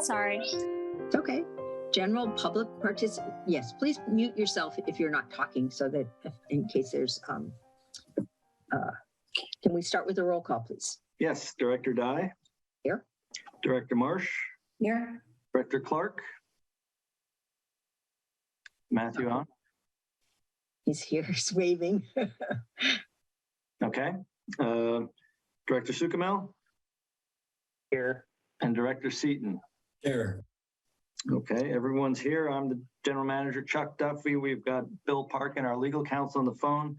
Sorry. It's okay. General public yes, please mute yourself if you're not talking so that in case there's, can we start with a roll call, please? Yes, Director Dye. Here. Director Marsh. Here. Director Clark. Matthew on. He's here, he's waving. Okay. Director Sukamel. Here. And Director Seaton. Here. Okay, everyone's here. I'm the General Manager, Chuck Duffy. We've got Bill Parkin, our legal counsel, on the phone.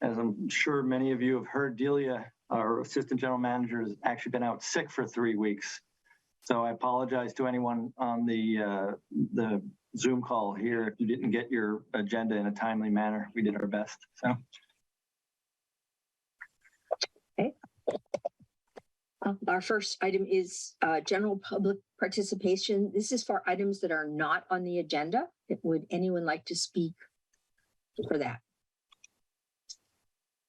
As I'm sure many of you have heard, Delia, our Assistant General Manager, has actually been out sick for 3 weeks. So I apologize to anyone on the Zoom call here if you didn't get your agenda in a timely manner. We did our best. So. Okay. Our first item is general public participation. This is for items that are not on the agenda. Would anyone like to speak for that?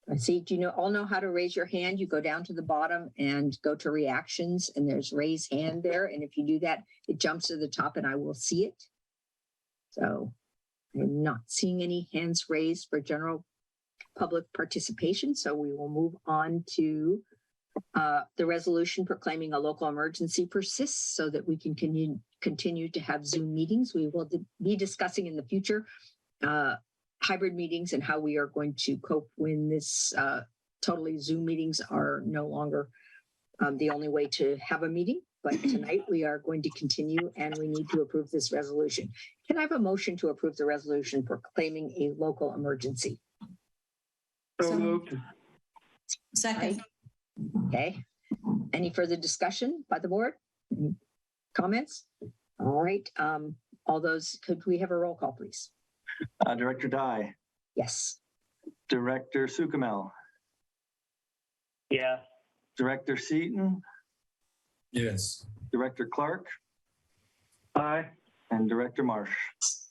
I see, do you all know how to raise your hand? You go down to the bottom and go to reactions and there's raise hand there. And if you do that, it jumps to the top and I will see it. So I'm not seeing any hands raised for general public participation. So we will move on to the resolution proclaiming a local emergency persists so that we can continue to have Zoom meetings. We will be discussing in the future hybrid meetings and how we are going to cope when this totally Zoom meetings are no longer the only way to have a meeting. But tonight we are going to continue and we need to approve this resolution. Can I have a motion to approve the resolution proclaiming a local emergency? So moved. Second. Okay. Any further discussion by the board? Any comments? All right. All those, could we have a roll call, please? Director Dye. Yes. Director Sukamel. Yes. Director Seaton. Yes. Director Clark. Aye. And Director Marsh.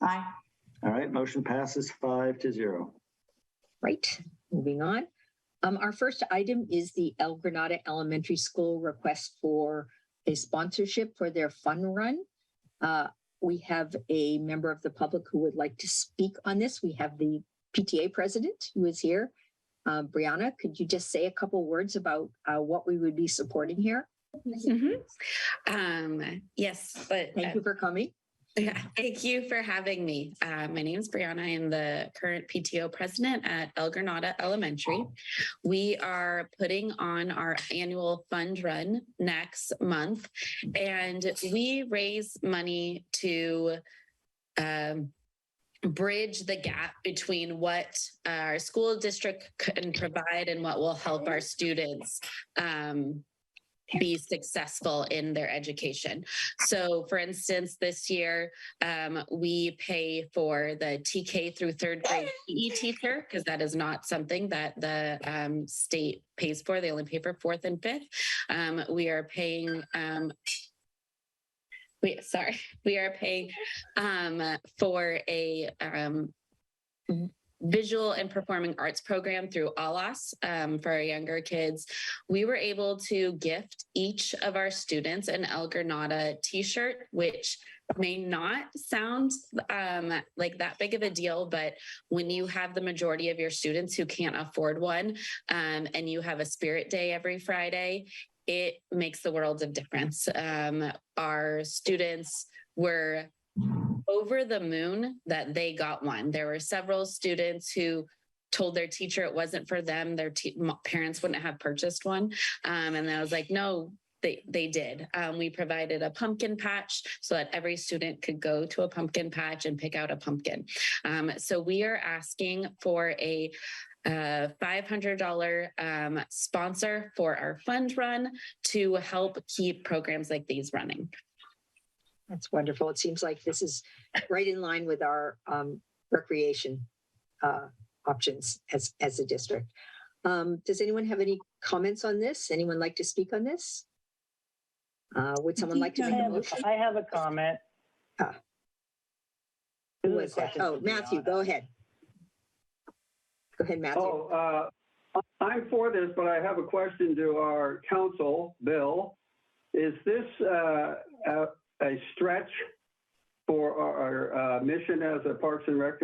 Aye. All right, motion passes 5-0. Right. Moving on. Our first item is the El Granada Elementary School request for a sponsorship for their fun run. We have a member of the public who would like to speak on this. We have the PTA president who is here. Brianna, could you just say a couple words about what we would be supporting here? Yes, but thank you for coming. Yeah, thank you for having me. My name is Brianna. I am the current PTO president at El Granada Elementary. We are putting on our annual fund run next month, and we raise money to bridge the gap between what our school district can provide and what will help our students be successful in their education. So for instance, this year, we pay for the TK through third grade PE teacher, because that is not something that the state pays for. They only pay for fourth and fifth. We are paying for a visual and performing arts program through ALAS for our younger kids. We were able to gift each of our students an El Granada t-shirt, which may not sound like that big of a deal, but when you have the majority of your students who can't afford one, and you have a spirit day every Friday, it makes the world of difference. Our students were over the moon that they got one. There were several students who told their teacher it wasn't for them. Their parents wouldn't have purchased one. And I was like, no, they did. We provided a pumpkin patch so that every student could go to a pumpkin patch and pick out a pumpkin. So we are asking for a $500 sponsor for our fund run to help keep programs like these running. That's wonderful. It seems like this is right in line with our recreation options as a district. Does anyone have any comments on this? Anyone like to speak on this? Would someone like to make a motion? I have a comment. Who was that? Oh, Matthew, go ahead. Go ahead, Matthew. I'm for this, but I have a question to our council, Bill. is this a stretch for our mission as a Parks and Rec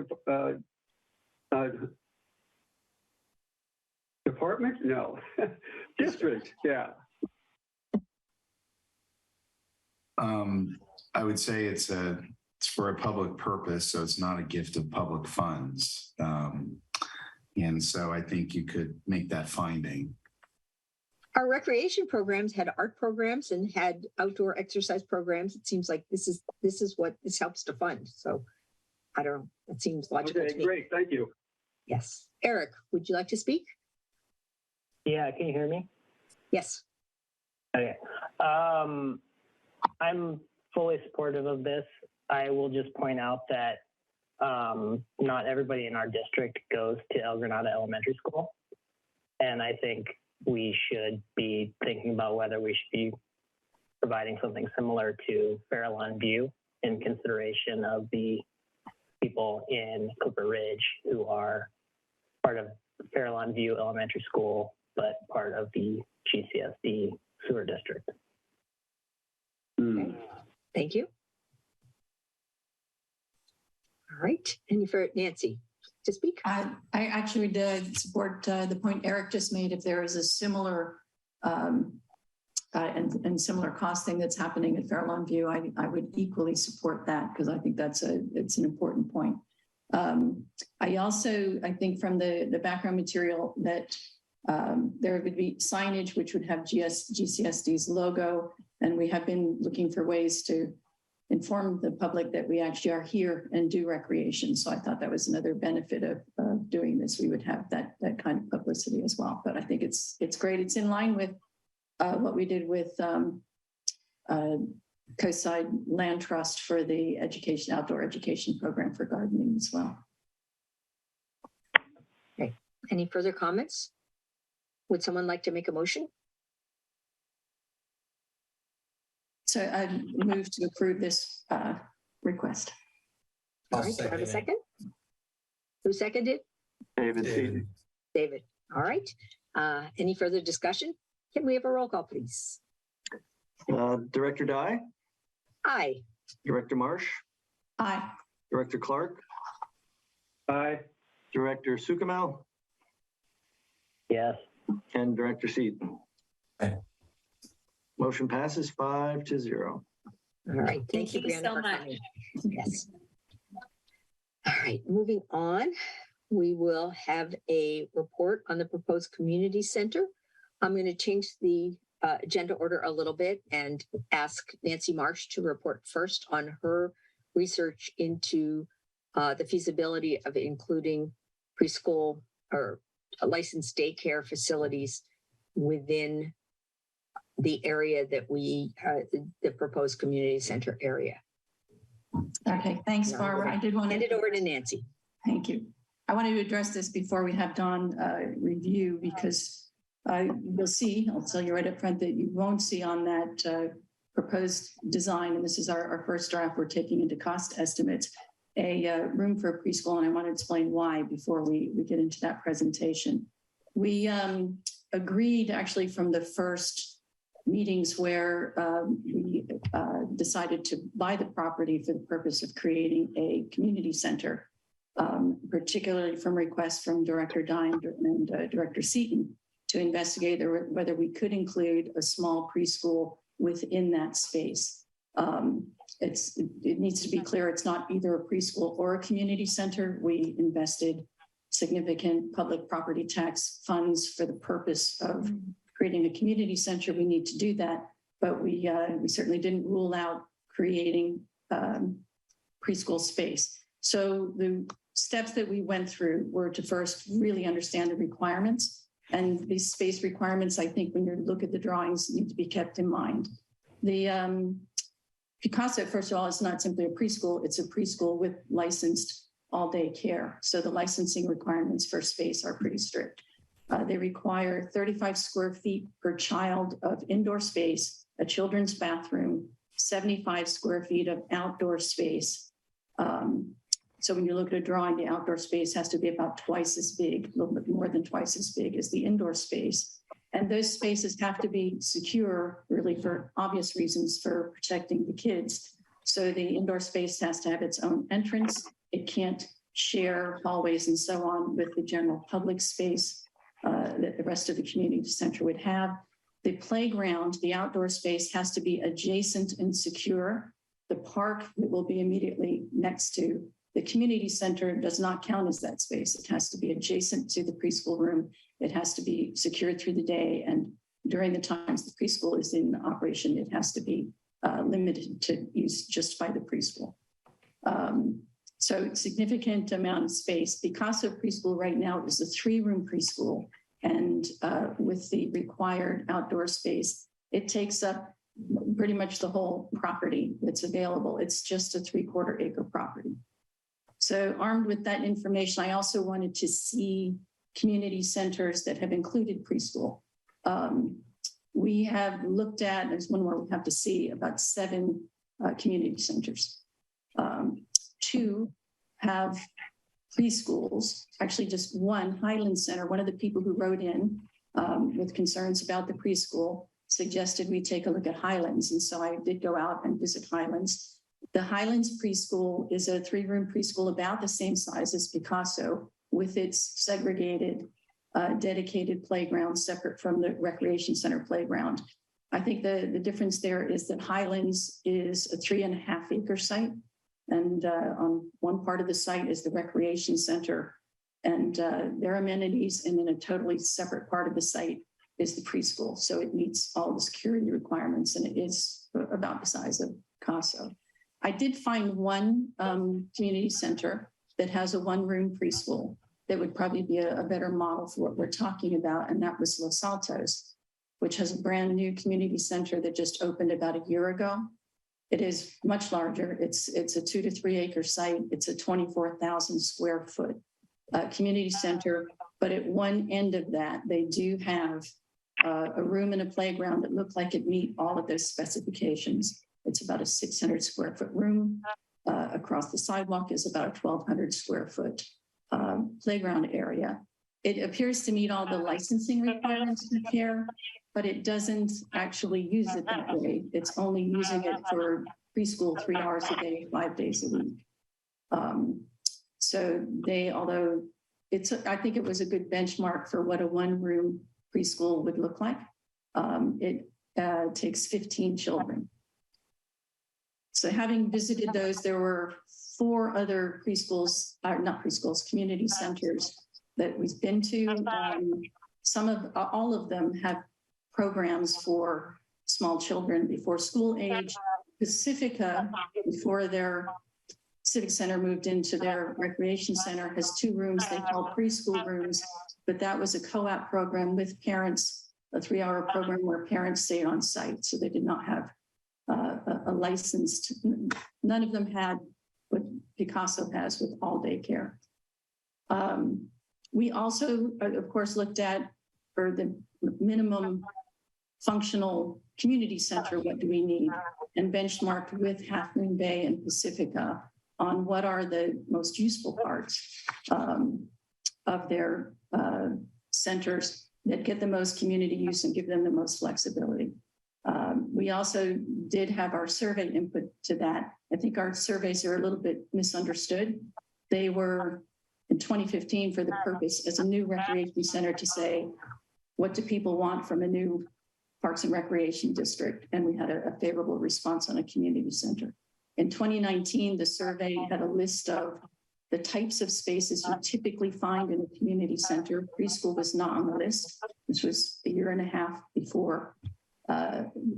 department? No, district. Yeah. I would say it's for a public purpose, so it's not a gift of public funds. And so I think you could make that finding. Our recreation programs had art programs and had outdoor exercise programs. It seems like this is what this helps to fund. So I don't know. It seems logical to Okay, me. great. Thank you. Yes. Eric, would you like to speak? Yeah, can you hear me? Yes. Okay. I'm fully supportive of this. I will just point out that not everybody in our district goes to El Granada Elementary School. And I think we should be thinking about whether we should be providing something similar to Fairlawn View in consideration of the people in Clipper Ridge who are part of Fairlawn View Elementary School, but part of the GCSD sewer district. Okay. Thank you. All right. Any for Nancy to speak? I actually would support the point Eric just made. If there is a similar and similar costing that's happening at Fairlawn View, I would equally support that because I think it's an important point. I think from the background material that there would be signage which would have GCSD's logo, and we have been looking for ways to inform the public that we actually are here and do recreation. So I thought that was another benefit of doing this. We would have that kind of publicity as well. But I think it's great. It's in line with what we did with Coastside Land Trust for the outdoor education program for gardening as well. Okay. Any further comments? Would someone like to make a motion? So I move to approve this request. All right. Do I have a second? Who seconded? David Seaton. David. All right. Any further discussion? Can we have a roll call, please? Director Dye, Aye. Director Marsh, Aye. Director Clark, Aye. Director Sukamel, Yes. and Director Seaton. Aye. Motion passes 5-0. All right. Thank you Brianna, so for much. coming. Yes. All right. Moving on, we will have a report on the proposed community center. I'm going to change the agenda order a little bit and ask Nancy Marsh to report first on her research into the feasibility of including preschool or licensed daycare facilities within the area that the proposed community center area. Okay, thanks, Barbara. I did want to Hand it over to Nancy. Thank you. I wanted to address this before we have Dawn review because you'll see, I'll tell you right up front that you won't see on that proposed design, and this is our first draft we're taking into cost estimates, a room for a preschool, and I want to explain why before we get into that presentation. We agreed actually from the first meetings where we decided to buy the property for the purpose of creating a community center, particularly from requests from Director Dine and Director Seaton to investigate whether we could include a small preschool within that space. It needs to be clear it's not either a preschool or a community center. We invested significant public property tax funds for the purpose of creating a community center. We need to do that, but we certainly didn't rule out creating preschool space. So the steps that we went through were to first really understand the requirements. And these space requirements, I think when you look at the drawings, need to be kept in mind. The concept, first of all, is not simply a preschool, it's a preschool with licensed all-day care. So the licensing requirements for space are pretty strict. They require 35 square feet per child of indoor space, a children's bathroom, 75 square feet of outdoor space. So when you look at a drawing, the outdoor space has to be about twice as big, a little bit more than twice as big as the indoor space. And those spaces have to be secure, really, for obvious reasons for protecting the kids. So the indoor space has to have its own entrance. It can't share hallways and so on with the general public space that the rest of the community center would have. The playground, the outdoor space, has to be adjacent and secure. The park that will be immediately next to the community center does not count as that space. It has to be adjacent to the preschool room. It has to be secured through the day. And during the times the preschool is in operation, it has to be limited to use just by the preschool. So significant amount of space. Picasso preschool right now is a 3-room preschool. And with the required outdoor space, it takes up pretty much the whole property that's available. It's just a 3/4 acre property. So armed with that information, I also wanted to see community centers that have included preschool. We have looked at, there's one more we have to see, about 7 community centers. 2 have preschools, actually just one, Highland Center. One of the people who wrote in with concerns about the preschool suggested we take a look at Highlands. And so I did go out and visit Highlands. The Highlands preschool is a 3-room preschool about the same size as Picasso, with its segregated, dedicated playground separate from the recreation center playground. I think the difference there is that Highlands is a 3.5 acre site. And on one part of the site is the recreation center and their amenities. And in a totally separate part of the site is the preschool. So it meets all the security requirements and it is about the size of Picasso. I did find one community center that has a 1-room preschool that would probably be a better model for what we're talking about. And that was Los Altos, which has a brand new community center that just opened about a year ago. It is much larger. It's a 2 to 3 acre site. It's a 24,000 square foot community center. But at one end of that, they do have a room and a playground that look like it meet all of those specifications. It's about a 600 square foot room. Across the sidewalk is about a 1,200 square foot playground area. It appears to meet all the licensing requirements for care, but it doesn't actually use it that way. It's only using it for preschool 3 hours a day, 5 days a week. So although I think it was a good benchmark for what a 1-room preschool would look like. It takes 15 children. So having visited those, there were 4 other preschools, not preschools, community centers that we've been to. All of them have programs for small children before school age. Pacifica, before their civic center moved into their recreation center, has 2 rooms they call preschool rooms, but that was a co-op program with parents, a 3-hour program where parents stayed on site. So they did not have a licensed, none of them had what Picasso has with all day care. We also, of course, looked at, for the minimum functional community center, what do we need? And benchmarked with Half Moon Bay and Pacifica on what are the most useful parts of their centers that get the most community use and give them the most flexibility. We also did have our survey input to that. I think our surveys are a little bit misunderstood. They were in 2015 for the purpose as a new recreation center to say, what do people want from a new Parks and Recreation district? And we had a favorable response on a community center. In 2019, the survey had a list of the types of spaces you typically find in a community center. Preschool was not on the list. This was a 1.5 years before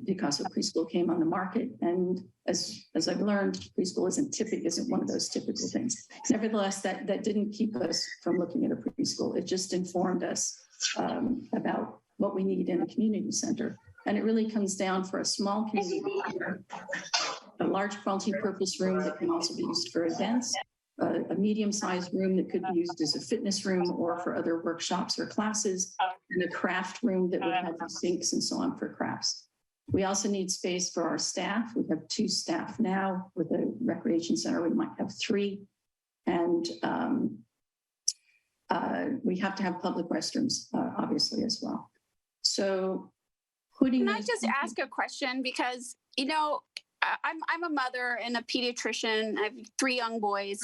Picasso preschool came on the market. And as I've learned, preschool isn't one of those typical things. Nevertheless, that didn't keep us from looking at a preschool. It just informed us about what we need in a community center. And it really comes down for a small community center, a large multi-purpose room that can also be used for events, a medium-sized room that could be used as a fitness room or for other workshops or classes, and a craft room that would have sinks and so on for crafts. We also need space for our staff. We have 2 staff now. With a recreation center, we might have 3. And we have to have public restrooms, obviously, as well. So putting Can I those just people- ask a question? Because, you know, I'm a mother and a pediatrician. I have 3 young boys.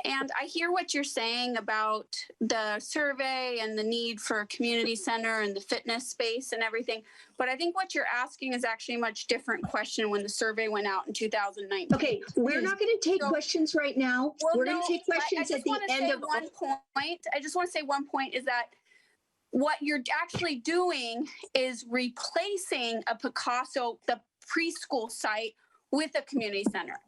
And I hear what you're saying about the survey and the need for a community center and the fitness space and everything. But I think what you're asking is actually a much different question when the survey went out in 2019. Okay, we're not going to take So- questions right now. We're going to take questions at the end of. one point. I just want to say one point is that what you're actually doing is replacing a Picasso, the preschool site, with a community center.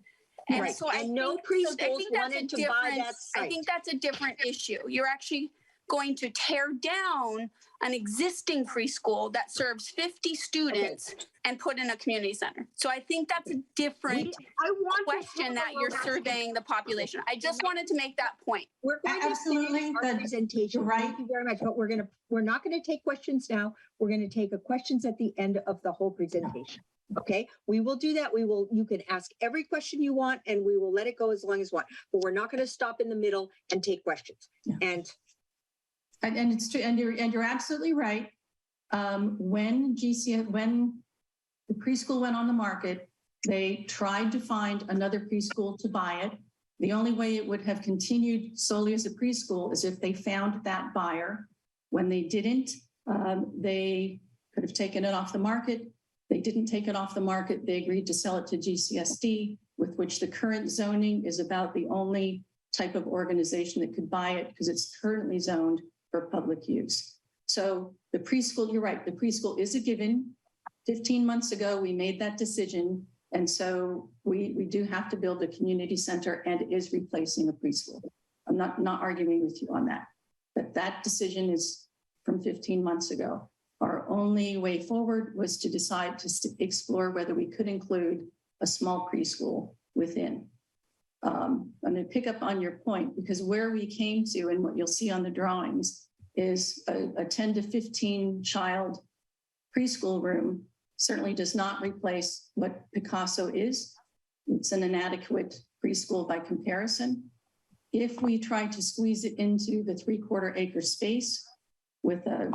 And Right. so I And no think, so I preschools think that's a wanted to buy that difference. I site. think that's a different issue. You're actually going to tear down an existing preschool that serves 50 students and put in a community center. So I think that's a different I want to question have that a you're robust- surveying the population. I just wanted to make that point. We're going Absolutely, to finish our but presentation. you're right. Thank you very much. But we're not going to take questions now. We're going to take questions at the end of the whole presentation. Okay, we will do that. You can ask every question you want and we will let it go as long as you want, but we're not going to stop in the middle and take questions. Yeah. And And it's true, and you're absolutely right. When the preschool went on the market, they tried to find another preschool to buy it. The only way it would have continued solely as a preschool is if they found that buyer. When they didn't, they could have taken it off the market. They didn't take it off the market. They agreed to sell it to GCSD, with which the current zoning is about the only type of organization that could buy it because it's currently zoned for public use. So the preschool, you're right, the preschool is a given. 15 months ago, we made that decision. And so we do have to build a community center and it is replacing a preschool. I'm not arguing with you on that, but that decision is from 15 months ago. Our only way forward was to decide to explore whether we could include a small preschool within. I'm going to pick up on your point because where we came to and what you'll see on the drawings is a 10 to 15 child preschool room certainly does not replace what Picasso is. It's an inadequate preschool by comparison. If we try to squeeze it into the 3/4 acre space with a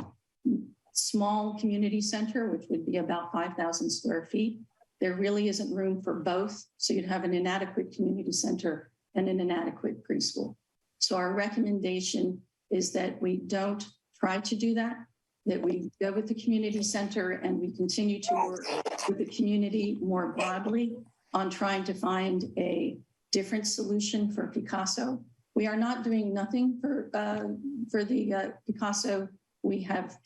small community center, which would be about 5,000 square feet, there really isn't room for both. So you'd have an inadequate community center and an inadequate preschool. So our recommendation is that we don't try to do that, that we go with the community center and we continue to work with the community more broadly on trying to find a different solution for Picasso. We are not doing nothing for the Picasso. We have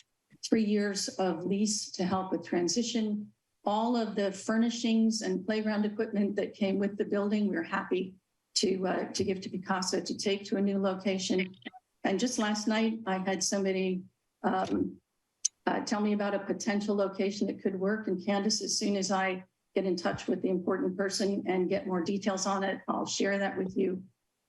3 years of lease to help with transition. All of the furnishings and playground equipment that came with the building, we're happy to give to Picasso to take to a new location. And just last night, I had somebody tell me about a potential location that could work. And Candace, as soon as I get in touch with the important person and get more details on it, I'll share that with you.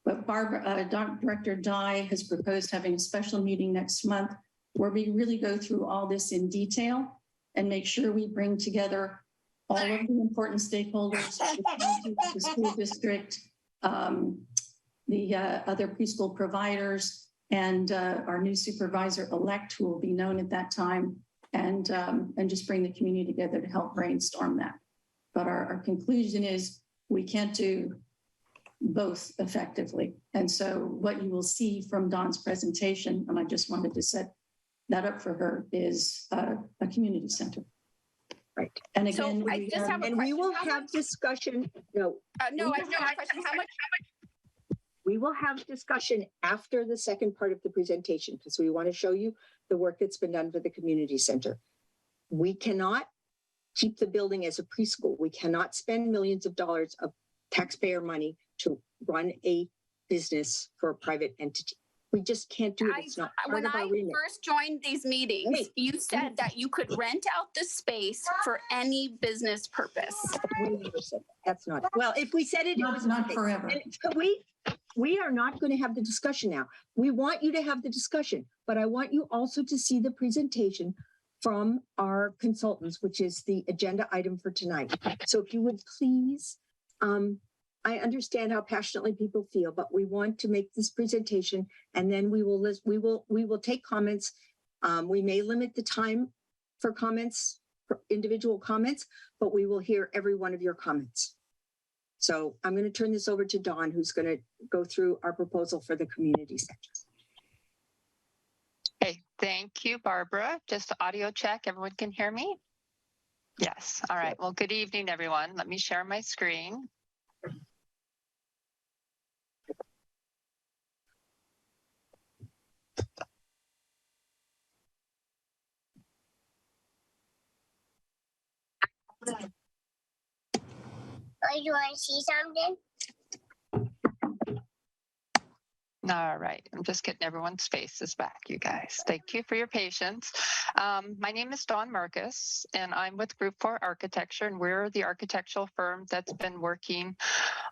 But Director Dye has proposed having a special meeting next month where we really go through all this in detail and make sure we bring together all of the important stakeholders, the county, the school district, the other preschool providers, and our new supervisor-elect, who will be known at that time, and just bring the community together to help brainstorm that. But our conclusion is we can't do both effectively. And so what you will see from Dawn's presentation, and I just wanted to set that up for her, is a community center. Right. And So again, I just have a and we question. will How have much- discussion. No, No, I have a question. How much? we will have discussion after the second part of the presentation because we want to show you the work that's been done for the community center. We cannot keep the building as a preschool. We cannot spend millions of dollars of taxpayer money to run a business for a private entity. We just can't do it. It's not part When of our I remit. first joined these meetings, Hey. you said that you could rent out the space for any business purpose. We never said that. That's not, well, if we said it, it was Not okay. forever. And so we are not going to have the discussion now. We want you to have the discussion, but I want you also to see the presentation from our consultants, which is the agenda item for tonight. So if you would please, I understand how passionately people feel, but we want to make this presentation and then we will take comments. We may limit the time for comments, for individual comments, but we will hear every one of your comments. So I'm going to turn this over to Dawn, who's going to go through our proposal for the community center. Okay, thank you, Barbara. Just audio check. Everyone can hear me? Yes. All right. Well, good evening, everyone. Let me share my screen. Oh, you want to see something? All right, I'm just getting everyone's faces back, you guys. Thank you for your patience. My name is Dawn Marcus, and I'm with Group 4 Architecture, and we're the architectural firm that's been working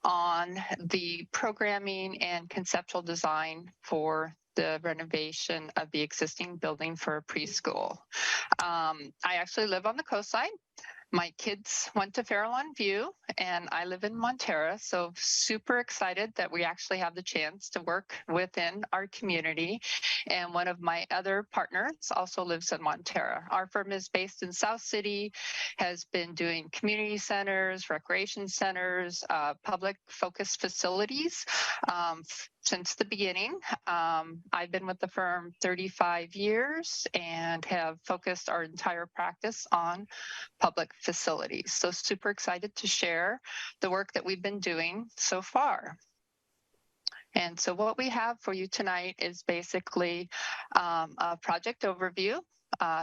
on the programming and conceptual design for the renovation of the existing building for a preschool. I actually live on the coastline. My kids went to Farallon View and I live in Montera. So super excited that we actually have the chance to work within our community. And one of my other partners also lives in Montera. Our firm is based in South City, has been doing community centers, recreation centers, public focused facilities since the beginning. I've been with the firm 35 years and have focused our entire practice on public facilities. So super excited to share the work that we've been doing so far. And so what we have for you tonight is basically a project overview,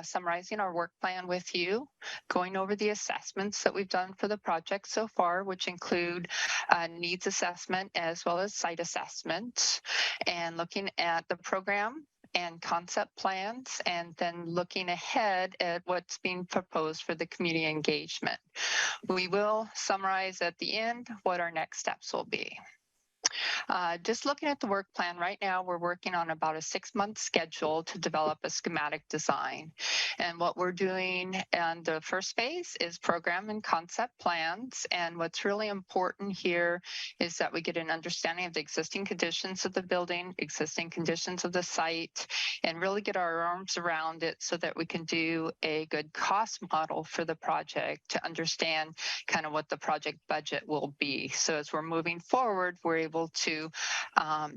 summarizing our work plan with you, going over the assessments that we've done for the project so far, which include needs assessment as well as site assessment, and looking at the program and concept plans, and then looking ahead at what's being proposed for the community engagement. We will summarize at the end what our next steps will be. Just looking at the work plan right now, we're working on about a 6-month schedule to develop a schematic design. And what we're doing in the first phase is program and concept plans. And what's really important here is that we get an understanding of the existing conditions of the building, existing conditions of the site, and really get our arms around it so that we can do a good cost model for the project to understand kind of what the project budget will be. So as we're moving forward, we're able to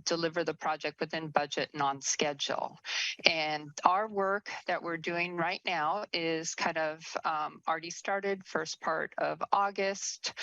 deliver the project within budget and on schedule. And our work that we're doing right now is kind of already started first part of August.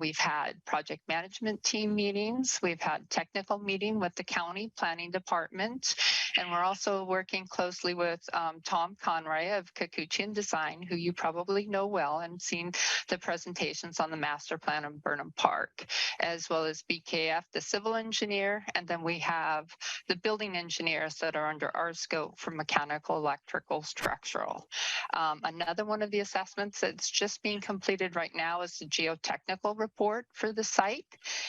We've had project management team meetings. We've had technical meeting with the county planning department. And we're also working closely with Tom Conroy of Kikuchian Design, who you probably know well and seen the presentations on the master plan of Burnham Park, as well as BKF, the civil engineer. And then we have the building engineers that are under our scope for mechanical, electrical, structural. Another one of the assessments that's just being completed right now is the geotechnical report for the site,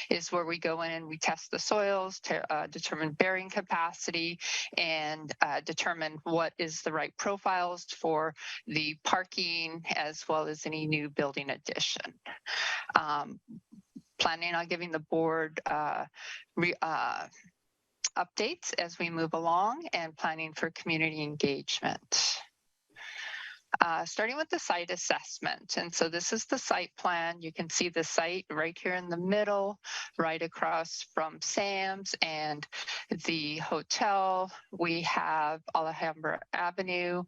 is where we go in and we test the soils to determine bearing capacity and determine what is the right profiles for the parking as well as any new building addition. Planning on giving the board updates as we move along and planning for community engagement. Starting with the site assessment. And so this is the site plan. You can see the site right here in the middle, right across from Sam's and the hotel. We have Alhambra Avenue.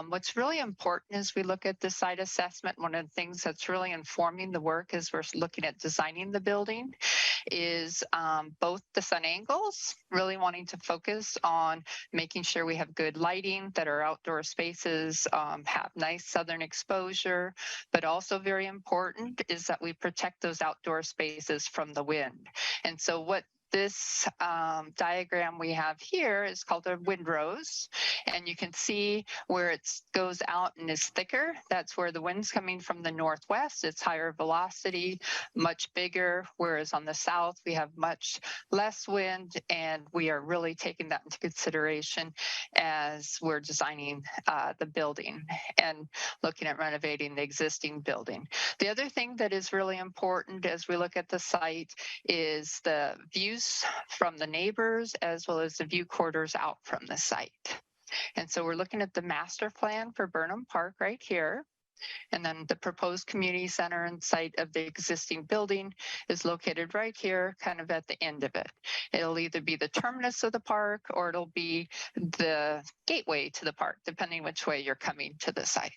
What's really important as we look at the site assessment, one of the things that's really informing the work as we're looking at designing the building is both the sun angles, really wanting to focus on making sure we have good lighting, that our outdoor spaces have nice southern exposure, but also very important is that we protect those outdoor spaces from the wind. And so what this diagram we have here is called a windrows, and you can see where it goes out and is thicker. That's where the wind's coming from the northwest. It's higher velocity, much bigger, whereas on the south we have much less wind, and we are really taking that into consideration as we're designing the building and looking at renovating the existing building. The other thing that is really important as we look at the site is the views from the neighbors as well as the view quarters out from the site. And so we're looking at the master plan for Burnham Park right here. And then the proposed community center and site of the existing building is located right here, kind of at the end of it. It'll either be the terminus of the park or it'll be the gateway to the park, depending which way you're coming to the site.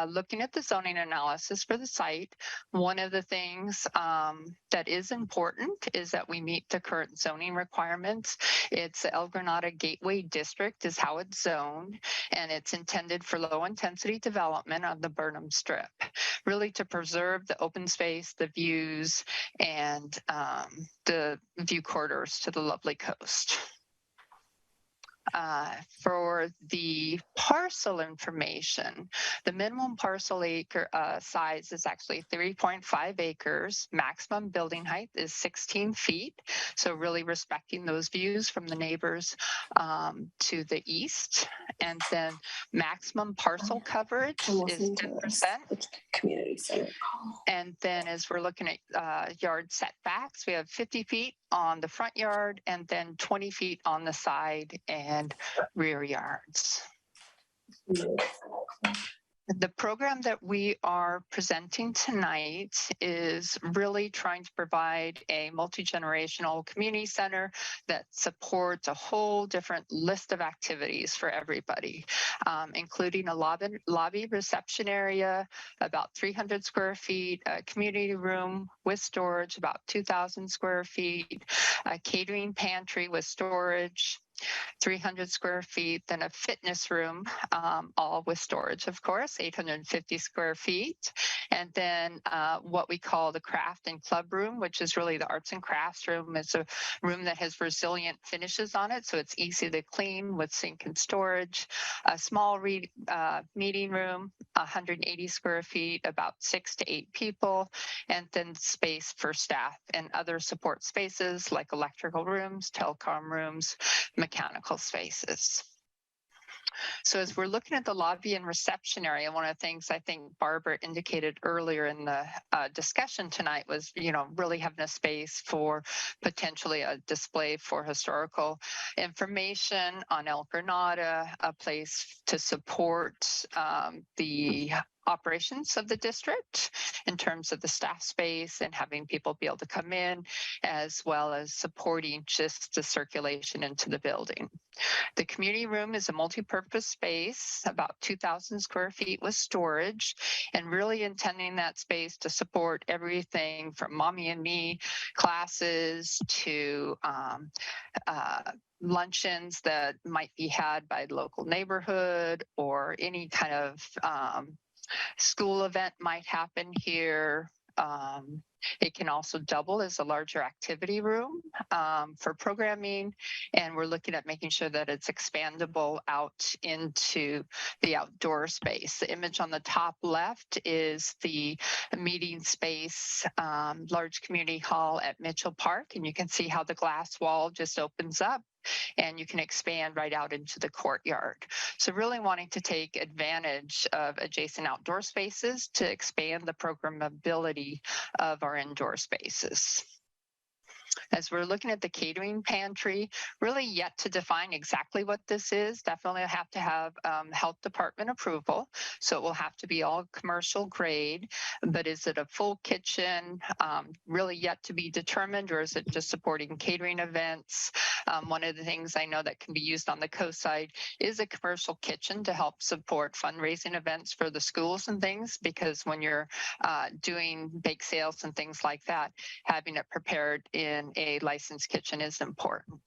Looking at the zoning analysis for the site, one of the things that is important is that we meet the current zoning requirements. It's El Granada Gateway District is how it's zoned, and it's intended for low intensity development on the Burnham Strip, really to preserve the open space, the views, and the view corridors to the lovely coast. For the parcel information, the minimum parcel acre size is actually 3.5 acres. Maximum building height is 16 feet. So really respecting those views from the neighbors to the east. And then maximum parcel coverage is 10%. Community center. And then as we're looking at yard setbacks, we have 50 feet on the front yard and then 20 feet on the side and rear yards. The program that we are presenting tonight is really trying to provide a multi-generational community center that supports a whole different list of activities for everybody, including a lobby reception area, about 300 square feet, a community room with storage, about 2,000 square feet, a catering pantry with storage, 300 square feet, then a fitness room, all with storage, of course, 850 square feet. And then what we call the craft and club room, which is really the arts and crafts room. It's a room that has resilient finishes on it, so it's easy to clean with sink and storage. A small meeting room, 180 square feet, about 6 to 8 people, and then space for staff and other support spaces like electrical rooms, telecom rooms, mechanical spaces. So as we're looking at the lobby and reception area, one of the things I think Barbara indicated earlier in the discussion tonight was, really having a space for potentially a display for historical information on El Granada, a place to support the operations of the district in terms of the staff space and having people be able to come in, as well as supporting just the circulation into the building. The community room is a multi-purpose space, about 2,000 square feet with storage, and really intending that space to support everything from mommy and me classes to luncheons that might be had by the local neighborhood, or any kind of school event might happen here. It can also double as a larger activity room for programming, and we're looking at making sure that it's expandable out into the outdoor space. The image on the top left is the meeting space, large community hall at Mitchell Park, and you can see how the glass wall just opens up and you can expand right out into the courtyard. So really wanting to take advantage of adjacent outdoor spaces to expand the programmability of our indoor spaces. As we're looking at the catering pantry, really yet to define exactly what this is. Definitely have to have health department approval. So it will have to be all commercial grade, but is it a full kitchen? Really yet to be determined, or is it just supporting catering events? One of the things I know that can be used on the coast side is a commercial kitchen to help support fundraising events for the schools and things, because when you're doing bake sales and things like that, having it prepared in a licensed kitchen is important.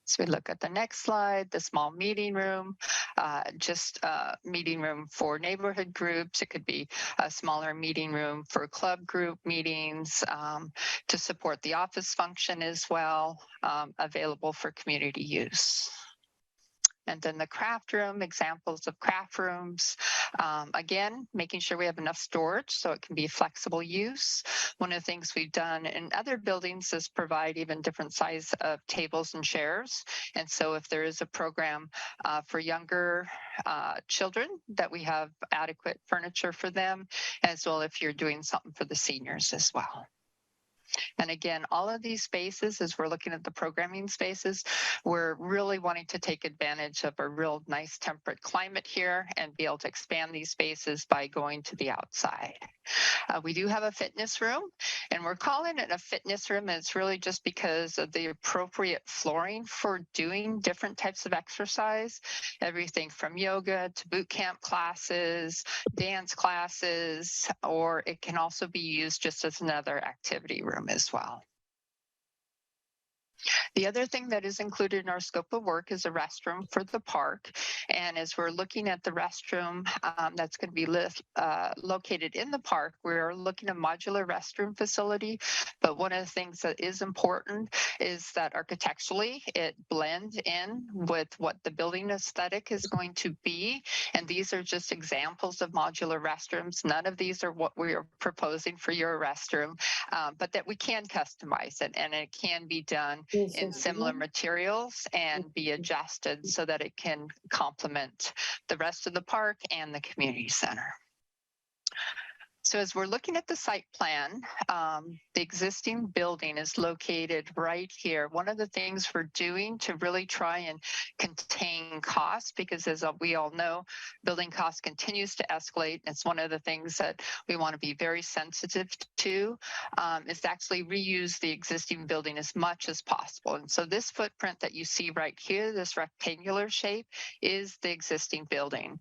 So we look at the next slide, the small meeting room, just a meeting room for neighborhood groups. It could be a smaller meeting room for club group meetings to support the office function as well, available for community use. And then the craft room, examples of craft rooms. Again, making sure we have enough storage so it can be flexible use. One of the things we've done in other buildings is provide even different size of tables and chairs. And so if there is a program for younger children, that we have adequate furniture for them, as well if you're doing something for the seniors as well. And again, all of these spaces, as we're looking at the programming spaces, we're really wanting to take advantage of a real nice temperate climate here and be able to expand these spaces by going to the outside. We do have a fitness room, and we're calling it a fitness room. And it's really just because of the appropriate flooring for doing different types of exercise, everything from yoga to boot camp classes, dance classes, or it can also be used just as another activity room as well. The other thing that is included in our scope of work is a restroom for the park. And as we're looking at the restroom that's going to be located in the park, we're looking at a modular restroom facility. But one of the things that is important is that architecturally it blends in with what the building aesthetic is going to be. And these are just examples of modular restrooms. None of these are what we are proposing for your restroom, but that we can customize it, and it can be done in similar materials and be adjusted so that it can complement the rest of the park and the community center. So as we're looking at the site plan, the existing building is located right here. One of the things we're doing to really try and contain costs, because as we all know, building costs continues to escalate. It's one of the things that we want to be very sensitive to, is to actually reuse the existing building as much as possible. And so this footprint that you see right here, this rectangular shape, is the existing building.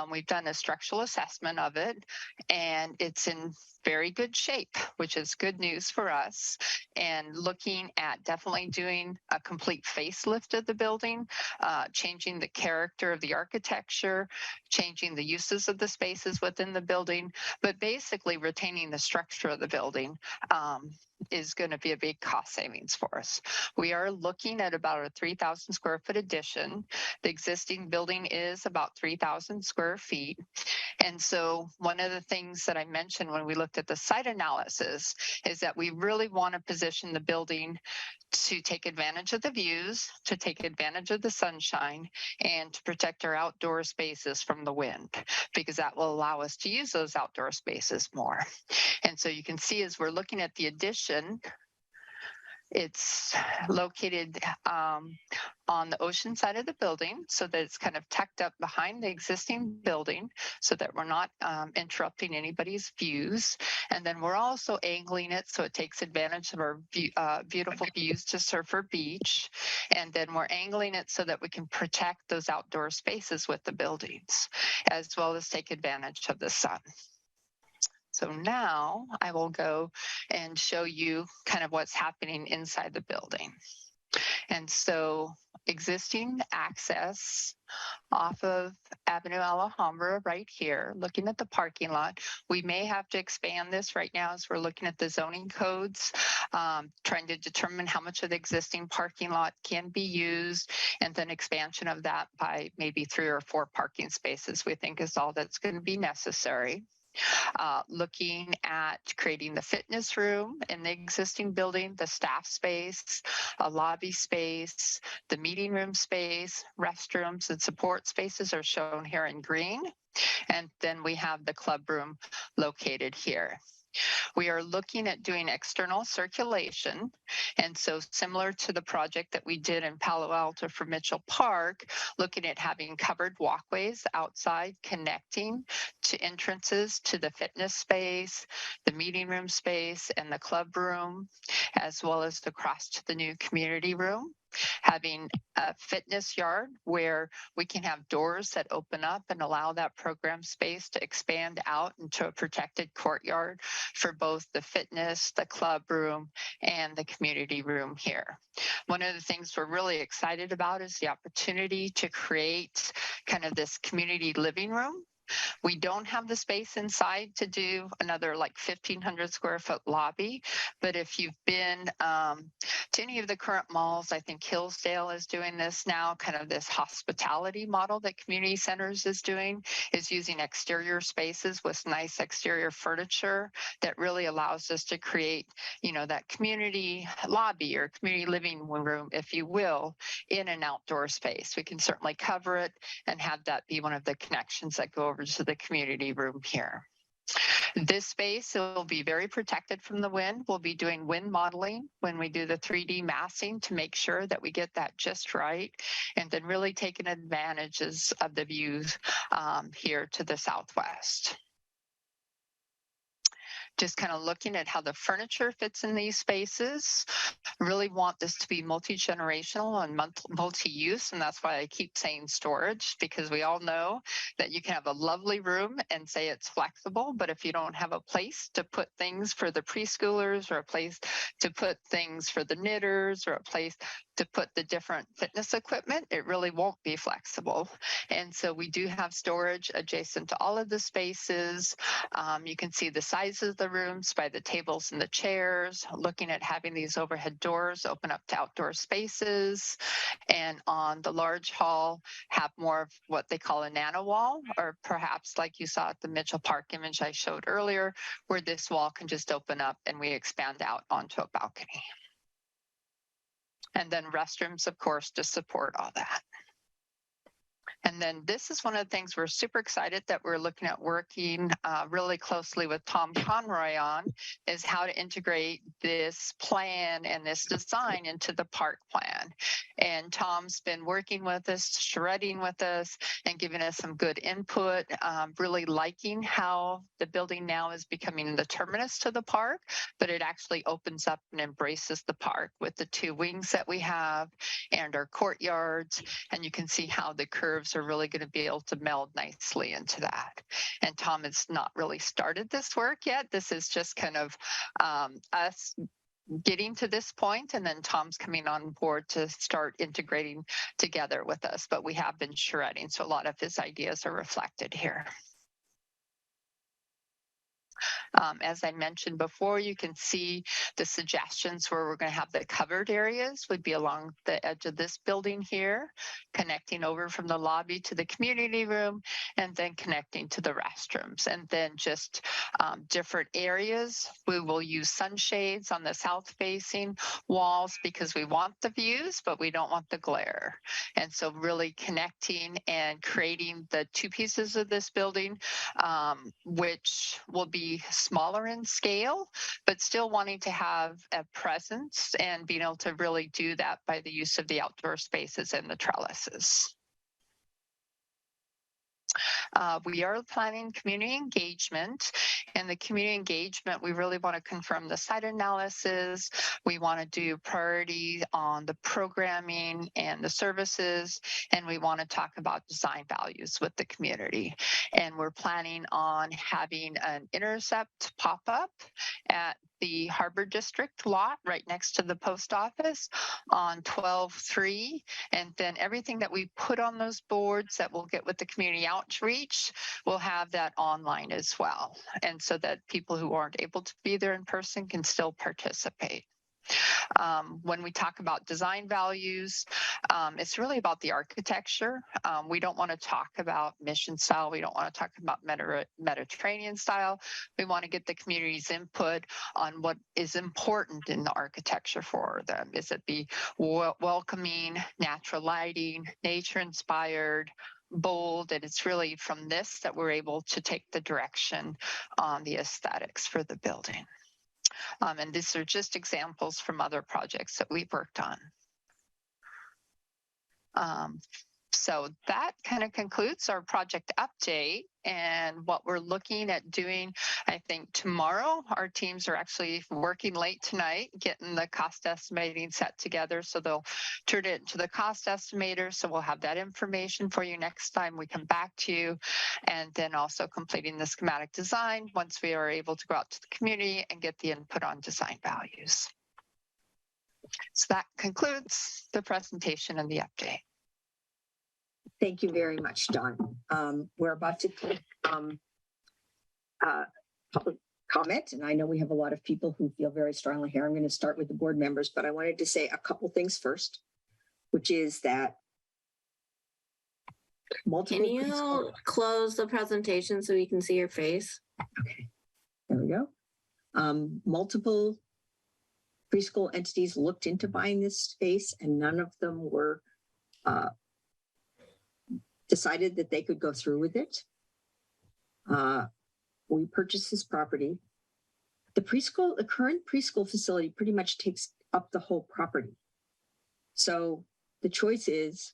We've done a structural assessment of it, and it's in very good shape, which is good news for us. And looking at definitely doing a complete facelift of the building, changing the character of the architecture, changing the uses of the spaces within the building, but basically retaining the structure of the building is going to be a big cost savings for us. We are looking at about a 3,000 square foot addition. The existing building is about 3,000 square feet. And so one of the things that I mentioned when we looked at the site analysis is that we really want to position the building to take advantage of the views, to take advantage of the sunshine, and to protect our outdoor spaces from the wind, because that will allow us to use those outdoor spaces more. And so you can see as we're looking at the addition, it's located on the ocean side of the building, so that it's kind of tucked up behind the existing building so that we're not interrupting anybody's views. And then we're also angling it so it takes advantage of our beautiful views to Surfer Beach. And then we're angling it so that we can protect those outdoor spaces with the buildings, as well as take advantage of the sun. So now I will go and show you kind of what's happening inside the building. And so existing access off of Avenue Alhambra right here, looking at the parking lot. We may have to expand this right now as we're looking at the zoning codes, trying to determine how much of the existing parking lot can be used, and then expansion of that by maybe 3 or 4 parking spaces we think is all that's going to be necessary. Looking at creating the fitness room in the existing building, the staff space, a lobby space, the meeting room space, restrooms and support spaces are shown here in green. And then we have the club room located here. We are looking at doing external circulation. And so similar to the project that we did in Palo Alto for Mitchell Park, looking at having covered walkways outside connecting to entrances to the fitness space, the meeting room space, and the club room, as well as across to the new community room. Having a fitness yard where we can have doors that open up and allow that program space to expand out into a protected courtyard for both the fitness, the club room, and the community room here. One of the things we're really excited about is the opportunity to create kind of this community living room. We don't have the space inside to do another like 1,500 square foot lobby, but if you've been to any of the current malls, I think Hillsdale is doing this now, kind of this hospitality model that community centers is doing, is using exterior spaces with nice exterior furniture that really allows us to create, you know, that community lobby or community living room, if you will, in an outdoor space. We can certainly cover it and have that be one of the connections that go over to the community room here. This space will be very protected from the wind. We'll be doing wind modeling when we do the 3D massing to make sure that we get that just right, and then really taking advantages of the views here to the southwest. Just kind of looking at how the furniture fits in these spaces. Really want this to be multi-generational and multi-use, and that's why I keep saying storage, because we all know that you can have a lovely room and say it's flexible, but if you don't have a place to put things for the preschoolers, or a place to put things for the knitters, or a place to put the different fitness equipment, it really won't be flexible. And so we do have storage adjacent to all of the spaces. You can see the sizes of the rooms by the tables and the chairs, looking at having these overhead doors open up to outdoor spaces. And on the large hall, have more of what they call a nano wall, or perhaps like you saw at the Mitchell Park image I showed earlier, where this wall can just open up and we expand out onto a balcony. And then restrooms, of course, to support all that. And then this is one of the things we're super excited that we're looking at working really closely with Tom Conroy on, is how to integrate this plan and this design into the park plan. And Tom's been working with us, shredding with us, and giving us some good input, really liking how the building now is becoming the terminus to the park, but it actually opens up and embraces the park with the 2 wings that we have and our courtyards. And you can see how the curves are really going to be able to meld nicely into that. And Tom has not really started this work yet. This is just kind of us getting to this point, and then Tom's coming on board to start integrating together with us. But we have been shredding, so a lot of his ideas are reflected here. As I mentioned before, you can see the suggestions where we're going to have the covered areas would be along the edge of this building here, connecting over from the lobby to the community room, and then connecting to the restrooms. And then just different areas. We will use sunshades on the south facing walls because we want the views, but we don't want the glare. And so really connecting and creating the 2 pieces of this building, which will be smaller in scale, but still wanting to have a presence and being able to really do that by the use of the outdoor spaces and the trellises. We are planning community engagement, and the community engagement, we really want to confirm the site analysis. We want to do priority on the programming and the services, and we want to talk about design values with the community. And we're planning on having an intercept pop up at the Harbor District lot right next to the post office on 12/3. And then everything that we put on those boards that we'll get with the community outreach, we'll have that online as well. And so that people who aren't able to be there in person can still participate. When we talk about design values, it's really about the architecture. We don't want to talk about mission style. We don't want to talk about Mediterranean style. We want to get the community's input on what is important in the architecture for them. Is it be welcoming, natural lighting, nature inspired, bold? And it's really from this that we're able to take the direction on the aesthetics for the building. And these are just examples from other projects that we've worked on. So that kind of concludes our project update and what we're looking at doing. I think tomorrow our teams are actually working late tonight, getting the cost estimating set together. So they'll turn it into the cost estimator. So we'll have that information for you next time we come back to you. And then also completing the schematic design once we are able to go out to the community and get the input on design values. So that concludes the presentation and the update. Thank you very much, Dawn. We're about to take public comment, and I know we have a lot of people who feel very strongly here. I'm going to start with the board members, but I wanted to say a couple things first, which is that multiple. Can you close the presentation so we can see your face? Okay, there we go. Multiple preschool entities looked into buying this space, and none of them were decided that they could go through with it. we purchased this property. The current preschool facility pretty much takes up the whole property. So the choice is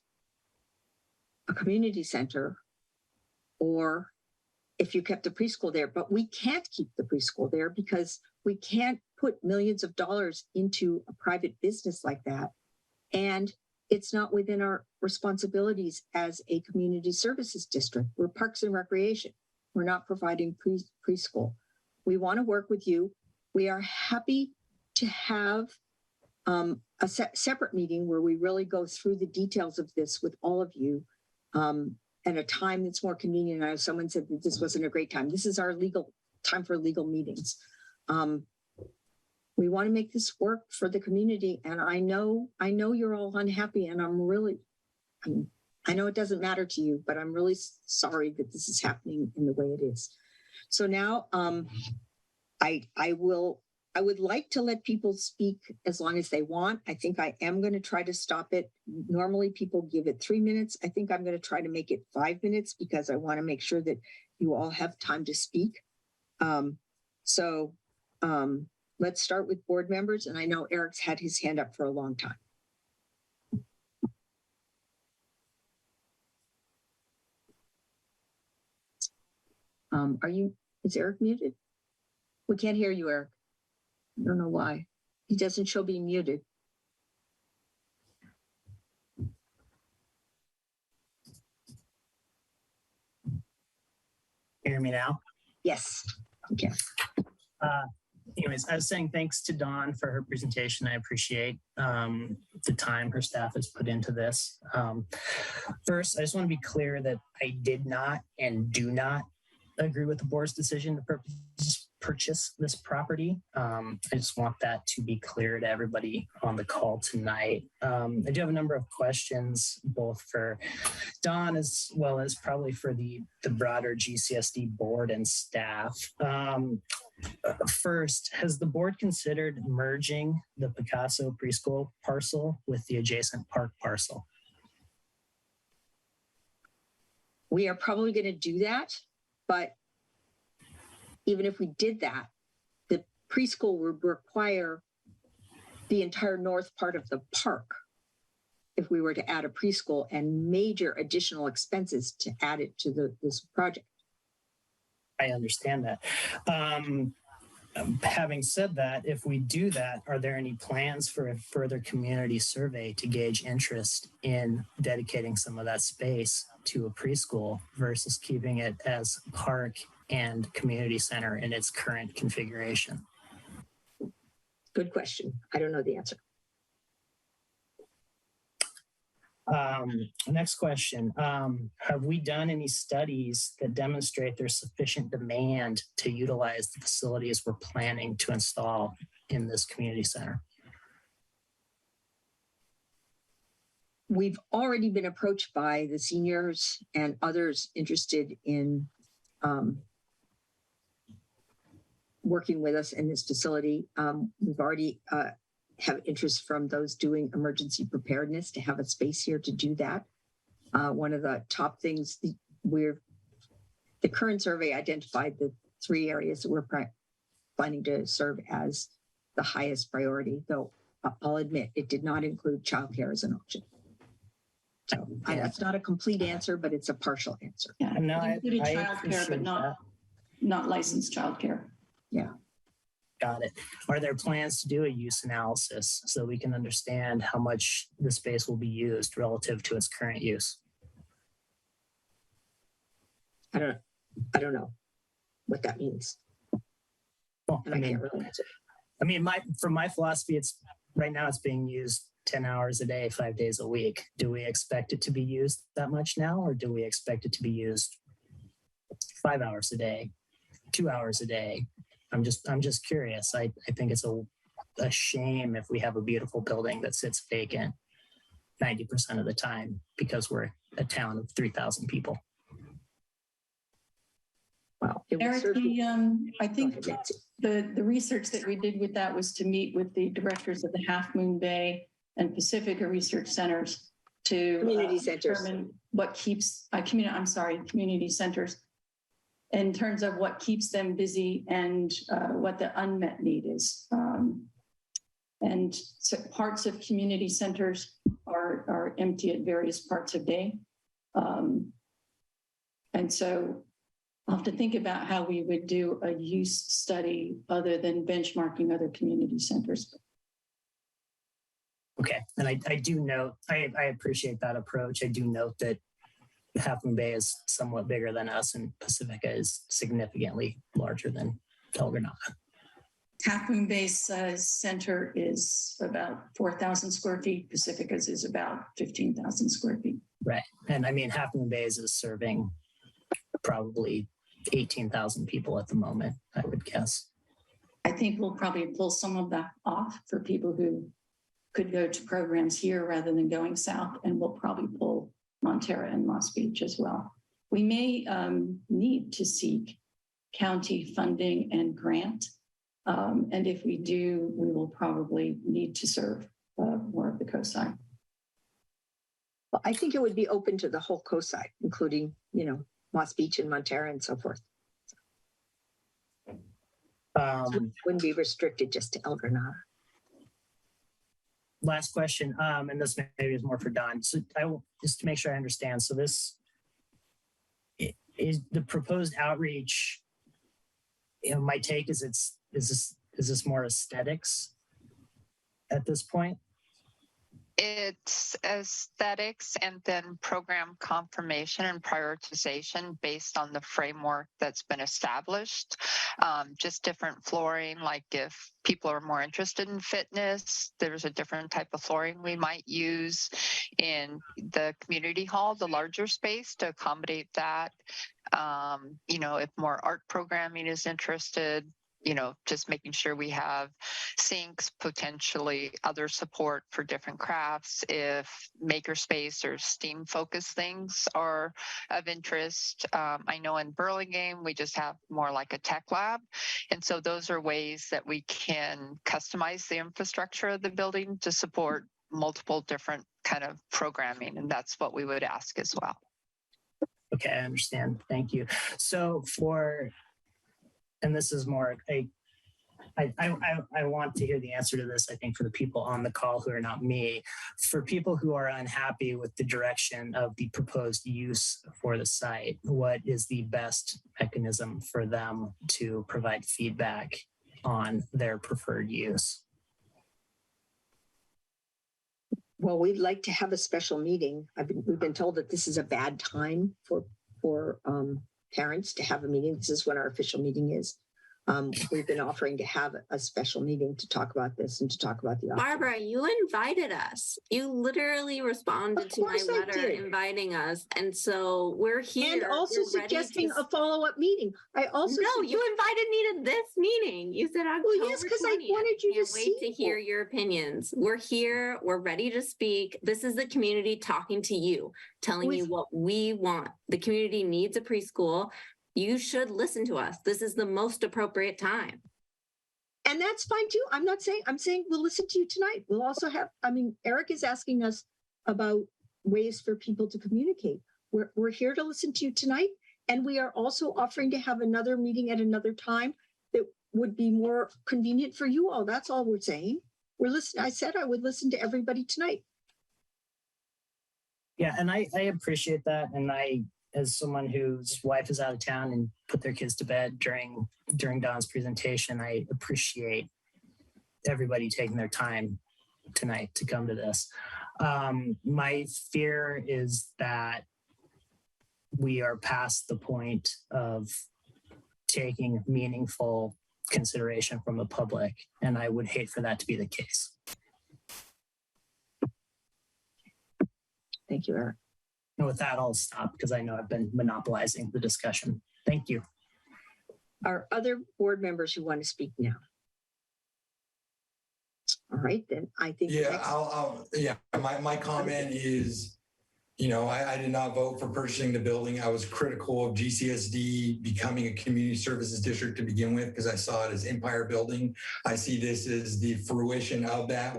a community center, or if you kept the preschool there, but we can't keep the preschool there because we can't put millions of dollars into a private business like that. And it's not within our responsibilities as a community services district. We're Parks and Recreation. We're not providing preschool. We want to work with you. We are happy to have a separate meeting where we really go through the details of this with all of you at a time that's more convenient. I know someone said that this wasn't a great time. This is our legal time for legal meetings. We want to make this work for the community. And I know you're all unhappy, and I know it doesn't matter to you, but I'm really sorry that this is happening in the way it is. So now I would like to let people speak as long as they want. I think I am going to try to stop it. Normally people give it 3 minutes. I think I'm going to try to make it 5 minutes because I want to make sure that you all have time to speak. Let's start with board members. And I know Eric's had his hand up for a long time. Is Eric muted? We can't hear you, Eric. I don't know why. He doesn't show being muted. Hear me now? Yes. Okay. Anyways, I was saying thanks to Dawn for her presentation. I appreciate the time her staff has put into this. First, I just want to be clear that I did not and do not agree with the board's decision to purchase this property. I just want that to be clear to everybody on the call tonight. I do have a number of questions, both for Dawn as well as probably for the broader GCSD board and staff. First, has the board considered merging the Picasso preschool parcel with the adjacent park parcel? We are probably going to do that, but even if we did that, the preschool would require the entire north part of the park if we were to add a preschool, and major additional expenses to add it to this project. I understand that. Having said that, if we do that, are there any plans for a further community survey to gauge interest in dedicating some of that space to a preschool versus keeping it as park and community center in its current configuration? Good question. I don't know the answer. Next question. Have we done any studies that demonstrate there's sufficient demand to utilize the facilities we're planning to install in this community center? We've already been approached by the seniors and others interested in working with us in this facility. We've already have interest from those doing emergency preparedness to have a space here to do that. One of the top things the current survey identified the 3 areas that we're planning to serve as the highest priority, though I'll admit it did not include childcare as an option. So it's not a complete answer, but it's a partial answer. Yeah, No, it included I childcare, but not licensed childcare. Yeah. Got it. Are there plans to do a use analysis so we can understand how much the space will be used relative to its current use? I don't know what that means. Well, And I can't really answer. from my philosophy, it's right now it's being used 10 hours a day, 5 days a week. Do we expect it to be used that much now, or do we expect it to be used 5 hours a day, 2 hours a day? I'm just curious. I think it's a shame if we have a beautiful building that sits vacant 90% of the time because we're a town of 3,000 people. Wow. Eric, I think the research that we did with that was to meet with the directors of the Half Moon Bay and Pacifica Research Centers to Community centers. determine what keeps community centers in terms of what keeps them busy and what the unmet need is. And so parts of community centers are empty at various parts of day. And so I'll have to think about how we would do a use study other than benchmarking other community centers. Okay, and I do note, I appreciate that approach. I do note that Half Moon Bay is somewhat bigger than us and Pacifica is significantly larger than El Granada. Half Moon Bay's center is about 4,000 square feet. Pacifica's is about 15,000 square feet. Right. And I mean, Half Moon Bay's is serving probably 18,000 people at the moment, I would guess. I think we'll probably pull some of that off for people who could go to programs here rather than going south. And we'll probably pull Montera and Moss Beach as well. We may need to seek county funding and grant. And if we do, we will probably need to serve more of the coastside. Well, I think it would be open to the whole coastside, including, Moss Beach and Montera and so forth. Wouldn't be restricted just to El Granada. Last question, and this maybe is more for Don. So just to make sure I understand. So this is the proposed outreach. My take is is this more aesthetics at this point? It's aesthetics and then program confirmation and prioritization based on the framework that's been established. Just different flooring, like if people are more interested in fitness, there's a different type of flooring we might use in the community hall, the larger space, to accommodate that. If more art programming is interested, just making sure we have sinks, potentially other support for different crafts. If makerspace or STEAM focused things are of interest. I know in Burlingame, we just have more like a tech lab. And so those are ways that we can customize the infrastructure of the building to support multiple different kind of programming. And that's what we would ask as well. Okay, I understand. Thank you. So and this is more, I want to hear the answer to this, I think, for the people on the call who are not me. For people who are unhappy with the direction of the proposed use for the site, what is the best mechanism for them to provide feedback on their preferred use? Well, we'd like to have a special meeting. We've been told that this is a bad time for parents to have a meeting. This is when our official meeting is. We've been offering to have a special meeting to talk about this and to talk about the option. Barbara, you invited us. You literally responded to my letter inviting us. And so we're here. And also suggesting a follow-up meeting. I also you invited me to this meeting. You said October 20th. Yes, because I wanted you to wait to hear your opinions. We're here. We're ready to speak. This is the community talking to you, telling you what we want. The community needs a preschool. You should listen to us. This is the most appropriate time. And that's fine too. I'm saying we'll listen to you tonight. We'll also have, Eric is asking us about ways for people to communicate. We're here to listen to you tonight. And we are also offering to have another meeting at another time that would be more convenient for you all. That's all we're saying. We're listening. I said I would listen to everybody tonight. Yeah, and I appreciate that. And as someone whose wife is out of town and put their kids to bed during Dawn's presentation, I appreciate everybody taking their time tonight to come to this. My fear is that we are past the point of taking meaningful consideration from the public, and I would hate for that to be the case. Thank you, Eric. And with that, I'll stop because I know I've been monopolizing the discussion. Thank you. Are other board members who want to speak now? All right, then I think. Yeah, my comment is I did not vote for purchasing the building. I was critical of GCSD becoming a community services district to begin with because I saw it as empire building. I see this as the fruition of that,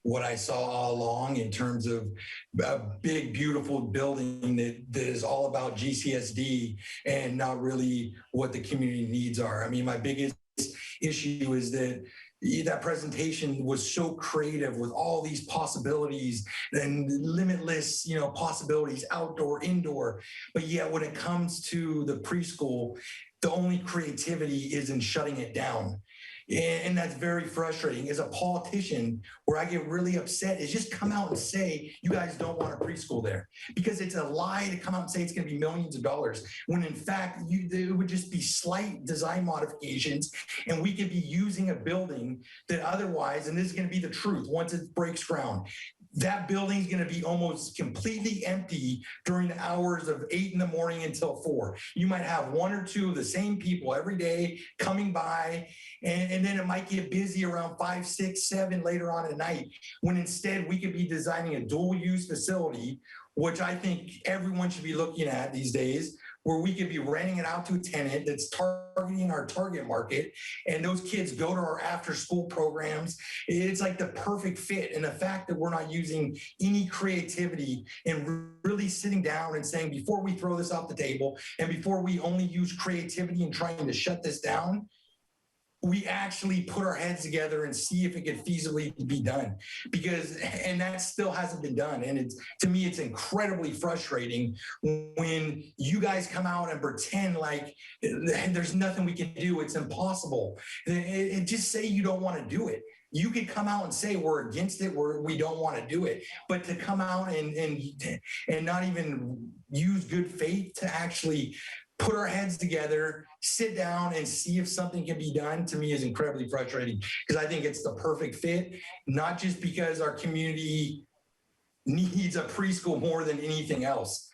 what I saw all along in terms of a big, beautiful building that is all about GCSD and not really what the community needs are. I mean, my biggest issue is that presentation was so creative with all these possibilities and limitless, possibilities, outdoor, indoor. But yet when it comes to the preschool, the only creativity is in shutting it down. And that's very frustrating. As a politician, where I get really upset is just come out and say, you guys don't want a preschool there. Because it's a lie to come out and say it's going to be millions of dollars, when in fact, it would just be slight design modifications. And we could be using a building that otherwise, and this is going to be the truth once it breaks ground, that building is going to be almost completely empty during the hours of 8 in the morning until 4. You might have one or two of the same people every day coming by, and then it might get busy around 5, 6, 7 later on at night, when instead we could be designing a dual use facility, which I think everyone should be looking at these days, where we could be renting it out to a tenant that's targeting our target market, and those kids go to our after school programs. It's like the perfect fit. And the fact that we're not using any creativity and really sitting down and saying, before we throw this off the table and before we only use creativity and trying to shut this down, we actually put our heads together and see if it could feasibly be done, and that still hasn't been done. And to me, it's incredibly frustrating when you guys come out and pretend like there's nothing we can do. It's impossible. And just say you don't want to do it. You could come out and say we're against it, we don't want to do it, but to come out and not even use good faith to actually put our heads together, sit down and see if something can be done, to me is incredibly frustrating, because I think it's the perfect fit, not just because our community needs a preschool more than anything else.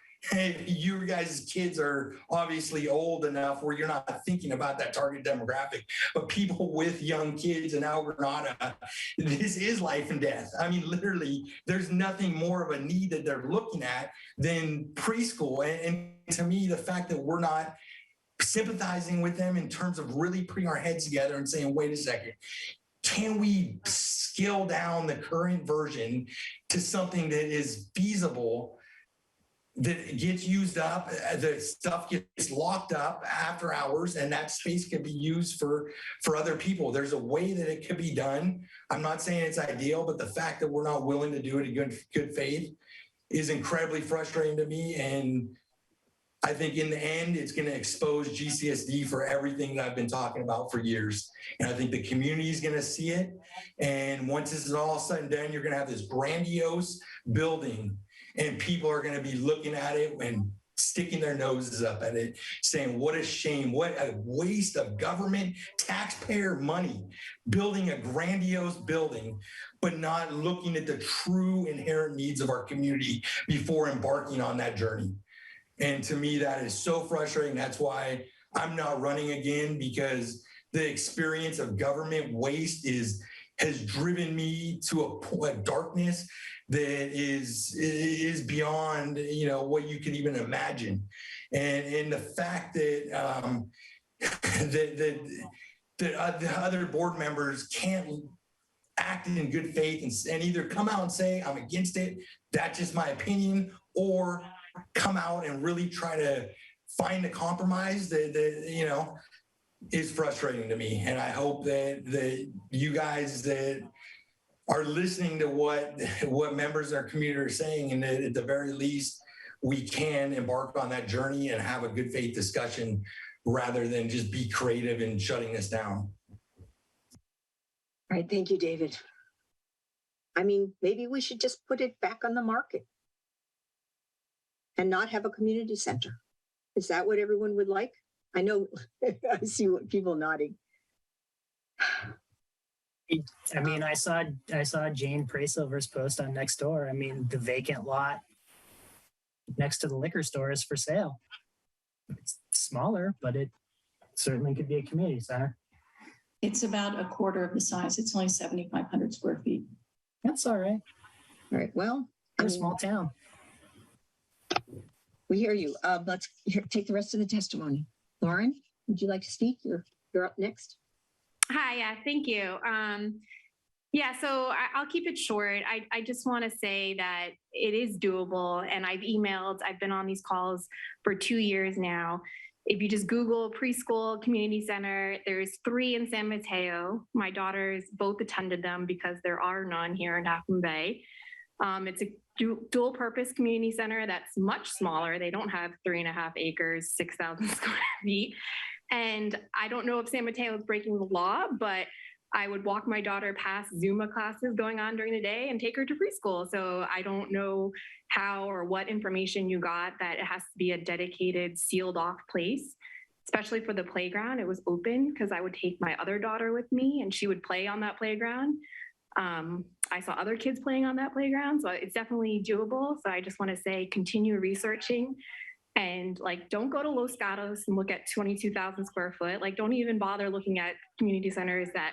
You guys' kids are obviously old enough where you're not thinking about that target demographic, but people with young kids in Granada, this is life and death. I mean, literally, there's nothing more of a need that they're looking at than preschool. And to me, the fact that we're not sympathizing with them in terms of really putting our heads together and saying, wait a second, can we scale down the current version to something that is feasible, that gets used up, the stuff gets locked up after hours, and that space can be used for other people. There's a way that it could be done. I'm not saying it's ideal, but the fact that we're not willing to do it in good faith is incredibly frustrating to me. And I think in the end, it's going to expose GCSD for everything that I've been talking about for years. And I think the community is going to see it. And once this is all said and done, you're going to have this grandiose building, and people are going to be looking at it and sticking their noses up at it, saying, what a shame, what a waste of government taxpayer money, building a grandiose building, but not looking at the true inherent needs of our community before embarking on that journey. And to me, that is so frustrating. That's why I'm not running again, because the experience of government waste has driven me to a darkness that is beyond, what you can even imagine. And the fact that the other board members can't act in good faith and either come out and say, I'm against it, that's just my opinion, or come out and really try to find a compromise that is frustrating to me. And I hope that you guys that are listening to what members of our community are saying, and that at the very least, we can embark on that journey and have a good faith discussion rather than just be creative in shutting this down. All right, thank you, David. I mean, maybe we should just put it back on the market and not have a community center. Is that what everyone would like? I know, I see what people nodding. I mean, I saw Jane Praysilver's post on Nextdoor. I mean, the vacant lot next to the liquor store is for sale. It's smaller, but it certainly could be a community center. It's about a quarter of the size. It's only 7,500 square feet. That's all right. All right, well, we're a small town. We hear you. Let's take the rest of the testimony. Lauren, would you like to speak? You're up next. Hi, yeah, thank you. Yeah, so I'll keep it short. I just want to say that it is doable, and I've been on these calls for 2 years now. If you just Google preschool community center, there's 3 in San Mateo. My daughters both attended them because there are none here in Half Moon Bay. It's a dual purpose community center that's much smaller. They don't have 3.5 acres, 6,000 square feet. And I don't know if San Mateo is breaking the law, but I would walk my daughter past Zumba classes going on during the day and take her to preschool. So I don't know how or what information you got that it has to be a dedicated, sealed off place, especially for the playground. It was open because I would take my other daughter with me and she would play on that playground. I saw other kids playing on that playground, so it's definitely doable. So I just want to say, continue researching. And like, don't go to Los Gatos and look at 22,000 square foot. Like, don't even bother looking at community centers that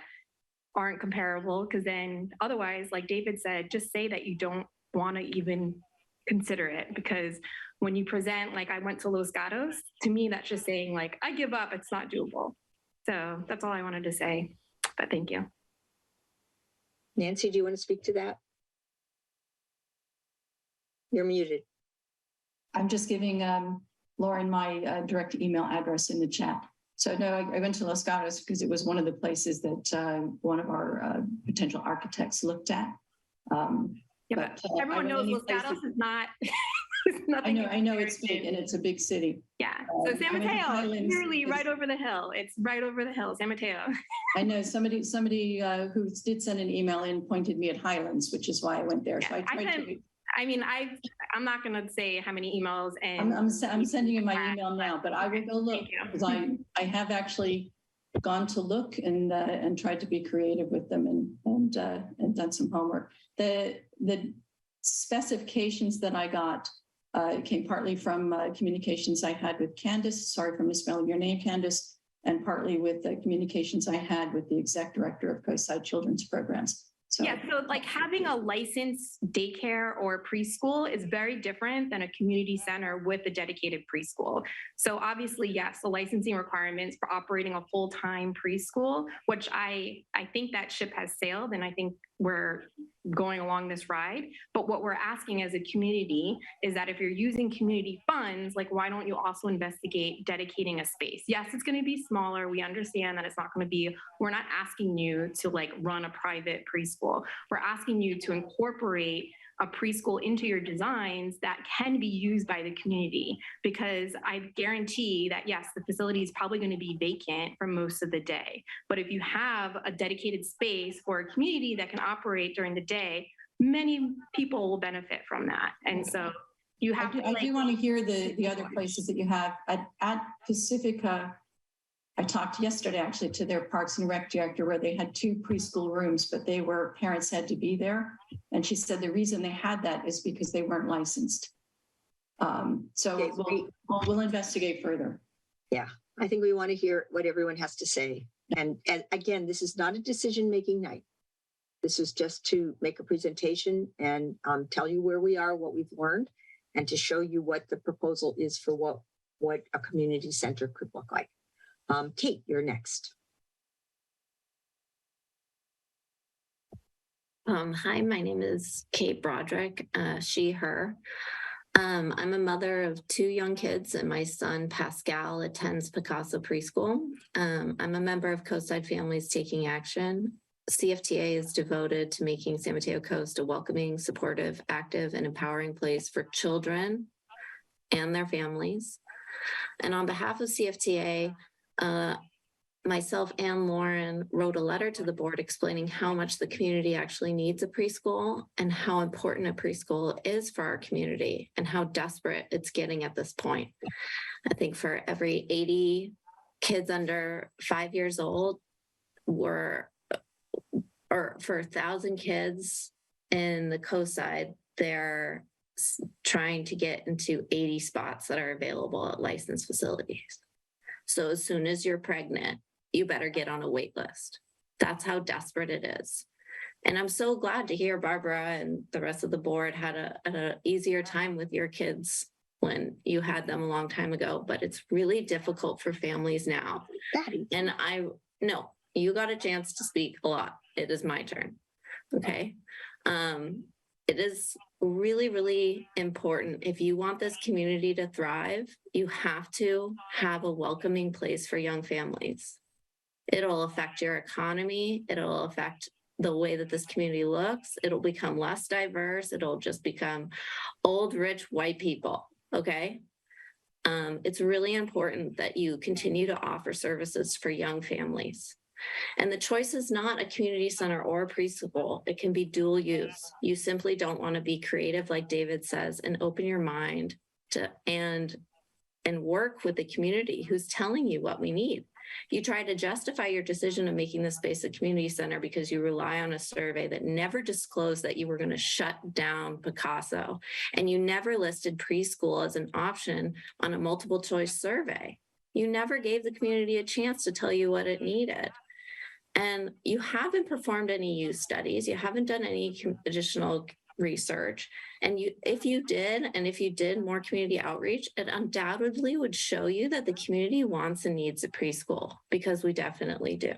aren't comparable, because then otherwise, like David said, just say that you don't want to even consider it. Because when you present, like I went to Los Gatos, to me, that's just saying like, I give up, it's not doable. So that's all I wanted to say, but thank you. Nancy, do you want to speak to that? You're muted. I'm just giving Lauren my direct email address in the chat. So no, I went to Los Gatos because it was one of the places that one of our potential architects looked at. But everyone knows Los Gatos is not. I know it's big and it's a big city. Yeah. So San Mateo, literally right over the hill. It's right over the hill, San Mateo. I know somebody who did send an email in pointed me at Highlands, which is why I went there. Yeah, so I tried to. I mean, I'm not going to say how many emails, and I'm sending you my email now, but I will go look because I have actually gone to look and tried to be creative with them and done some homework. The specifications that I got came partly from communications I had with Candace. Sorry for misspelling your name, Candace, and partly with the communications I had with the exec director of Coastside Children's Programs. So, yeah, so like having a licensed daycare or preschool is very different than a community center with a dedicated preschool. So obviously, yes, the licensing requirements for operating a full-time preschool, which I think that ship has sailed, and I think we're going along this ride. But what we're asking as a community is that if you're using community funds, like why don't you also investigate dedicating a space? Yes, it's going to be smaller. We understand that it's not going to be, we're not asking you to like run a private preschool. We're asking you to incorporate a preschool into your designs that can be used by the community, because I guarantee that yes, the facility is probably going to be vacant for most of the day. But if you have a dedicated space for a community that can operate during the day, many people will benefit from that. And so you have I do want to hear the other places that you have at Pacifica. I talked yesterday actually to their Parks and Rec director where they had 2 preschool rooms, but parents had to be there. And she said the reason they had that is because they weren't licensed. So we'll investigate further. Yeah, I think we want to hear what everyone has to say. And again, this is not a decision-making night. This is just to make a presentation and tell you where we are, what we've learned, and to show you what the proposal is for what a community center could look like. Kate, you're next. Hi, my name is Kate Broderick, she, her. I'm a mother of 2 young kids, and my son Pascal attends Picasso Preschool. I'm a member of Coastside Families Taking Action. CFTA is devoted to making San Mateo Coast a welcoming, supportive, active, and empowering place for children and their families. And on behalf of CFTA, myself and Lauren wrote a letter to the board explaining how much the community actually needs a preschool and how important a preschool is for our community and how desperate it's getting at this point. I think for every 80 kids under 5 years old, or for 1,000 kids in the coastside, they're trying to get into 80 spots that are available at licensed facilities. So as soon as you're pregnant, you better get on a wait list. That's how desperate it is. And I'm so glad to hear Barbara and the rest of the board had an easier time with your kids when you had them a long time ago, but it's really difficult for families now. And no, you got a chance to speak a lot. It is my turn. Okay. It is really, really important. If you want this community to thrive, you have to have a welcoming place for young families. It'll affect your economy. It'll affect the way that this community looks. It'll become less diverse. It'll just become old, rich, white people. Okay. It's really important that you continue to offer services for young families. And the choice is not a community center or a preschool. It can be dual use. You simply don't want to be creative, like David says, and open your mind to and work with the community who's telling you what we need. You try to justify your decision of making the space a community center because you rely on a survey that never disclosed that you were going to shut down Picasso, and you never listed preschool as an option on a multiple choice survey. You never gave the community a chance to tell you what it needed. And you haven't performed any use studies. You haven't done any additional research. And if you did more community outreach, it undoubtedly would show you that the community wants and needs a preschool, because we definitely do.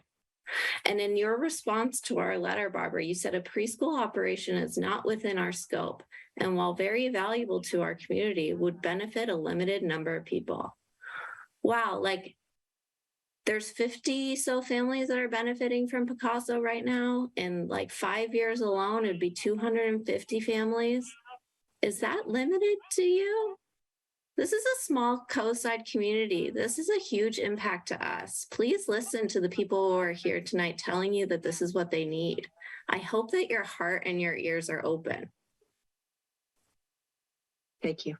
And in your response to our letter, Barbara, you said a preschool operation is not within our scope, and while very valuable to our community, would benefit a limited number of people. Wow, like there's 50 so families that are benefiting from Picasso right now. In like 5 years alone, it'd be 250 families. Is that limited to you? This is a small coastside community. This is a huge impact to us. Please listen to the people who are here tonight telling you that this is what they need. I hope that your heart and your ears are open. Thank you.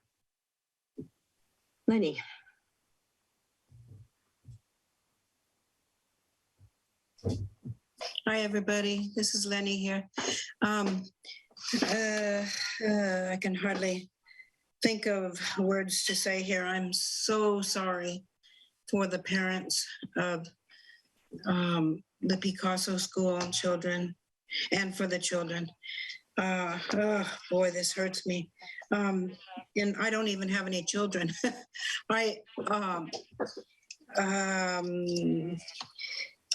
Lenny. Hi, everybody. This is Lenny here. I can hardly think of words to say here. I'm so sorry for the parents of the Picasso School and children, and for the children. Oh boy, this hurts me. And I don't even have any children. I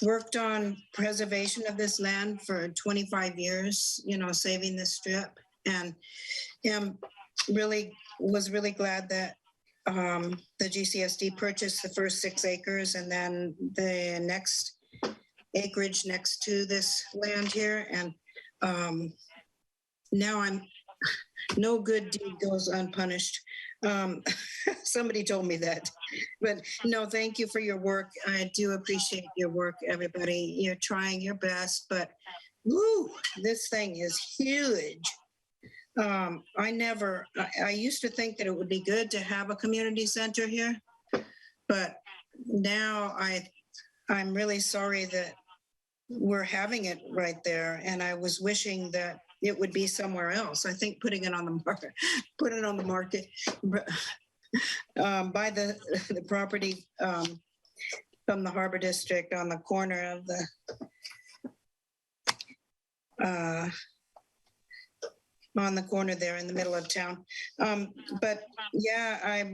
worked on preservation of this land for 25 years, saving this strip, and was really glad that the GCSD purchased the first 6 acres and then the next acreage next to this land here. And now no good deed goes unpunished. Somebody told me that, but no, thank you for your work. I do appreciate your work, everybody. You're trying your best, but woo, this thing is huge. I used to think that it would be good to have a community center here, but now I'm really sorry that we're having it right there. And I was wishing that it would be somewhere else. I think putting it on the market, buy the property from the Harbor District on the corner of the on the corner there in the middle of town. But yeah,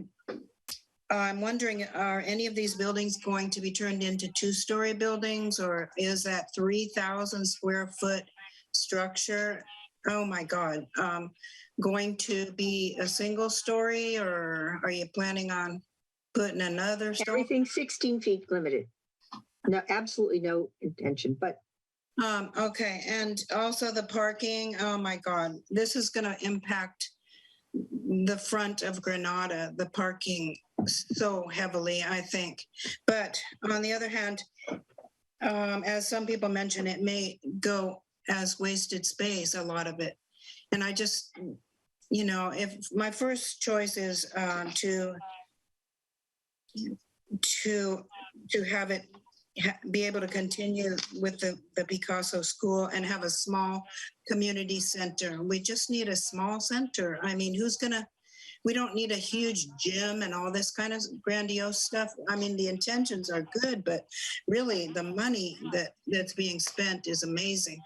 I'm wondering, are any of these buildings going to be turned into 2-story buildings, or is that 3,000 square foot structure, oh my God, going to be a single story, or are you planning on putting another story? Everything 16 feet limited. No, absolutely no intention, but. Okay, and also the parking, oh my God, this is gonna impact the front of Granada, the parking so heavily, I think. But on the other hand, as some people mentioned, it may go as wasted space, a lot of it. And I just, if my first choice is to have it be able to continue with the Picasso School and have a small community center. We just need a small center. I mean, we don't need a huge gym and all this kind of grandiose stuff. I mean, the intentions are good, but really the money that's being spent is amazing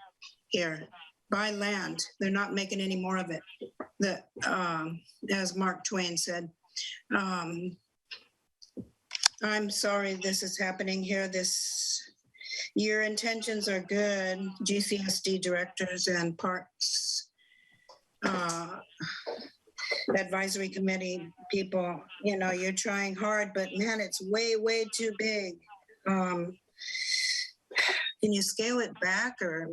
here. Buy land. They're not making any more of it. As Mark Twain said. I'm sorry this is happening here. Your intentions are good, GCSD directors and parks advisory committee people, you're trying hard, but man, it's way, way too big. Can you scale it back or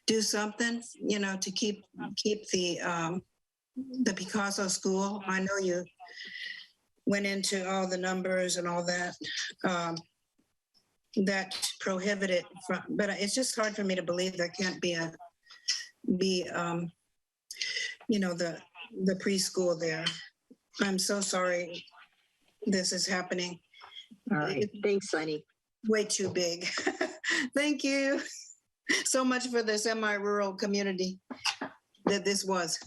do something, to keep the Picasso school? I know you went into all the numbers and all that, that prohibit it from, but it's just hard for me to believe there can't be the preschool there. I'm so sorry this is happening. All right. Thanks, Lenny. Way too big. Thank you so much for the semi-rural community that this was.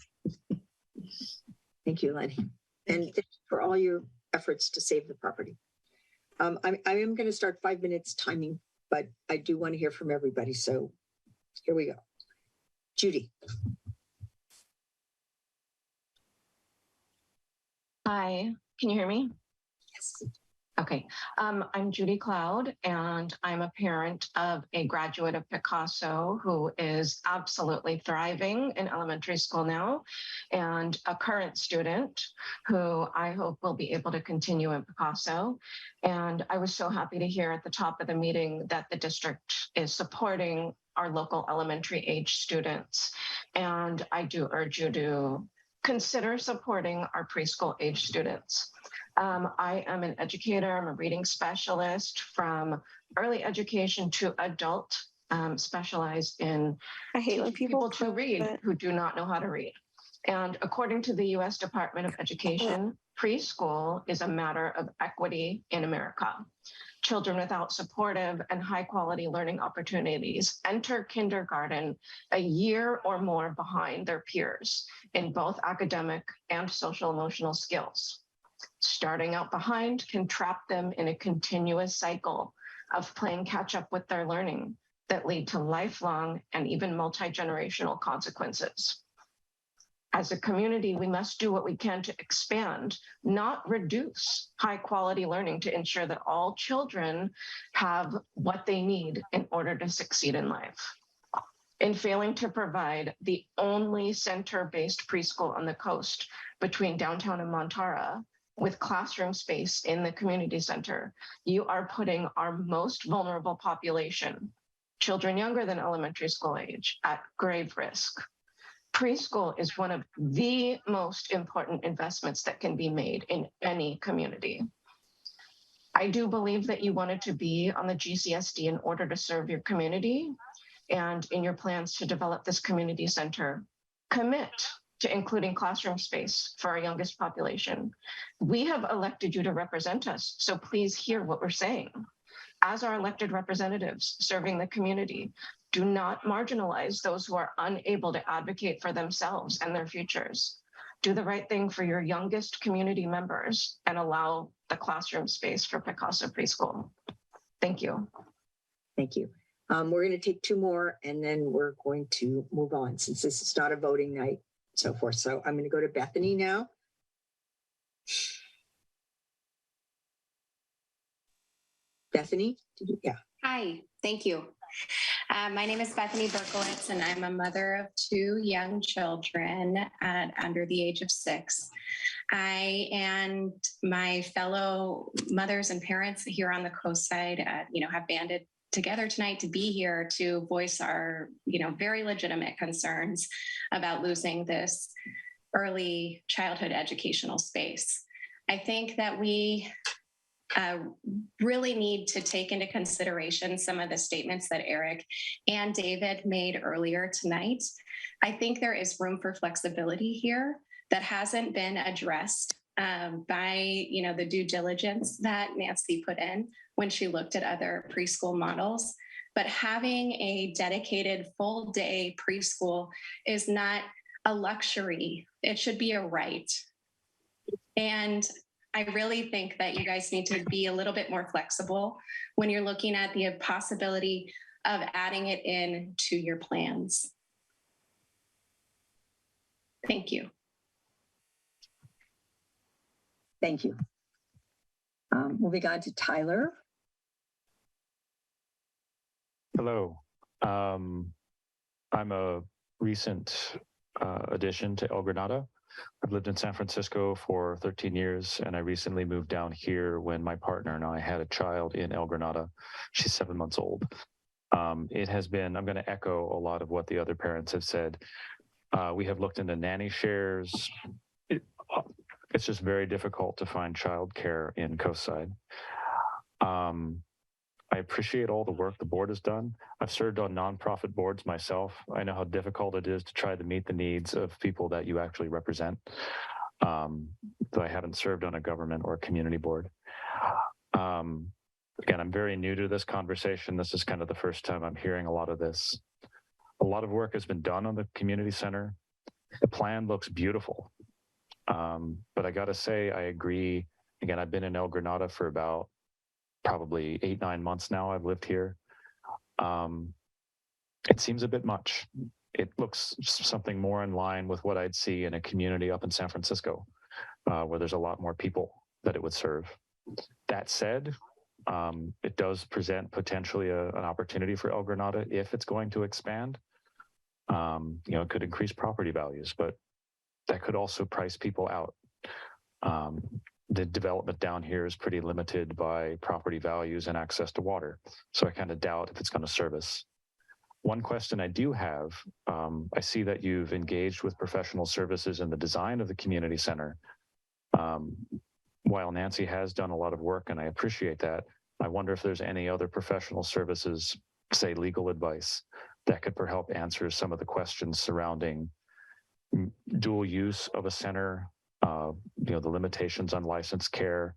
Thank you, Lenny. And thank you for all your efforts to save the property. I am going to start 5 minutes timing, but I do want to hear from everybody. So here we go. Judy. Hi, can you hear me? Yes. Okay, I'm Judy Cloud, and I'm a parent of a graduate of Picasso who is absolutely thriving in elementary school now, and a current student who I hope will be able to continue in Picasso. And I was so happy to hear at the top of the meeting that the district is supporting our local elementary age students. And I do urge you to consider supporting our preschool age students. I am an educator, I'm a reading specialist from early education to adult, specialized in I hate when people to read it. who do not know how to read. And according to the US Department of Education, preschool is a matter of equity in America. Children without supportive and high quality learning opportunities enter kindergarten a year or more behind their peers in both academic and social emotional skills. Starting out behind can trap them in a continuous cycle of playing catch up with their learning that lead to lifelong and even multi-generational consequences. As a community, we must do what we can to expand, not reduce high quality learning to ensure that all children have what they need in order to succeed in life. In failing to provide the only center-based preschool on the coast between downtown and Montara, with classroom space in the community center, you are putting our most vulnerable population, children younger than elementary school age, at grave risk. Preschool is one of the most important investments that can be made in any community. I do believe that you wanted to be on the GCSD in order to serve your community, and in your plans to develop this community center, commit to including classroom space for our youngest population. We have elected you to represent us, so please hear what we're saying. As our elected representatives serving the community, do not marginalize those who are unable to advocate for themselves and their futures. Do the right thing for your youngest community members and allow the classroom space for Picasso Preschool. Thank you. Thank you. We're going to take 2 more and then we're going to move on since this is not a voting night, so forth. So I'm going to go to Bethany now. Bethany? Yeah. Hi, thank you. My name is Bethany Berkowitz, and I'm a mother of 2 young children under the age of 6. I and my fellow mothers and parents here on the coast side, have banded together tonight to be here to voice our, very legitimate concerns about losing this early childhood educational space. I think that we really need to take into consideration some of the statements that Eric and David made earlier tonight. I think there is room for flexibility here that hasn't been addressed by the due diligence that Nancy put in when she looked at other preschool models. But having a dedicated full day preschool is not a luxury. It should be a right. And I really think that you guys need to be a little bit more flexible when you're looking at the possibility of adding it in to your plans. Thank you. Thank you. Moving on to Tyler. Hello. I'm a recent addition to El Granada. I've lived in San Francisco for 13 years, and I recently moved down here when my partner and I had a child in El Granada. She's 7 months old. It has been, I'm going to echo a lot of what the other parents have said. We have looked into nanny shares. It's just very difficult to find childcare in Coastside. I appreciate all the work the board has done. I've served on nonprofit boards myself. I know how difficult it is to try to meet the needs of people that you actually represent. Though I haven't served on a government or a community board. Again, I'm very new to this conversation. This is kind of the first time I'm hearing a lot of this. A lot of work has been done on the community center. The plan looks beautiful. But I gotta say, I agree. Again, I've been in El Granada for about probably 8-9 months now. I've lived here. It seems a bit much. It looks something more in line with what I'd see in a community up in San Francisco, where there's a lot more people that it would serve. That said, it does present potentially an opportunity for El Granada if it's going to expand. It could increase property values, but that could also price people out. The development down here is pretty limited by property values and access to water. So I kind of doubt if it's going to service. One question I do have, I see that you've engaged with professional services in the design of the community center. While Nancy has done a lot of work, and I appreciate that, I wonder if there's any other professional services, say legal advice, that could help answer some of the questions surrounding dual use of a center, the limitations on licensed care,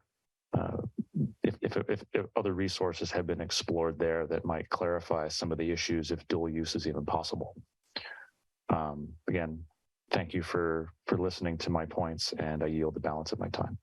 if other resources have been explored there that might clarify some of the issues if dual use is even possible. Again, thank you for listening to my points, and I yield the balance of my time.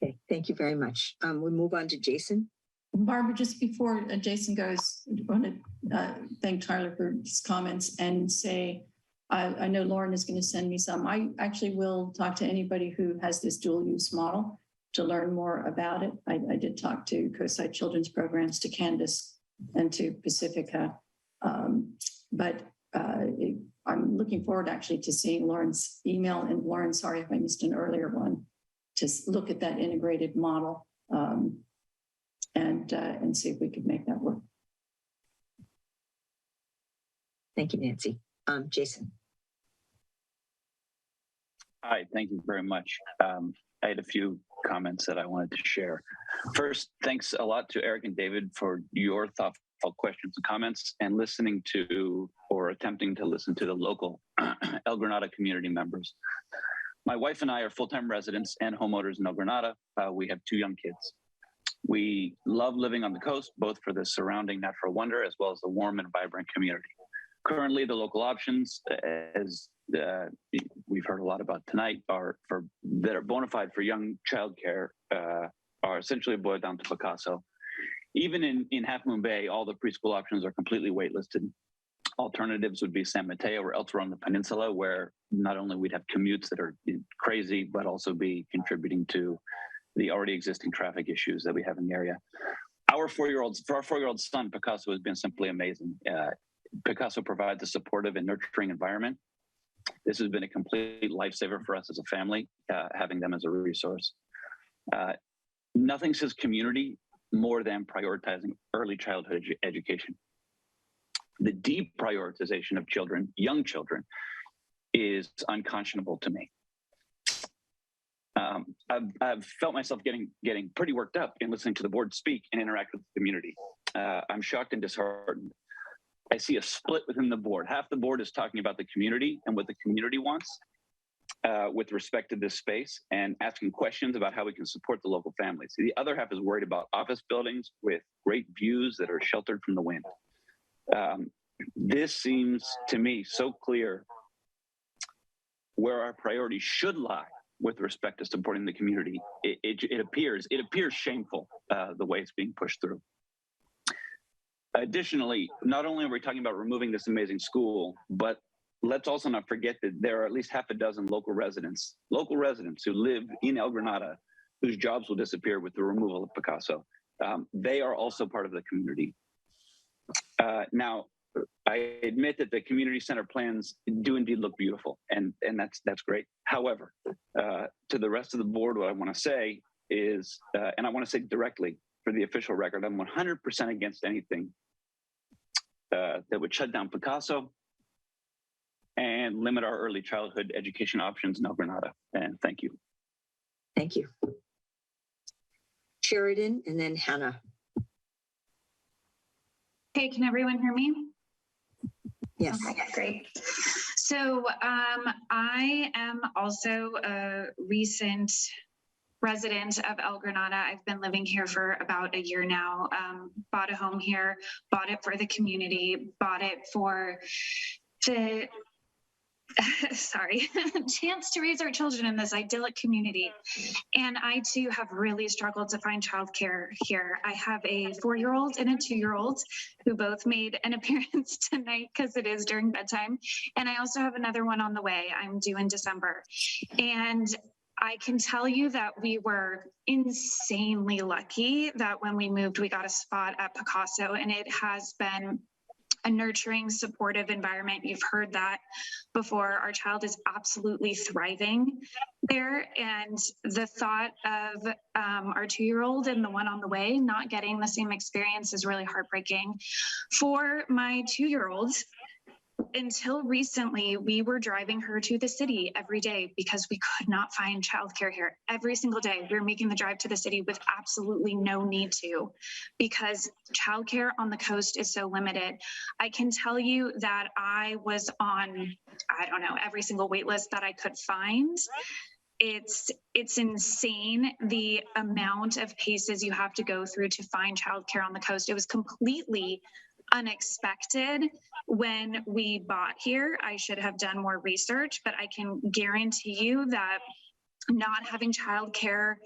Okay, thank you very much. We move on to Jason. Barbara, just before Jason goes, I want to thank Tyler for his comments and say, I know Lauren is going to send me some. I actually will talk to anybody who has this dual use model to learn more about it. I did talk to Coastside Children's Programs, to Candace, and to Pacifica. But I'm looking forward actually to seeing Lauren's email. And Lauren, sorry if I missed an earlier one, to look at that integrated model and see if we could make that work. Thank you, Nancy. Jason. Hi, thank you very much. I had a few comments that I wanted to share. First, thanks a lot to Eric and David for your thoughtful questions and comments, and listening to, or attempting to listen to, the local El Granada community members. My wife and I are full-time residents and homeowners in El Granada. We have 2 young kids. We love living on the coast, both for the surrounding natural wonder as well as the warm and vibrant community. Currently, the local options, as we've heard a lot about tonight, that are bona fide for young childcare are essentially boiled down to Picasso. Even in Half Moon Bay, all the preschool options are completely waitlisted. Alternatives would be San Mateo or elsewhere on the peninsula, where not only we'd have commutes that are crazy, but also be contributing to the already existing traffic issues that we have in the area. For our 4-year-old son, Picasso has been simply amazing. Picasso provides a supportive and nurturing environment. This has been a complete lifesaver for us as a family, having them as a resource. Nothing says community more than prioritizing early childhood education. The deprioritization of children, young children, is unconscionable to me. I've felt myself getting pretty worked up in listening to the board speak and interact with the community. I'm shocked and disheartened. I see a split within the board. Half the board is talking about the community and what the community wants with respect to this space, and asking questions about how we can support the local families. The other half is worried about office buildings with great views that are sheltered from the wind. This seems to me so clear where our priorities should lie with respect to supporting the community. It appears shameful the way it's being pushed through. Additionally, not only are we talking about removing this amazing school, but let's also not forget that there are at least half a dozen local residents who live in El Granada, whose jobs will disappear with the removal of Picasso. They are also part of the community. Now, I admit that the community center plans do indeed look beautiful, and that's great. However, to the rest of the board, what I want to say is, and I want to say directly for the official record, I'm 100% against anything that would shut down Picasso and limit our early childhood education options in El Granada. And thank you. Thank you. Sheridan and then Hannah. Hey, can everyone hear me? Yes. Okay, great. So I am also a recent resident of El Granada. I've been living here for about a year now. Bought a home here, bought it for the community, bought it for the chance to raise our children in this idyllic community. And I too have really struggled to find childcare here. I have a 4-year-old and a 2-year-old who both made an appearance tonight because it is during bedtime. And I also have another one on the way. I'm due in December. And I can tell you that we were insanely lucky that when we moved, we got a spot at Picasso, and it has been a nurturing, supportive environment. You've heard that before. Our child is absolutely thriving there. And the thought of our 2-year-old and the one on the way not getting the same experience is really heartbreaking. For my 2-year-old, until recently, we were driving her to the city every day because we could not find childcare here. Every single day, we were making the drive to the city with absolutely no need to, because childcare on the coast is so limited. I can tell you that I was on, I don't know, every single wait list that I could find. It's insane the amount of paces you have to go through to find childcare on the coast. It was completely unexpected when we bought here. I should have done more research, but I can guarantee you that not having childcare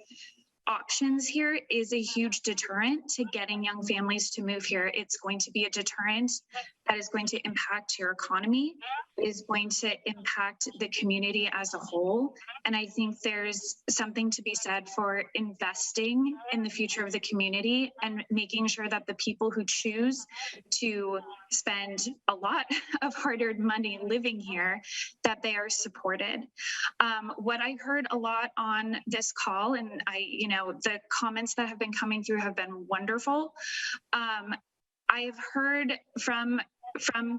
options here is a huge deterrent to getting young families to move here. It's going to be a deterrent that is going to impact your economy, is going to impact the community as a whole. And I think there's something to be said for investing in the future of the community and making sure that the people who choose to spend a lot of hard-earned money living here, that they are supported. What I heard a lot on this call, and the comments that have been coming through have been wonderful. I've heard from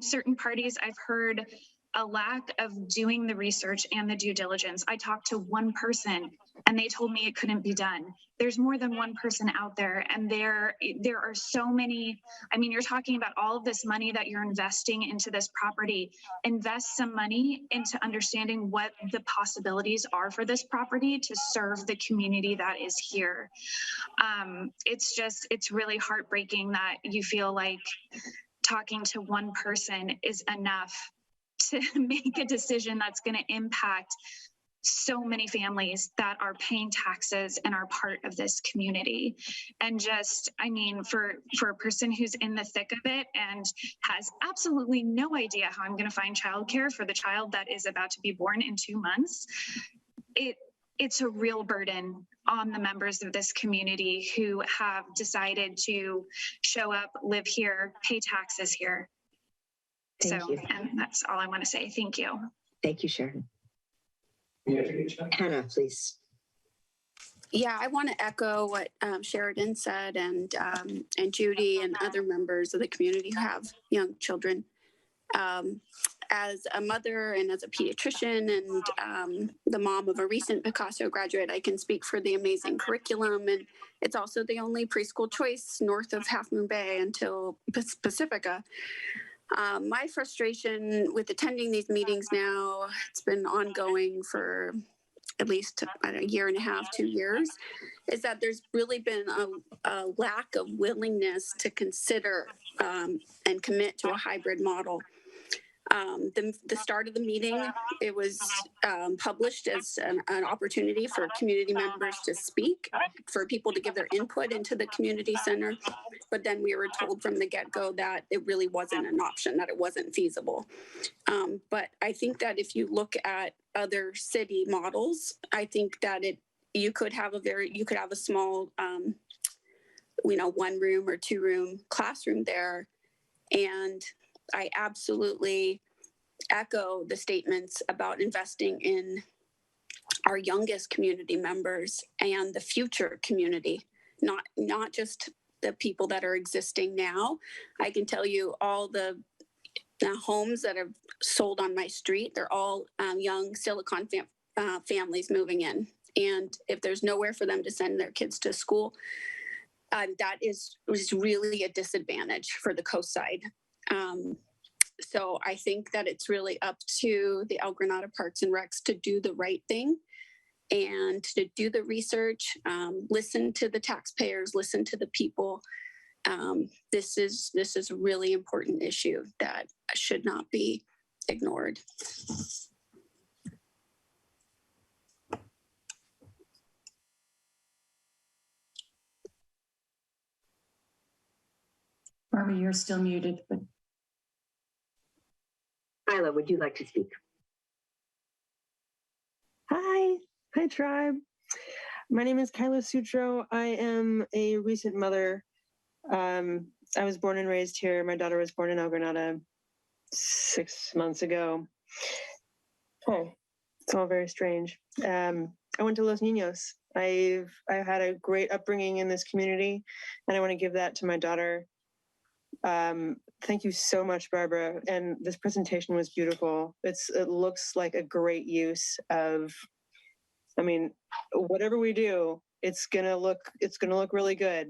certain parties, I've heard a lack of doing the research and the due diligence. I talked to one person and they told me it couldn't be done. There's more than one person out there, and there are so many. I mean, you're talking about all of this money that you're investing into this property. Invest some money into understanding what the possibilities are for this property to serve the community that is here. It's really heartbreaking that you feel like talking to one person is enough to make a decision that's going to impact so many families that are paying taxes and are part of this community. And just, I mean, for a person who's in the thick of it and has absolutely no idea how I'm going to find childcare for the child that is about to be born in 2 months, it's a real burden on the members of this community who have decided to show up, live here, pay taxes here. Thank you. And that's all I want to say. Thank you. Thank you, Sharon. Hannah, please. Yeah, I want to echo what Sheridan said, and Judy and other members of the community who have young children. As a mother and as a pediatrician and the mom of a recent Picasso graduate, I can speak for the amazing curriculum, and it's also the only preschool choice north of Half Moon Bay until Pacifica. My frustration with attending these meetings now, it's been ongoing for at least a year and a half, 2 years, is that there's really been a lack of willingness to consider and commit to a hybrid model. the start of the meeting, it was published as an opportunity for community members to speak, for people to give their input into the community center. But then we were told from the get-go that it really wasn't an option, that it wasn't feasible. But I think that if you look at other city models, I think that you could have a small, 1 room or 2 room classroom there. And I absolutely echo the statements about investing in our youngest community members and the future community, not just the people that are existing now. I can tell you all the homes that have sold on my street, they're all young Silicon families moving in. And if there's nowhere for them to send their kids to school, that was really a disadvantage for the coast side. So I think that it's really up to the El Granada Parks and Recs to do the right thing and to do the research, listen to the taxpayers, listen to the people. This is a really important issue that should not be ignored. Barbara, you're still muted, but Isla, would you like to speak? Hi, tribe. My name is Kyla Sutro. I am a recent mother. I was born and raised here. My daughter was born in El Granada 6 months ago. Oh, it's all very strange. I went to Los Niños. I've had a great upbringing in this community, and I want to give that to my daughter. Thank you so much, Barbara. And this presentation was beautiful. It looks like a great use of, whatever we do, it's gonna look really good.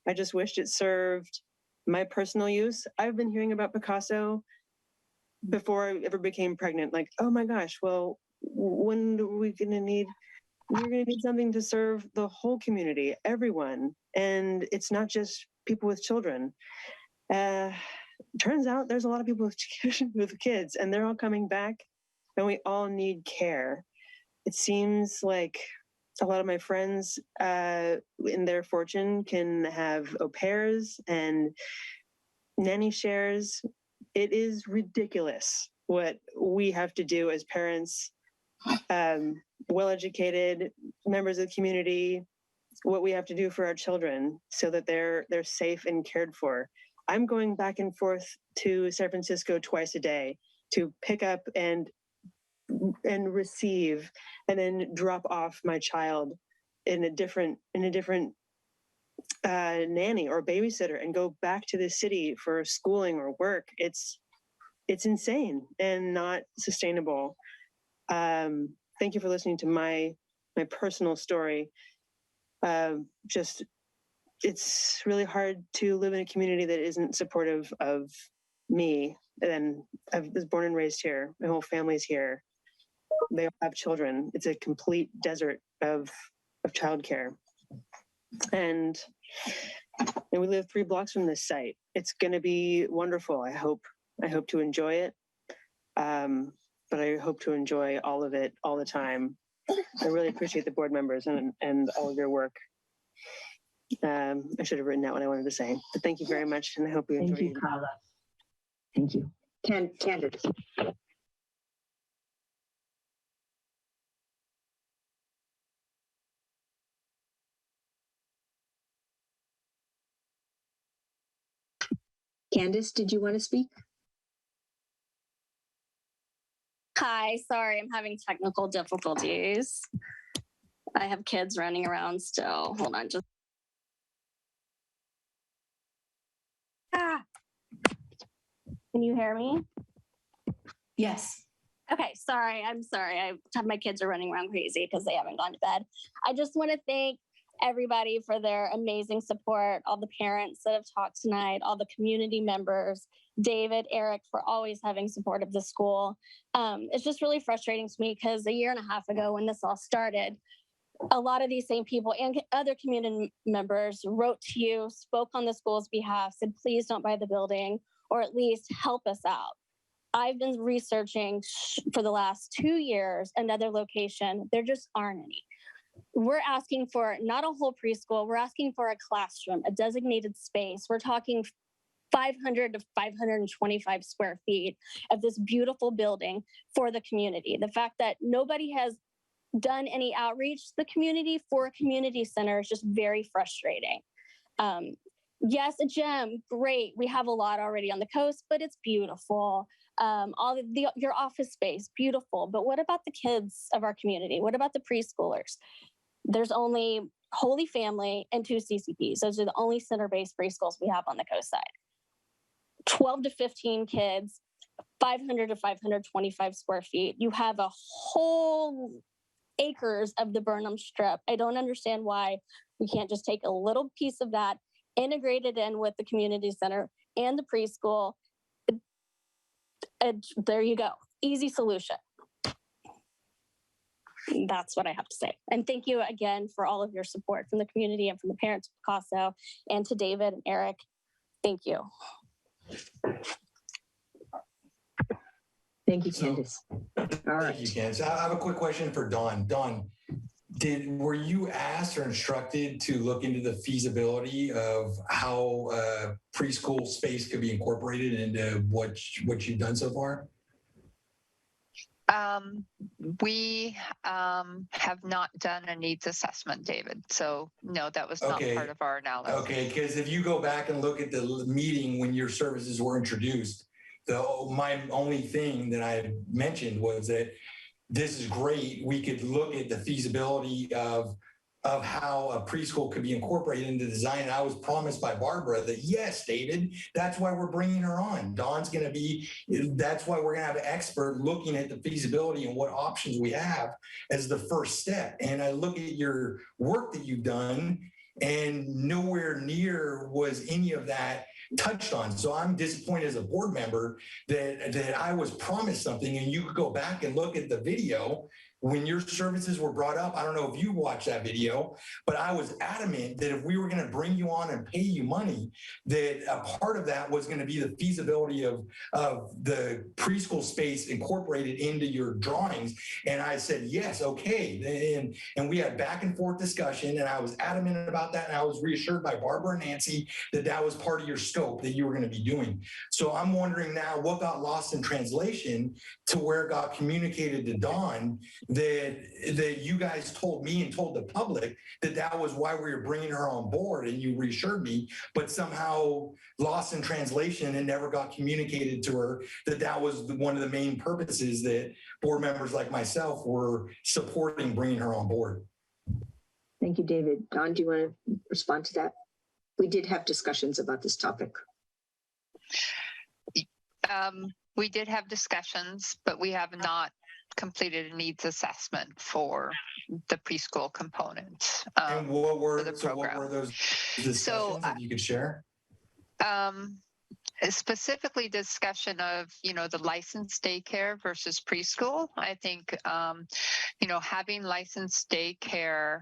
I just wished it served my personal use. I've been hearing about Picasso before I ever became pregnant. Like, oh my gosh, well, when are we gonna need? We're gonna need something to serve the whole community, everyone, and it's not just people with children. Turns out there's a lot of people with kids, and they're all coming back, and we all need care. It seems like a lot of my friends in their fortune can have au pairs and nanny shares. It is ridiculous what we have to do as parents, well-educated members of the community, what we have to do for our children so that they're safe and cared for. I'm going back and forth to San Francisco twice a day to pick up and receive and then drop off my child in a different nanny or babysitter and go back to the city for schooling or work. It's insane and not sustainable. Thank you for listening to my personal story. It's really hard to live in a community that isn't supportive of me. And I was born and raised here. My whole family's here. They all have children. It's a complete desert of childcare. And we live 3 blocks from this site. It's going to be wonderful. I hope to enjoy it. But I hope to enjoy all of it all the time. I really appreciate the board members and all of your work. I should have written out what I wanted to say, but thank you very much, and I hope you enjoy it. Thank you, Carla. Thank you. Candace. Candace, did you want to speak? Hi, sorry, I'm having technical difficulties. I have kids running around still. Hold on, just. Can you hear me? Yes. Okay, sorry. I'm sorry. My kids are running around crazy because they haven't gone to bed. I just want to thank everybody for their amazing support, all the parents that have talked tonight, all the community members, David, Eric, for always having support of the school. It's just really frustrating to me because a year and a half ago when this all started, a lot of these same people and other community members wrote to you, spoke on the school's behalf, said, please don't buy the building, or at least help us out. I've been researching for the last 2 years another location. There just aren't any. We're asking for not a whole preschool. We're asking for a classroom, a designated space. We're talking 500 to 525 square feet of this beautiful building for the community. The fact that nobody has done any outreach to the community for a community center is just very frustrating. Yes, a gym, great. We have a lot already on the coast, but it's beautiful. Your office space, beautiful. But what about the kids of our community? What about the preschoolers? There's only Holy Family and 2 CCPs. Those are the only center-based preschools we have on the coast side. 12 to 15 kids, 500 to 525 square feet. You have a whole acres of the Burnham Strip. I don't understand why we can't just take a little piece of that, integrate it in with the community center and the preschool. And there you go. Easy solution. That's what I have to say. And thank you again for all of your support from the community and from the parents of Picasso, and to David and Eric. Thank you. Thank you, Candace. All right. Thank you, Candace. I have a quick question for Dawn. Dawn, were you asked or instructed to look into the feasibility of how preschool space could be incorporated into what you've done so far? We have not done a needs assessment, David. So no, that was not part of our analysis. Okay, because if you go back and look at the meeting when your services were introduced, my only thing that I mentioned was that this is great. We could look at the feasibility of how a preschool could be incorporated into design. And I was promised by Barbara that, yes, David, that's why we're bringing her on. Dawn's going to be, that's why we're going to have an expert looking at the feasibility and what options we have as the first step. And I look at your work that you've done, and nowhere near was any of that touched on. So I'm disappointed as a board member that I was promised something, and you could go back and look at the video when your services were brought up. I don't know if you watched that video, but I was adamant that if we were going to bring you on and pay you money, that a part of that was going to be the feasibility of the preschool space incorporated into your drawings. And I said, yes, okay. And we had back and forth discussion, and I was adamant about that. And I was reassured by Barbara and Nancy that that was part of your scope that you were going to be doing. So I'm wondering now what got lost in translation to where it got communicated to Dawn that you guys told me and told the public that was why we were bringing her on board, and you reassured me, but somehow lost in translation and never got communicated to her that was one of the main purposes that board members like myself were supporting bringing her on board. Thank you, David. Dawn, do you want to respond to that? We did have discussions about this topic. We did have discussions, but we have not completed a needs assessment for the preschool component. And what were those discussions that you could share? Specifically discussion of, the licensed daycare versus preschool. I think, having licensed daycare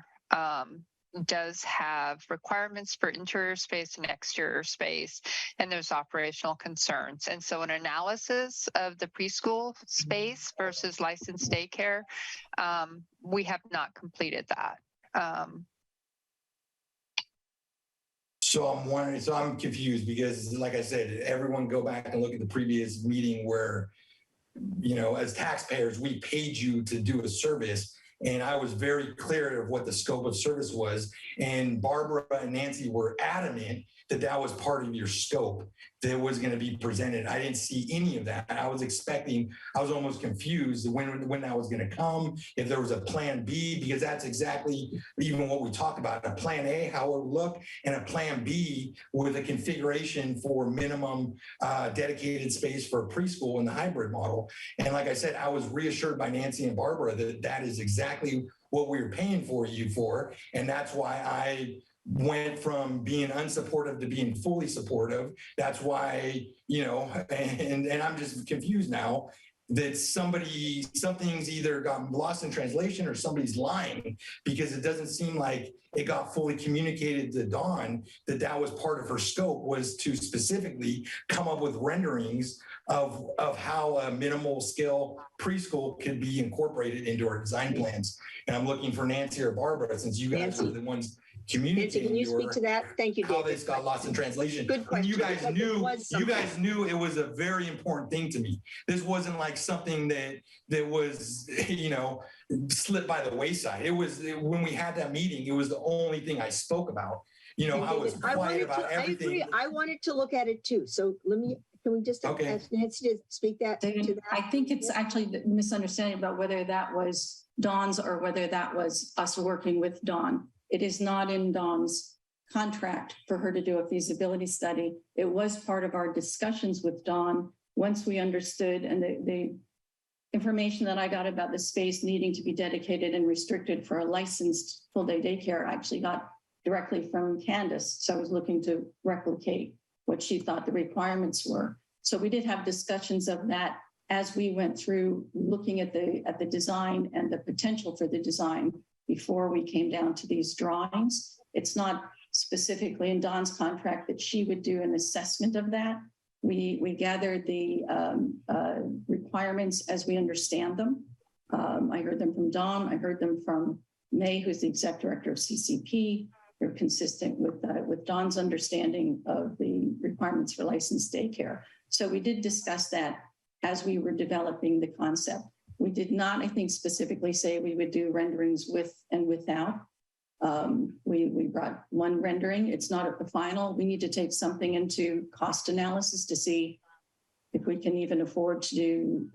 does have requirements for interior space and exterior space, and there's operational concerns. And so an analysis of the preschool space versus licensed daycare, we have not completed that. So I'm wondering, so I'm confused because, like I said, everyone go back and look at the previous meeting where, as taxpayers, we paid you to do a service. And I was very clear of what the scope of service was. And Barbara and Nancy were adamant that was part of your scope that was going to be presented. I didn't see any of that. I was almost confused when that was going to come, if there was a plan B, because that's exactly even what we talked about, a plan A, how it would look, and a plan B with a configuration for minimum dedicated space for a preschool in the hybrid model. And like I said, I was reassured by Nancy and Barbara that is exactly what we were paying for you for. And that's why I went from being unsupportive to being fully supportive. That's why, and I'm just confused now. that something's either gotten lost in translation or somebody's lying, because it doesn't seem like it got fully communicated to Dawn that that was part of her scope, was to specifically come up with renderings of how a minimal scale preschool could be incorporated into our design plans. And I'm looking for Nancy or Barbara, since you guys are the ones communicating. Nancy, can you speak to that? Thank you, how David. this got lost in translation. Good question. You guys knew it was a very important thing to me. This wasn't like something that was, you know, slipped by the wayside. It was, when we had that meeting, it was the only thing I spoke about. You know, I was quiet about everything. I agree. I wanted to look at it too. So can we just ask Nancy to speak to that? I think it's actually the misunderstanding about whether that was Dawn's or whether that was us working with Dawn. It is not in Dawn's contract for her to do a feasibility study. It was part of our discussions with Dawn once we understood, and the information that I got about the space needing to be dedicated and restricted for a licensed full-day daycare I actually got directly from Candace. So I was looking to replicate what she thought the requirements were. So we did have discussions of that as we went through looking at the design and the potential for the design before we came down to these drawings. It's not specifically in Dawn's contract that she would do an assessment of that. We gathered the requirements as we understand them. I heard them from Dawn. I heard them from May, who's the exec director of CCP. They're consistent with Dawn's understanding of the requirements for licensed daycare. So we did discuss that as we were developing the concept. We did not, I think, specifically say we would do renderings with and without. We brought one rendering. It's not at the final. We need to take something into cost analysis to see if we can even afford to do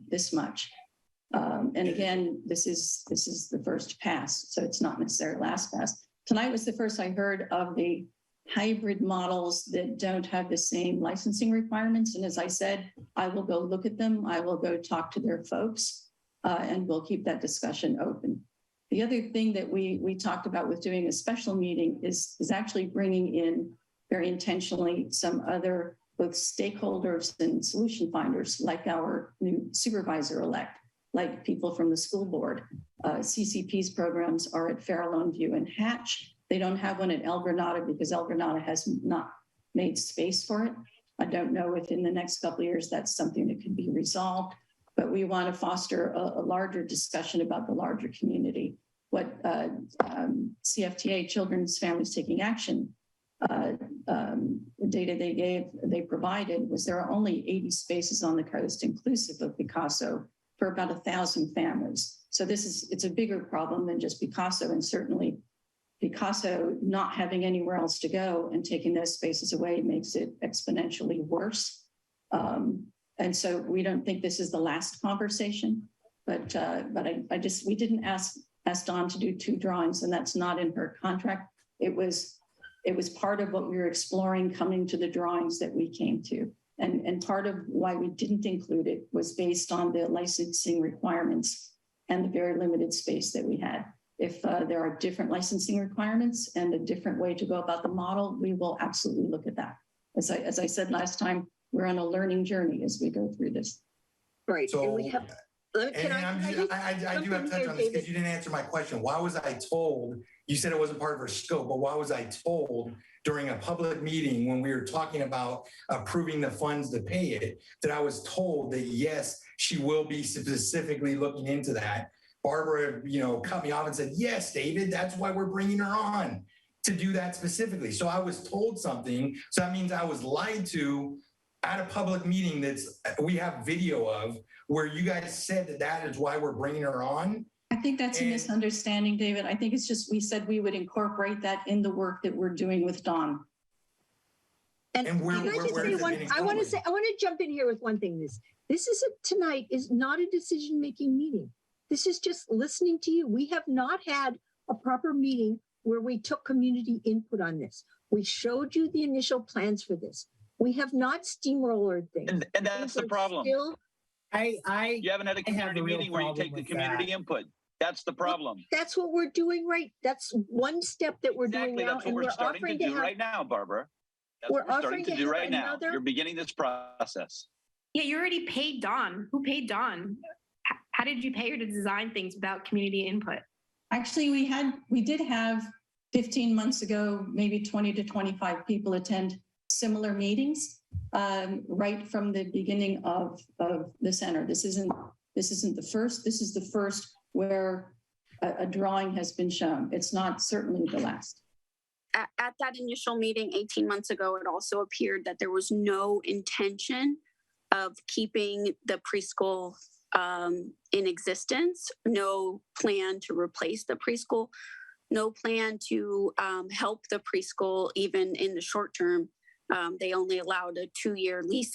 this much. And again, this is the first pass, so it's not necessarily last pass. Tonight was the first I heard of the hybrid models that don't have the same licensing requirements. And as I said, I will go look at them. I will go talk to their folks, and we'll keep that discussion open. The other thing that we talked about with doing a special meeting is actually bringing in very intentionally some other both stakeholders and solution finders, like our new supervisor-elect, like people from the school board. CCP's programs are at Farallone View and Hatch. They don't have one at El Granada because El Granada has not made space for it. I don't know if in the next couple of years that's something that could be resolved, but we want to foster a larger discussion about the larger community. What CFTA, Children's Families Taking Action, the data they provided was there are only 80 spaces on the coast, inclusive of Picasso, for about 1,000 families. So it's a bigger problem than just Picasso, and certainly Picasso not having anywhere else to go and taking those spaces away makes it exponentially worse. And so we don't think this is the last conversation, but we didn't ask Dawn to do 2 drawings, and that's not in her contract. It was part of what we were exploring coming to the drawings that we came to. And part of why we didn't include it was based on the licensing requirements and the very limited space that we had. If there are different licensing requirements and a different way to go about the model, we will absolutely look at that. As I said last time, we're on a learning journey as we go through this. Right. So, and we have, I do have to touch on this because you didn't answer my question. Why was I told, you said it wasn't part of her scope, but why was I told during a public meeting when we were talking about approving the funds to pay it, that I was told that yes, she will be specifically looking into that? Barbara, cut me off and said, yes, David, that's why we're bringing her on, to do that specifically. So I was told something. So that means I was lied to at a public meeting we have video of, where you guys said that is why we're bringing her on. I think that's a misunderstanding, David. I think it's just we said we would incorporate that in the work that we're doing with Dawn. And where, can I just say one? I want to jump in here with one thing. Tonight is not a decision-making meeting. This is just listening to you. We have not had a proper meeting where we took community input on this. We showed you the initial plans for this. We have not steamrollered things. And that's the problem. You haven't had a community meeting where you take the community input. That's the problem. Well, that's what we're doing, right? That's one step that we're doing now. That's what we're starting to do right now, Barbara. That's what we're starting to do right now. You're beginning this process. Yeah, you already paid Dawn. Who paid Dawn? How did you pay her to design things without community input? Actually, we did have 15 months ago, maybe 20 to 25 people attend similar meetings right from the beginning of the center. This isn't the first. This is the first where a drawing has been shown. It's not certainly the last. At that initial meeting 18 months ago, it also appeared that there was no intention of keeping the preschool in existence, no plan to replace the preschool, no plan to help the preschool even in the short term. They only allowed a 2-year lease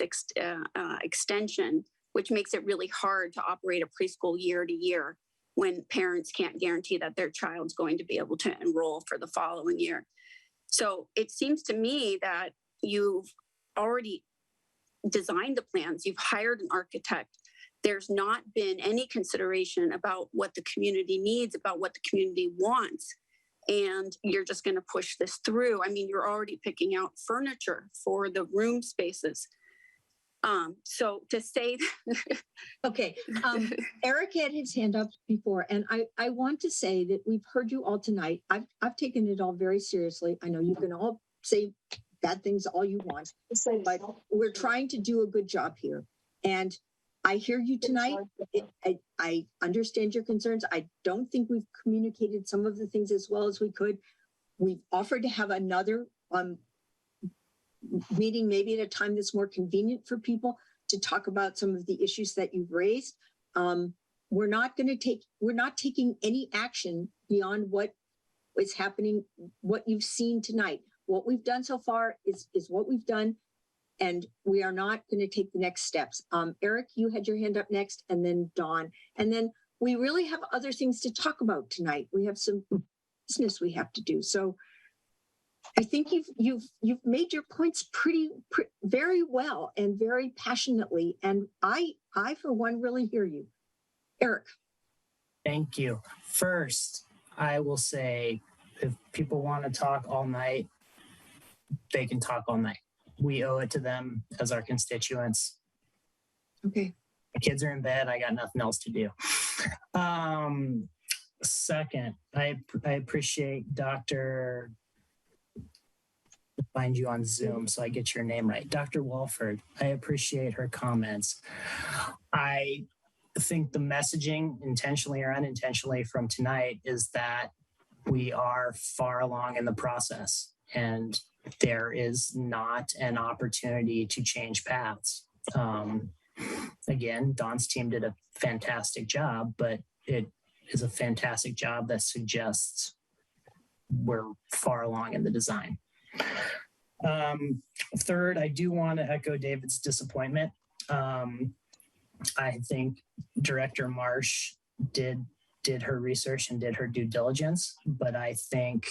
extension, which makes it really hard to operate a preschool year to year when parents can't guarantee that their child's going to be able to enroll for the following year. So it seems to me that you've already designed the plans, you've hired an architect. There's not been any consideration about what the community needs, about what the community wants. And you're just going to push this through. I mean, you're already picking out furniture for the room spaces. So to say, okay, Eric had his hand up before, and I want to say that we've heard you all tonight. I've taken it all very seriously. I know you can all say bad things all you want, but we're trying to do a good job here. And I hear you tonight. I understand your concerns. I don't think we've communicated some of the things as well as we could. We've offered to have another meeting, maybe at a time that's more convenient for people to talk about some of the issues that you've raised. We're not taking any action beyond what is happening, what you've seen tonight. What we've done so far is what we've done, and we are not going to take the next steps. Eric, you had your hand up next, and then Dawn. And then we really have other things to talk about tonight. We have some business we have to do. So I think you've made your points very well and very passionately. And I for one really hear you. Eric. Thank you. First, I will say if people want to talk all night, they can talk all night. We owe it to them as our constituents. Okay. My kids are in bed. I got nothing else to do. Second, I appreciate Dr. Find you on Zoom so I get your name right. Dr. Walford, I appreciate her comments. I think the messaging, intentionally or unintentionally, from tonight is that we are far along in the process and there is not an opportunity to change paths. Again, Dawn's team did a fantastic job, but it is a fantastic job that suggests we're far along in the design. Third, I do want to echo David's disappointment. I think Director Marsh did her research and did her due diligence, but I think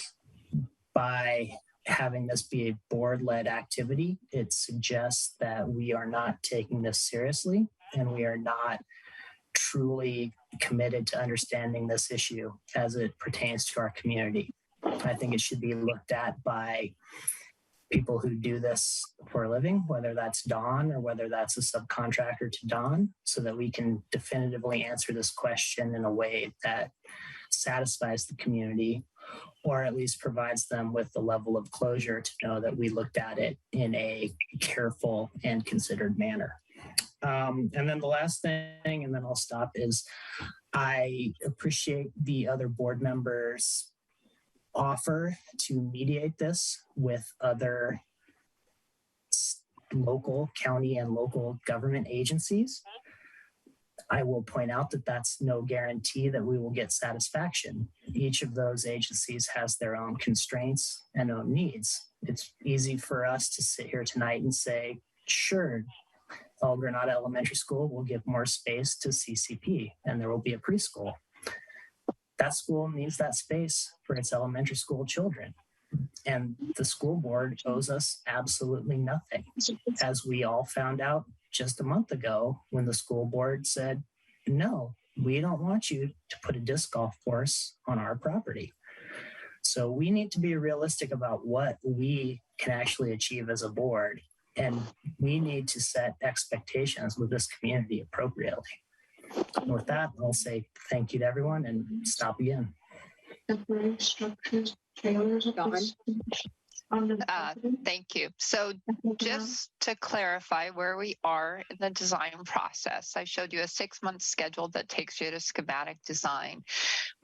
by having this be a board-led activity, it suggests that we are not taking this seriously and we are not truly committed to understanding this issue as it pertains to our community. I think it should be looked at by people who do this for a living, whether that's Dawn or whether that's a subcontractor to Dawn, so that we can definitively answer this question in a way that satisfies the community, or at least provides them with the level of closure to know that we looked at it in a careful and considered manner. And then the last thing, and then I'll stop, is I appreciate the other board members' offer to mediate this with other local, county, and local government agencies. I will point out that that's no guarantee that we will get satisfaction. Each of those agencies has their own constraints and own needs. It's easy for us to sit here tonight and say, sure, Granada Elementary School will give more space to CCP and there will be a preschool. That school needs that space for its elementary school children. And the school board owes us absolutely nothing, as we all found out just a month ago when the school board said, no, we don't want you to put a disc golf course on our property. So we need to be realistic about what we can actually achieve as a board And we need to set expectations with this community appropriately. And with that, I'll say thank you to everyone and stop again. Thank you. So just to clarify where we are in the design process, I showed you a 6-month schedule that takes you to schematic design.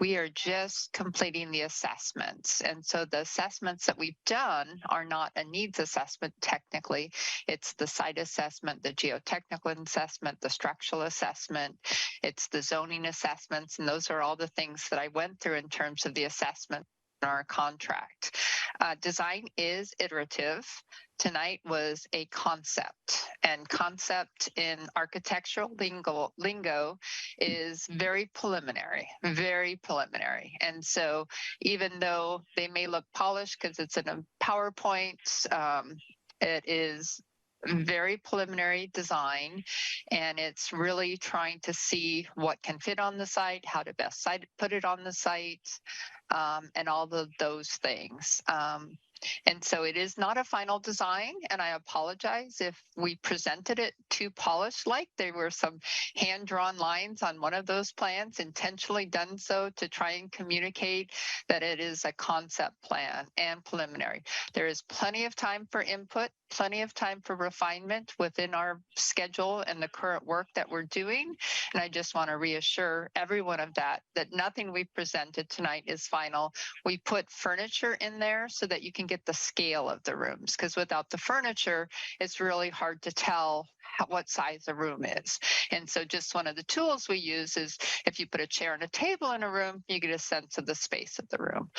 We are just completing the assessments. And so the assessments that we've done are not a needs assessment technically. It's the site assessment, the geotechnical assessment, the structural assessment, it's the zoning assessments, and those are all the things that I went through in terms of the assessment in our contract. Design is iterative. Tonight was a concept, and concept in architectural lingo is very preliminary, very preliminary. And so even though they may look polished because it's in a PowerPoint, it is very preliminary design, and it's really trying to see what can fit on the site, how to best put it on the site, and all of those things. And so it is not a final design, and I apologize if we presented it too polished, like there were some hand-drawn lines on one of those plans, intentionally done so to try and communicate that it is a concept plan and preliminary. There is plenty of time for input, plenty of time for refinement within our schedule and the current work that we're doing. And I just want to reassure everyone of that nothing we presented tonight is final. We put furniture in there so that you can get the scale of the rooms, because without the furniture, it's really hard to tell what size a room is. And so just one of the tools we use is if you put a chair and a table in a room, you get a sense of the space of the room.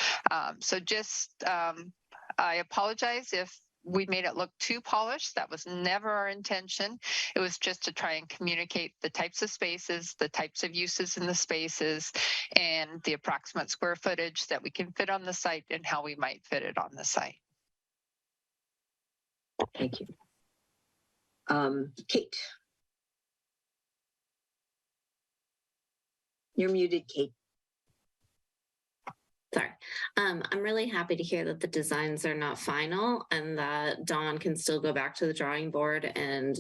I apologize if we made it look too polished. That was never our intention. It was just to try and communicate the types of spaces, the types of uses in the spaces, and the approximate square footage that we can fit on the site and how we might fit it on the site. Thank you. Kate. You're muted, Kate. Sorry. I'm really happy to hear that the designs are not final and that Dawn can still go back to the drawing board and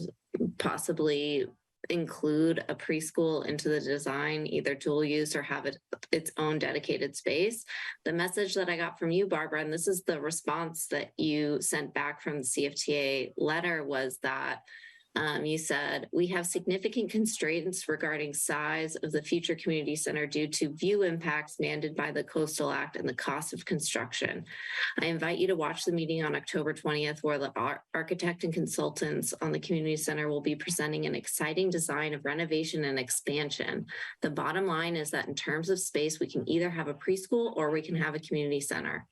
possibly include a preschool into the design, either dual use or have it its own dedicated space. The message that I got from you, Barbara, and this is the response that you sent back from the CFTA letter, was that you said, we have significant constraints regarding size of the future community center due to view impacts mandated by the Coastal Act and the cost of construction. I invite you to watch the meeting on October 20th, where the architect and consultants on the community center will be presenting an exciting design of renovation and expansion. The bottom line is that in terms of space, we can either have a preschool or we can have a community center.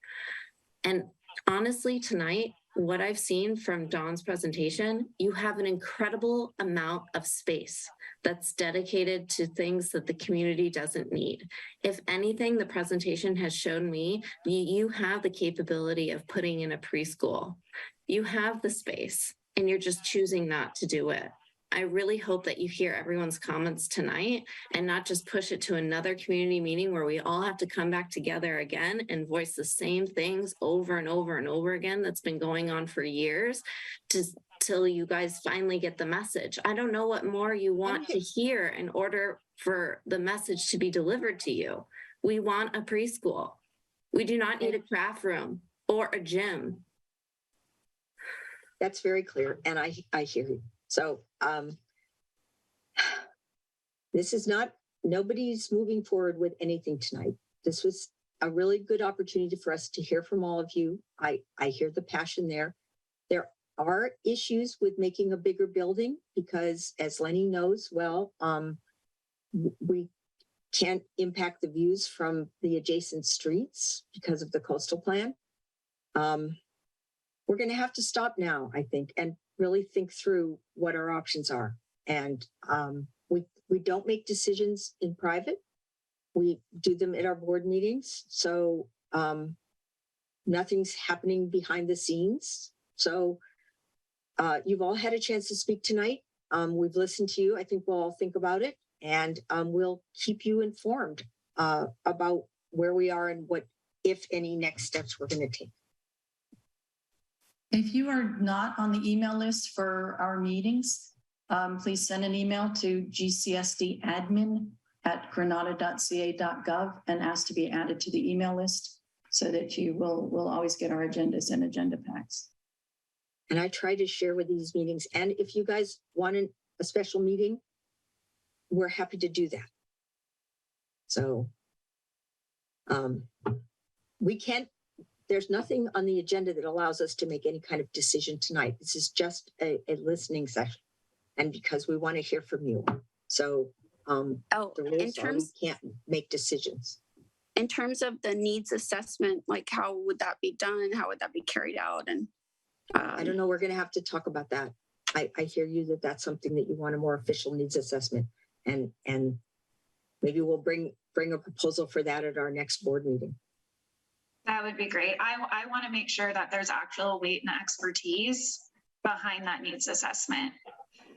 And honestly, tonight, what I've seen from Dawn's presentation, you have an incredible amount of space that's dedicated to things that the community doesn't need. If anything, the presentation has shown me you have the capability of putting in a preschool. You have the space and you're just choosing not to do it. I really hope that you hear everyone's comments tonight and not just push it to another community meeting where we all have to come back together again and voice the same things over and over and over again that's been going on for years till you guys finally get the message. I don't know what more you want to hear in order for the message to be delivered to you. We want a preschool. We do not need a craft room or a gym. That's very clear, and I hear you. So this is not, nobody's moving forward with anything tonight. This was a really good opportunity for us to hear from all of you. I hear the passion there. There are issues with making a bigger building because, as Lenny knows well, we can't impact the views from the adjacent streets because of the coastal plan. We're going to have to stop now, I think, and really think through what our options are. And we don't make decisions in private. We do them at our board meetings. So nothing's happening behind the scenes. So you've all had a chance to speak tonight. We've listened to you. I think we'll all think about it, and we'll keep you informed about where we are and what, if any, next steps we're going to take. If you are not on the email list for our meetings, please send an email to gcsdadmin@granada.ca.gov and ask to be added to the email list so that you will always get our agendas and agenda packs. And I try to share with these meetings. And if you guys want a special meeting, we're happy to do that. So we can't, there's nothing on the agenda that allows us to make any kind of decision tonight. This is just a listening session. And because we want to hear from you. So the rules are we can't make decisions. In terms of the needs assessment, like how would that be done? How would that be carried out? And I don't know. We're going to have to talk about that. I hear you that that's something that you want a more official needs assessment, and maybe we'll bring a proposal for that at our next board meeting. That would be great. I want to make sure that there's actual weight and expertise behind that needs assessment,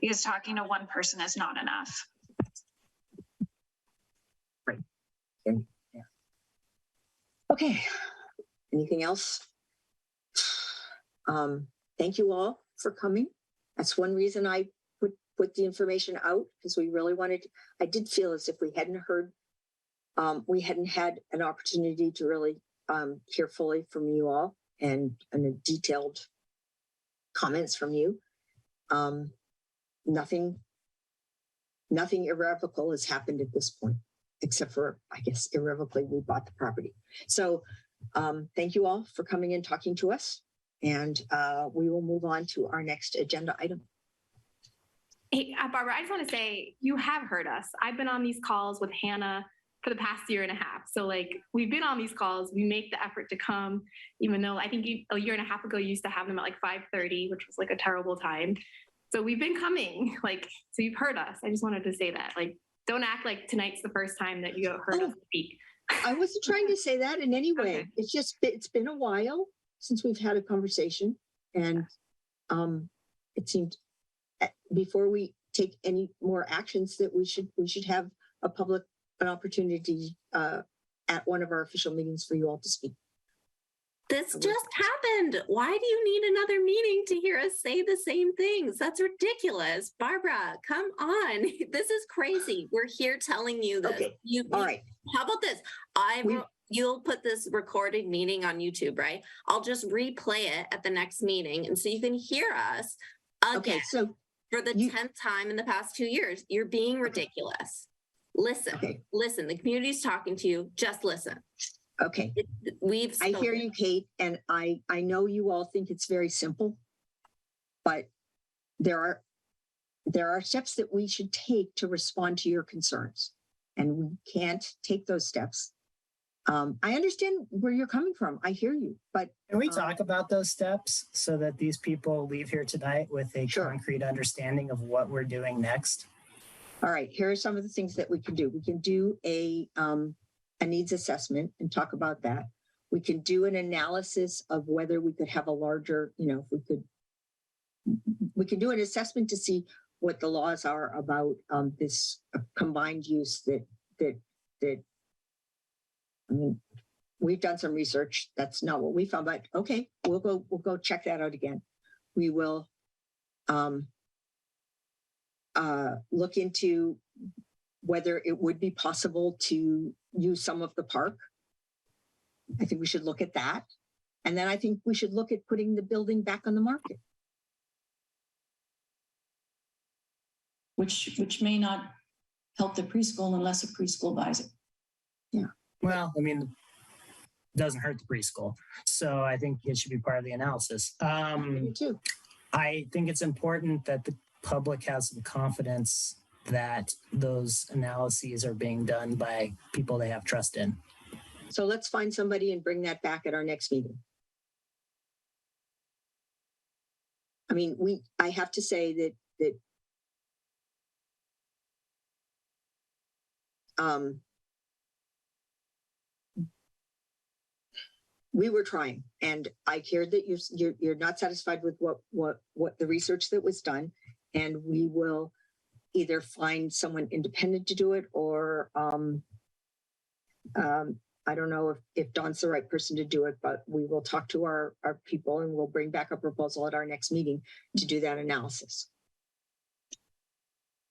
because talking to one person is not enough. Right. Yeah. Okay. Anything else? Thank you all for coming. That's one reason I put the information out, because we really wanted, I did feel as if we hadn't heard, we hadn't had an opportunity to really hear fully from you all and a detailed comments from you. Nothing irrevocable has happened at this point, except for, I guess, irrevocably we bought the property. So thank you all for coming and talking to us. And we will move on to our next agenda item. Hey, Barbara, I just want to say you have heard us. I've been on these calls with Hannah for the past year and a half. So like we've been on these calls, we make the effort to come, even though I think a year and a half ago you used to have them at like 5:30, which was like a terrible time. So we've been coming, like, so you've heard us. I just wanted to say that, like, don't act like tonight's the first time that you heard us speak. I wasn't trying to say that in any way. Okay. It's just, it's been a while since we've had a conversation, and it seemed before we take any more actions that we should have an opportunity at one of our official meetings for you all to speak. This just happened. Why do you need another meeting to hear us say the same things? That's ridiculous. Barbara, come on. This is crazy. We're here telling you this. Okay. All right. How about this? You'll put this recorded meeting on YouTube, right? I'll just replay it at the next meeting. And so you can hear us again. Okay, so for the 10th time in the past 2 years. You're being ridiculous. Listen, listen, the community's talking to you. Just listen. Okay. I hear you, Kate, and I know you all think it's very simple, but there are steps that we should take to respond to your concerns, and we can't take those steps. I understand where you're coming from. I hear you, but can we talk about those steps so that these people leave here tonight with a concrete understanding of what we're doing next? All right, here are some of the things that we can do. We can do a needs assessment and talk about that. We can do an analysis of whether we could have a larger, we can do an assessment to see what the laws are about this combined use that I mean, we've done some research. That's not what we found, but okay, we'll go check that out again. We will look into whether it would be possible to use some of the park. I think we should look at that. And then I think we should look at putting the building back on the market. Which may not help the preschool unless a preschool buys it. Yeah. Well, I mean, it doesn't hurt the preschool. So I think it should be part of the analysis. Me too. I think it's important that the public has some confidence that those analyses are being done by people they have trust in. So let's find somebody and bring that back at our next meeting. I mean, I have to say that we were trying, and I hear that you're not satisfied with what the research that was done, and we will either find someone independent to do it or I don't know if Dawn's the right person to do it, but we will talk to our people and we'll bring back a proposal at our next meeting to do that analysis.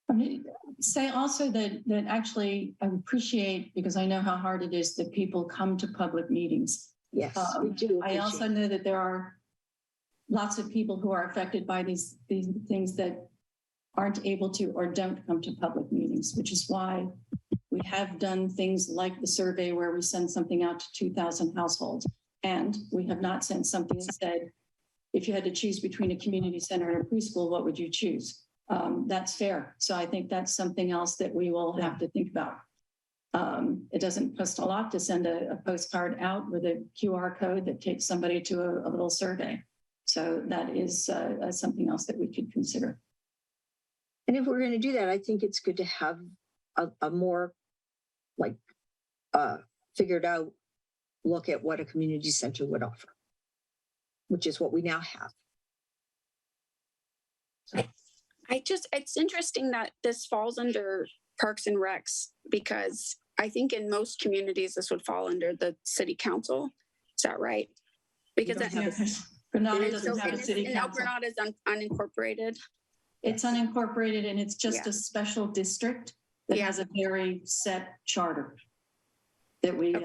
I mean, say also that actually I appreciate, because I know how hard it is that people come to public meetings. Yes, we do. I also know that there are lots of people who are affected by these things that aren't able to or don't come to public meetings, which is why we have done things like the survey where we send something out to 2,000 households. And we have not sent something that said, if you had to choose between a community center and a preschool, what would you choose? That's fair. So I think that's something else that we will have to think about. It doesn't cost a lot to send a postcard out with a QR code that takes somebody to a little survey. So that is something else that we could consider. And if we're going to do that, I think it's good to have a more like figured out look at what a community center would offer, which is what we now have. So. It's interesting that this falls under Parks and Recs, because I think in most communities this would fall under the city council. Is that right? Because Granada doesn't have a city council. Granada is unincorporated. It's unincorporated and it's just a special district that has a very set charter that we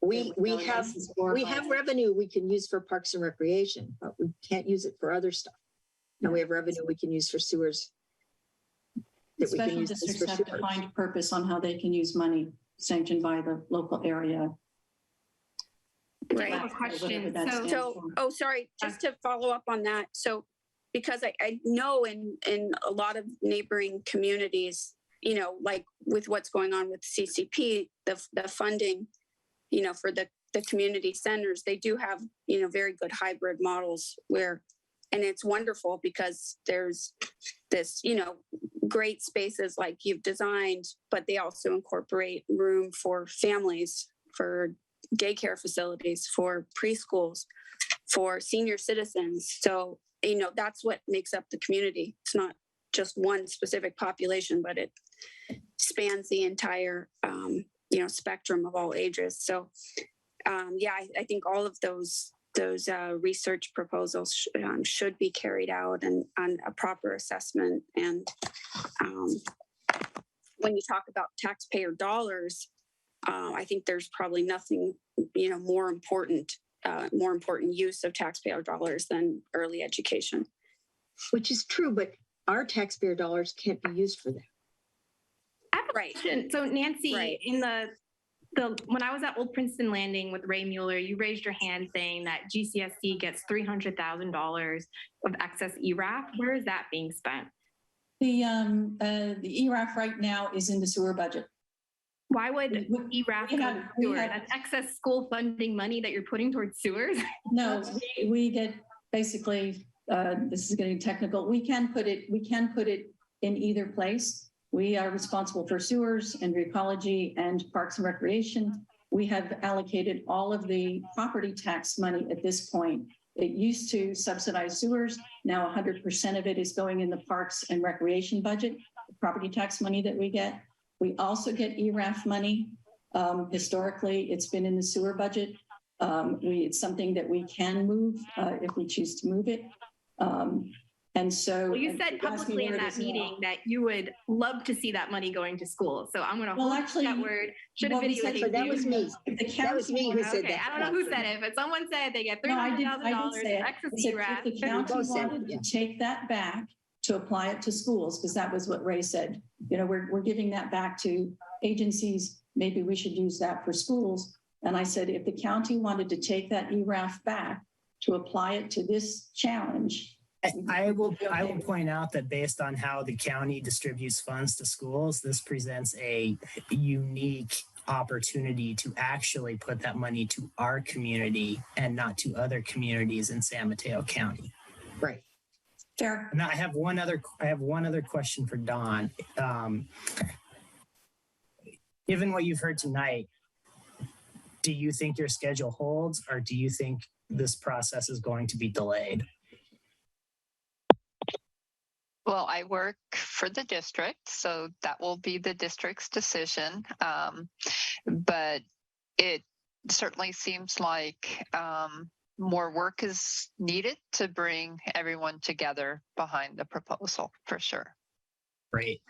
we have revenue we can use for parks and recreation, but we can't use it for other stuff. And we have revenue we can use for sewers. Special districts have defined purpose on how they can use money sanctioned by the local area. Right. I have a question. Sorry, just to follow up on that. So, because I know in a lot of neighboring communities, you know, like with what's going on with CCP, the funding, you know, for the community centers, they do have, you know, very good hybrid models where, and it's wonderful because there's this, you know, great spaces like you've designed, but they also incorporate room for families, for daycare facilities, for preschools, for senior citizens. So, you know, that's what makes up the community. It's not just one specific population, but it spans the entire, you know, spectrum of all ages. So, I think all of those research proposals should be carried out and on a proper assessment. And when you talk about taxpayer dollars, I think there's probably nothing, you know, more important use of taxpayer dollars than early education. Which is true, but our taxpayer dollars can't be used for that. I have a question. So Nancy, in the when I was at Old Princeton Landing with Ray Mueller, you raised your hand saying that GCSD gets $300,000 of excess ERAF. Where is that being spent? The ERAF right now is in the sewer budget. Why would ERAF go to sewer? That's excess school funding money that you're putting towards sewers? No, we get basically, this is getting technical. We can put it in either place. We are responsible for sewers and ecology and parks and recreation. We have allocated all of the property tax money at this point. It used to subsidize sewers. Now 100% of it is going in the parks and recreation budget, the property tax money that we get. We also get ERAF money. Historically, it's been in the sewer budget. It's something that we can move if we choose to move it. And so, well, you said publicly in that meeting that you would love to see that money going to school. So I'm going to hold that word. Should have videotaped. That was me. That was me who said that. I don't know who said it, but someone said they get $300,000 excess ERAF. If the county wanted to take that back to apply it to schools, because that was what Ray said. You know, we're giving that back to agencies. Maybe we should use that for schools. And I said, if the county wanted to take that ERAF back to apply it to this challenge. I will point out that based on how the county distributes funds to schools, this presents a unique opportunity to actually put that money to our community and not to other communities in San Mateo County. Right. Fair. Now I have one other question for Dawn. Given what you've heard tonight, do you think your schedule holds, or do you think this process is going to be delayed? Well, I work for the district, so that will be the district's decision. But certainly seems like more work is needed to bring everyone together behind the proposal, for sure. Great.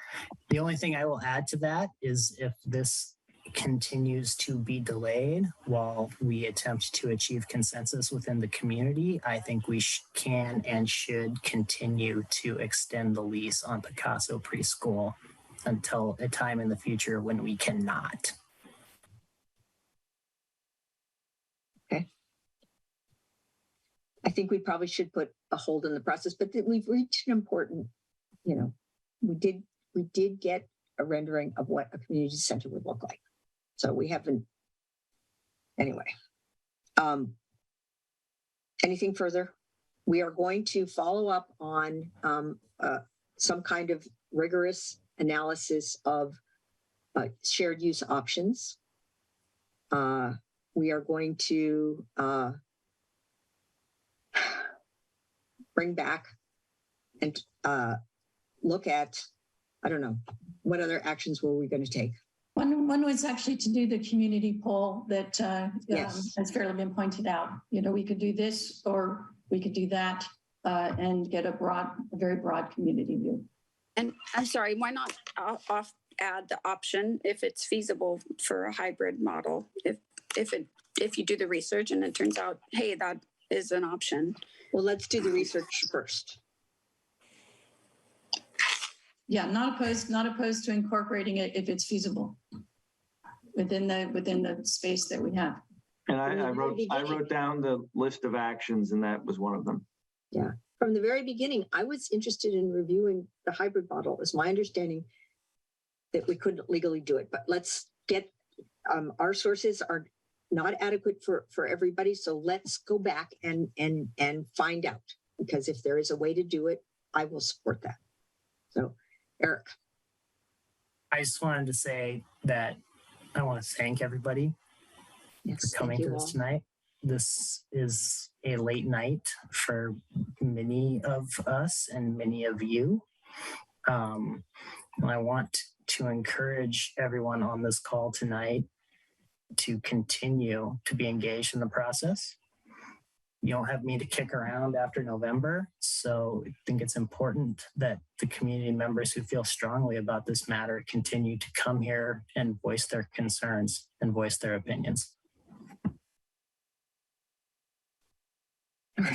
The only thing I will add to that is if this continues to be delayed while we attempt to achieve consensus within the community, I think we can and should continue to extend the lease on Picasso Preschool until a time in the future when we cannot. Okay. I think we probably should put a hold on the process, but we've reached an important, we did get a rendering of what a community center would look like. So we haven't, anyway. Anything further? We are going to follow up on some kind of rigorous analysis of shared use options. We are going to bring back and look at, I don't know, what other actions were we going to take? One was actually to do the community poll that Yes. has fairly been pointed out. We could do this or we could do that and get a very broad community view. And I'm sorry, why not add the option if it's feasible for a hybrid model? If you do the research and it turns out, hey, that is an option. Well, let's do the research first. Yeah, not opposed to incorporating it if it's feasible within the space that we have. And I wrote down the list of actions, and that was one of them. Yeah. From the very beginning, I was interested in reviewing the hybrid model. It's my understanding that we couldn't legally do it, but let's get, our sources are not adequate for everybody. So let's go back and find out, because if there is a way to do it, I will support that. So Eric. I just wanted to say that I want to thank everybody for coming to this tonight. This is a late night for many of us and many of you. And I want to encourage everyone on this call tonight to continue to be engaged in the process. You don't have me to kick around after November, so I think it's important that the community members who feel strongly about this matter continue to come here and voice their concerns and voice their opinions.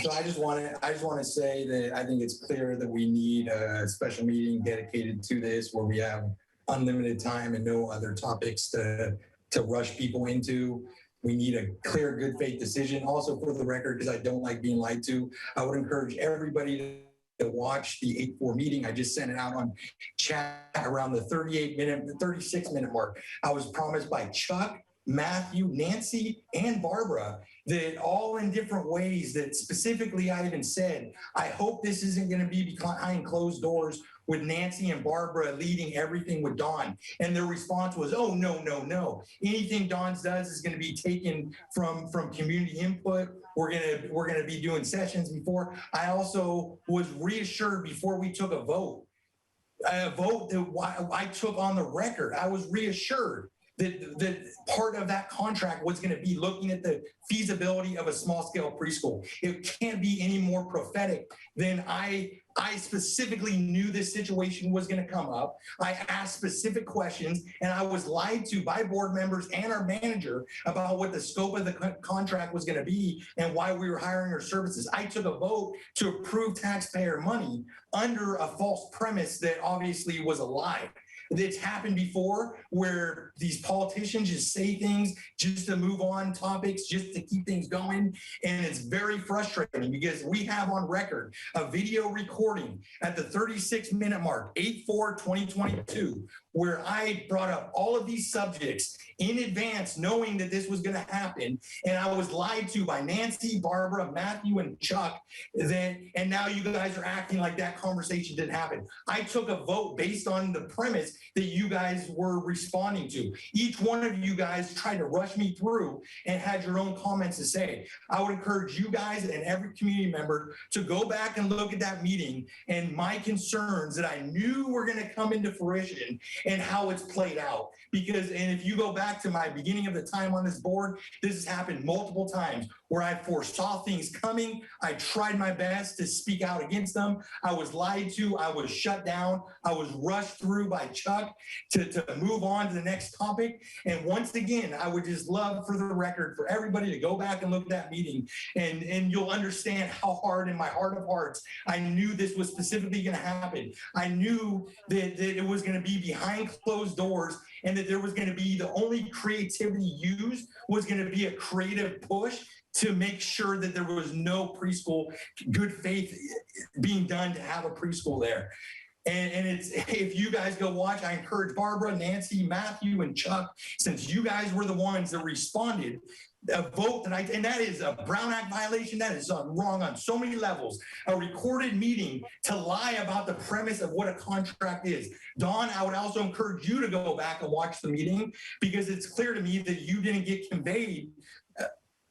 So I just want to say that I think it's clear that we need a special meeting dedicated to this, where we have unlimited time and no other topics to rush people into. We need a clear, good faith decision. Also, for the record, because I don't like being lied to, I would encourage everybody to watch the 8-4 meeting. I just sent it out on chat around the 36-minute mark. I was promised by Chuck, Matthew, Nancy, and Barbara that all in different ways that specifically I even said, I hope this isn't going to be behind closed doors with Nancy and Barbara leading everything with Dawn. And their response was, oh, no, no, no. Anything Dawn does is going to be taken from community input. We're gonna be doing sessions before. I also was reassured before we took a vote that I took on the record. I was reassured that part of that contract was going to be looking at the feasibility of a small scale preschool. It can't be any more prophetic than I specifically knew this situation was going to come up. I asked specific questions, and I was lied to by board members and our manager about what the scope of the contract was going to be and why we were hiring our services. I took a vote to approve taxpayer money under a false premise that obviously was a lie. It's happened before where these politicians just say things just to move on topics, just to keep things going. And it's very frustrating because we have on record a video recording at the 36-minute mark, 8/4/2022, where I brought up all of these subjects in advance, knowing that this was going to happen. And I was lied to by Nancy, Barbara, Matthew, and Chuck. And now you guys are acting like that conversation didn't happen. I took a vote based on the premise that you guys were responding to. Each one of you guys tried to rush me through and had your own comments to say. I would encourage you guys and every community member to go back and look at that meeting and my concerns that I knew were going to come into fruition and how it's played out. Because, and if you go back to my beginning of the time on this board, this has happened multiple times where I foresaw things coming. I tried my best to speak out against them. I was lied to. I was shut down. I was rushed through by Chuck to move on to the next topic. And once again, I would just love for the record for everybody to go back and look at that meeting, and you'll understand how hard in my heart of hearts I knew this was specifically going to happen. I knew that it was going to be behind closed doors, and that there was going to be the only creativity used was going to be a creative push to make sure that there was no preschool good faith being done to have a preschool there. And it's, if you guys go watch, I encourage Barbara, Nancy, Matthew, and Chuck, since you guys were the ones that responded, a vote that and that is a Brown Act violation. That is wrong on so many levels. A recorded meeting to lie about the premise of what a contract is. Dawn, I would also encourage you to go back and watch the meeting, because it's clear to me that you didn't get conveyed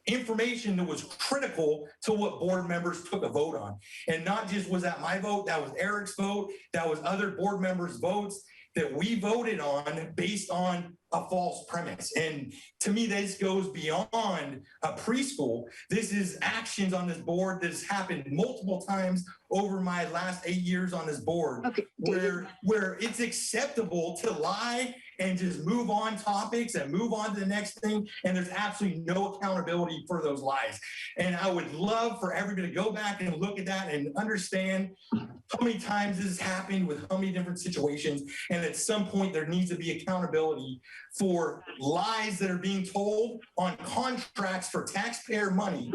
information that was critical to what board members took a vote on. And not just was that my vote, that was Eric's vote, that was other board members' votes that we voted on based on a false premise. And to me, this goes beyond a preschool. This is actions on this board that has happened multiple times over my last 8 years on this board, where it's acceptable to lie and just move on topics and move on to the next thing. And there's absolutely no accountability for those lies. And I would love for everybody to go back and look at that and understand how many times this has happened with how many different situations. And at some point, there needs to be accountability for lies that are being told on contracts for taxpayer money,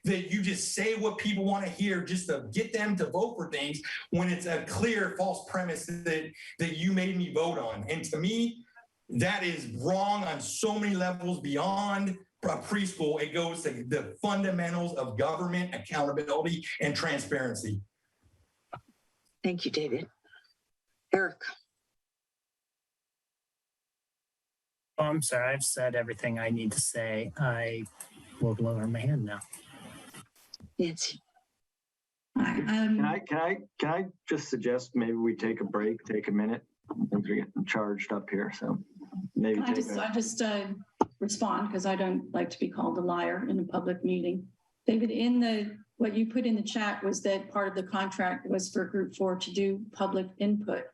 that you just say what people want to hear just to get them to vote for things when it's a clear false premise that you made me vote on. And to me, that is wrong on so many levels beyond preschool. It goes to the fundamentals of government accountability and transparency. Thank you, David. Eric. Oh, I'm sorry. I've said everything I need to say. I will lower my hand now. Nancy. Can I just suggest maybe we take a break, take a minute? Things are getting charged up here, so maybe I just respond because I don't like to be called a liar in a public meeting. David, what you put in the chat was that part of the contract was for Group 4 to do public input,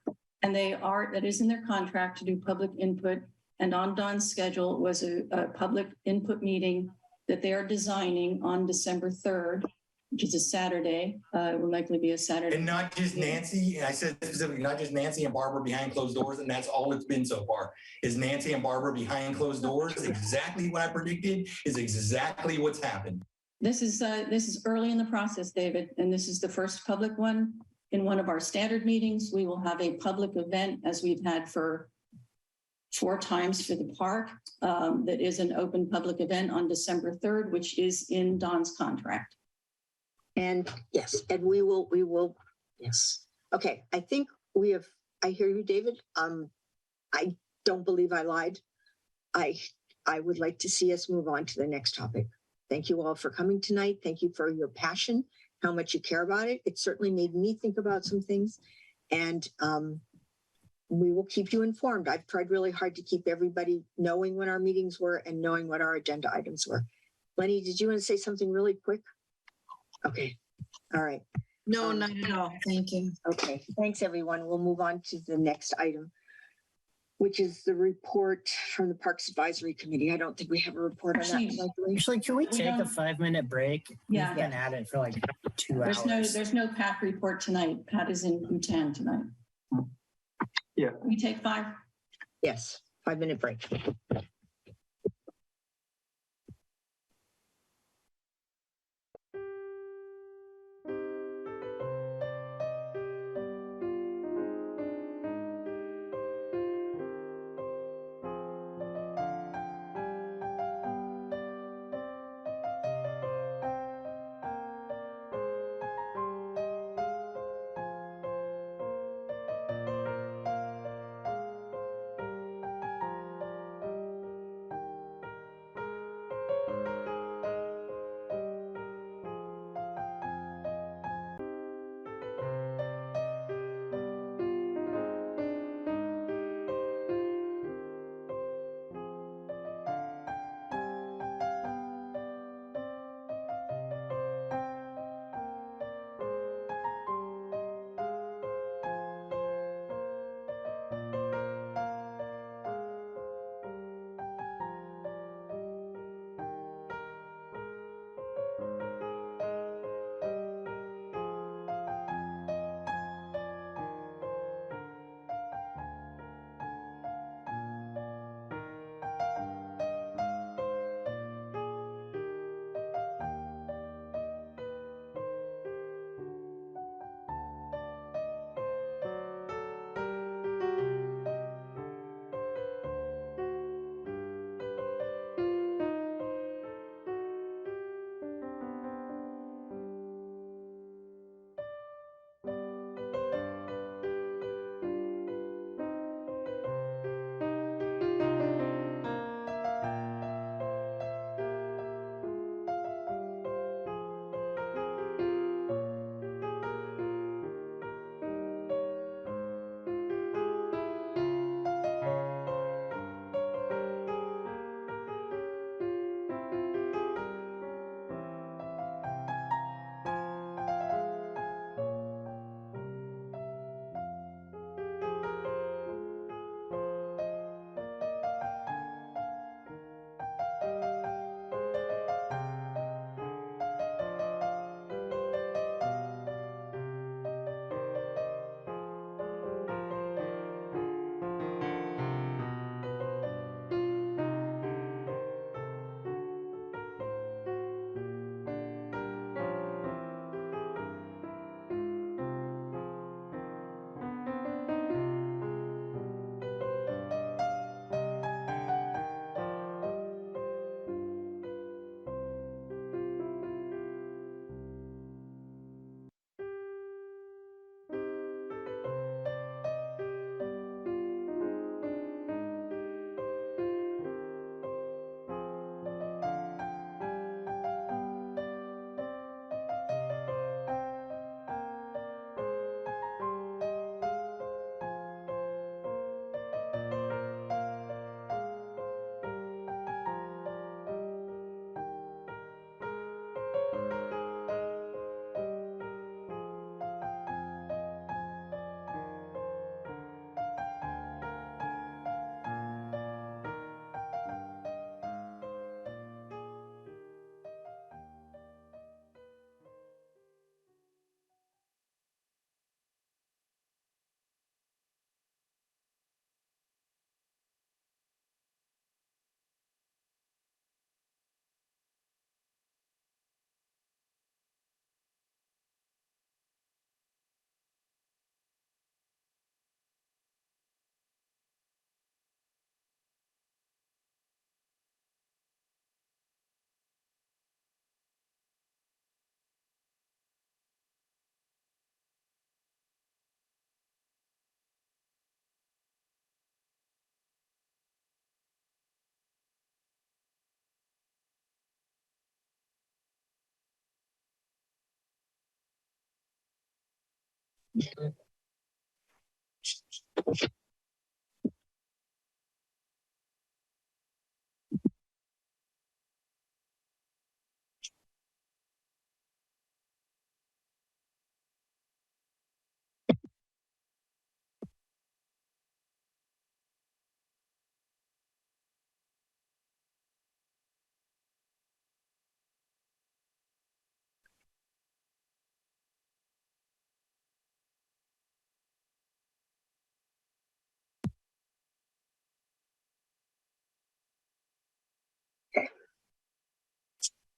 and that is in their contract to do public input. And on Don's schedule was a public input meeting that they are designing on December 3rd, which is a Saturday. It will likely be a Saturday. And not just Nancy, and I said specifically, not just Nancy and Barbara behind closed doors, and that's all it's been so far, is Nancy and Barbara behind closed doors. Exactly what I predicted is exactly what's happened. This is early in the process, David, and this is the first public one. In one of our standard meetings, we will have a public event, as we've had for 4 times for the park. That is an open public event on December 3rd, which is in Don's contract. And yes, and we will, yes. Okay, I think I hear you, David. I don't believe I lied. I would like to see us move on to the next topic. Thank you all for coming tonight. Thank you for your passion, how much you care about it. It certainly made me think about some things, and we will keep you informed. I've tried really hard to keep everybody knowing when our meetings were and knowing what our agenda items were. Lenny, did you want to say something really quick? Okay. All right. No, not at all. Thank you. Okay. Thanks, everyone. We'll move on to the next item, which is the report from the Parks Advisory Committee. I don't think we have a report on that. Actually, can we take a 5-minute break? Yeah. We've been at it for like 2 hours. There's no Pat report tonight. Pat is in Bhutan tonight. Yeah. We take 5? Yes. 5-minute break.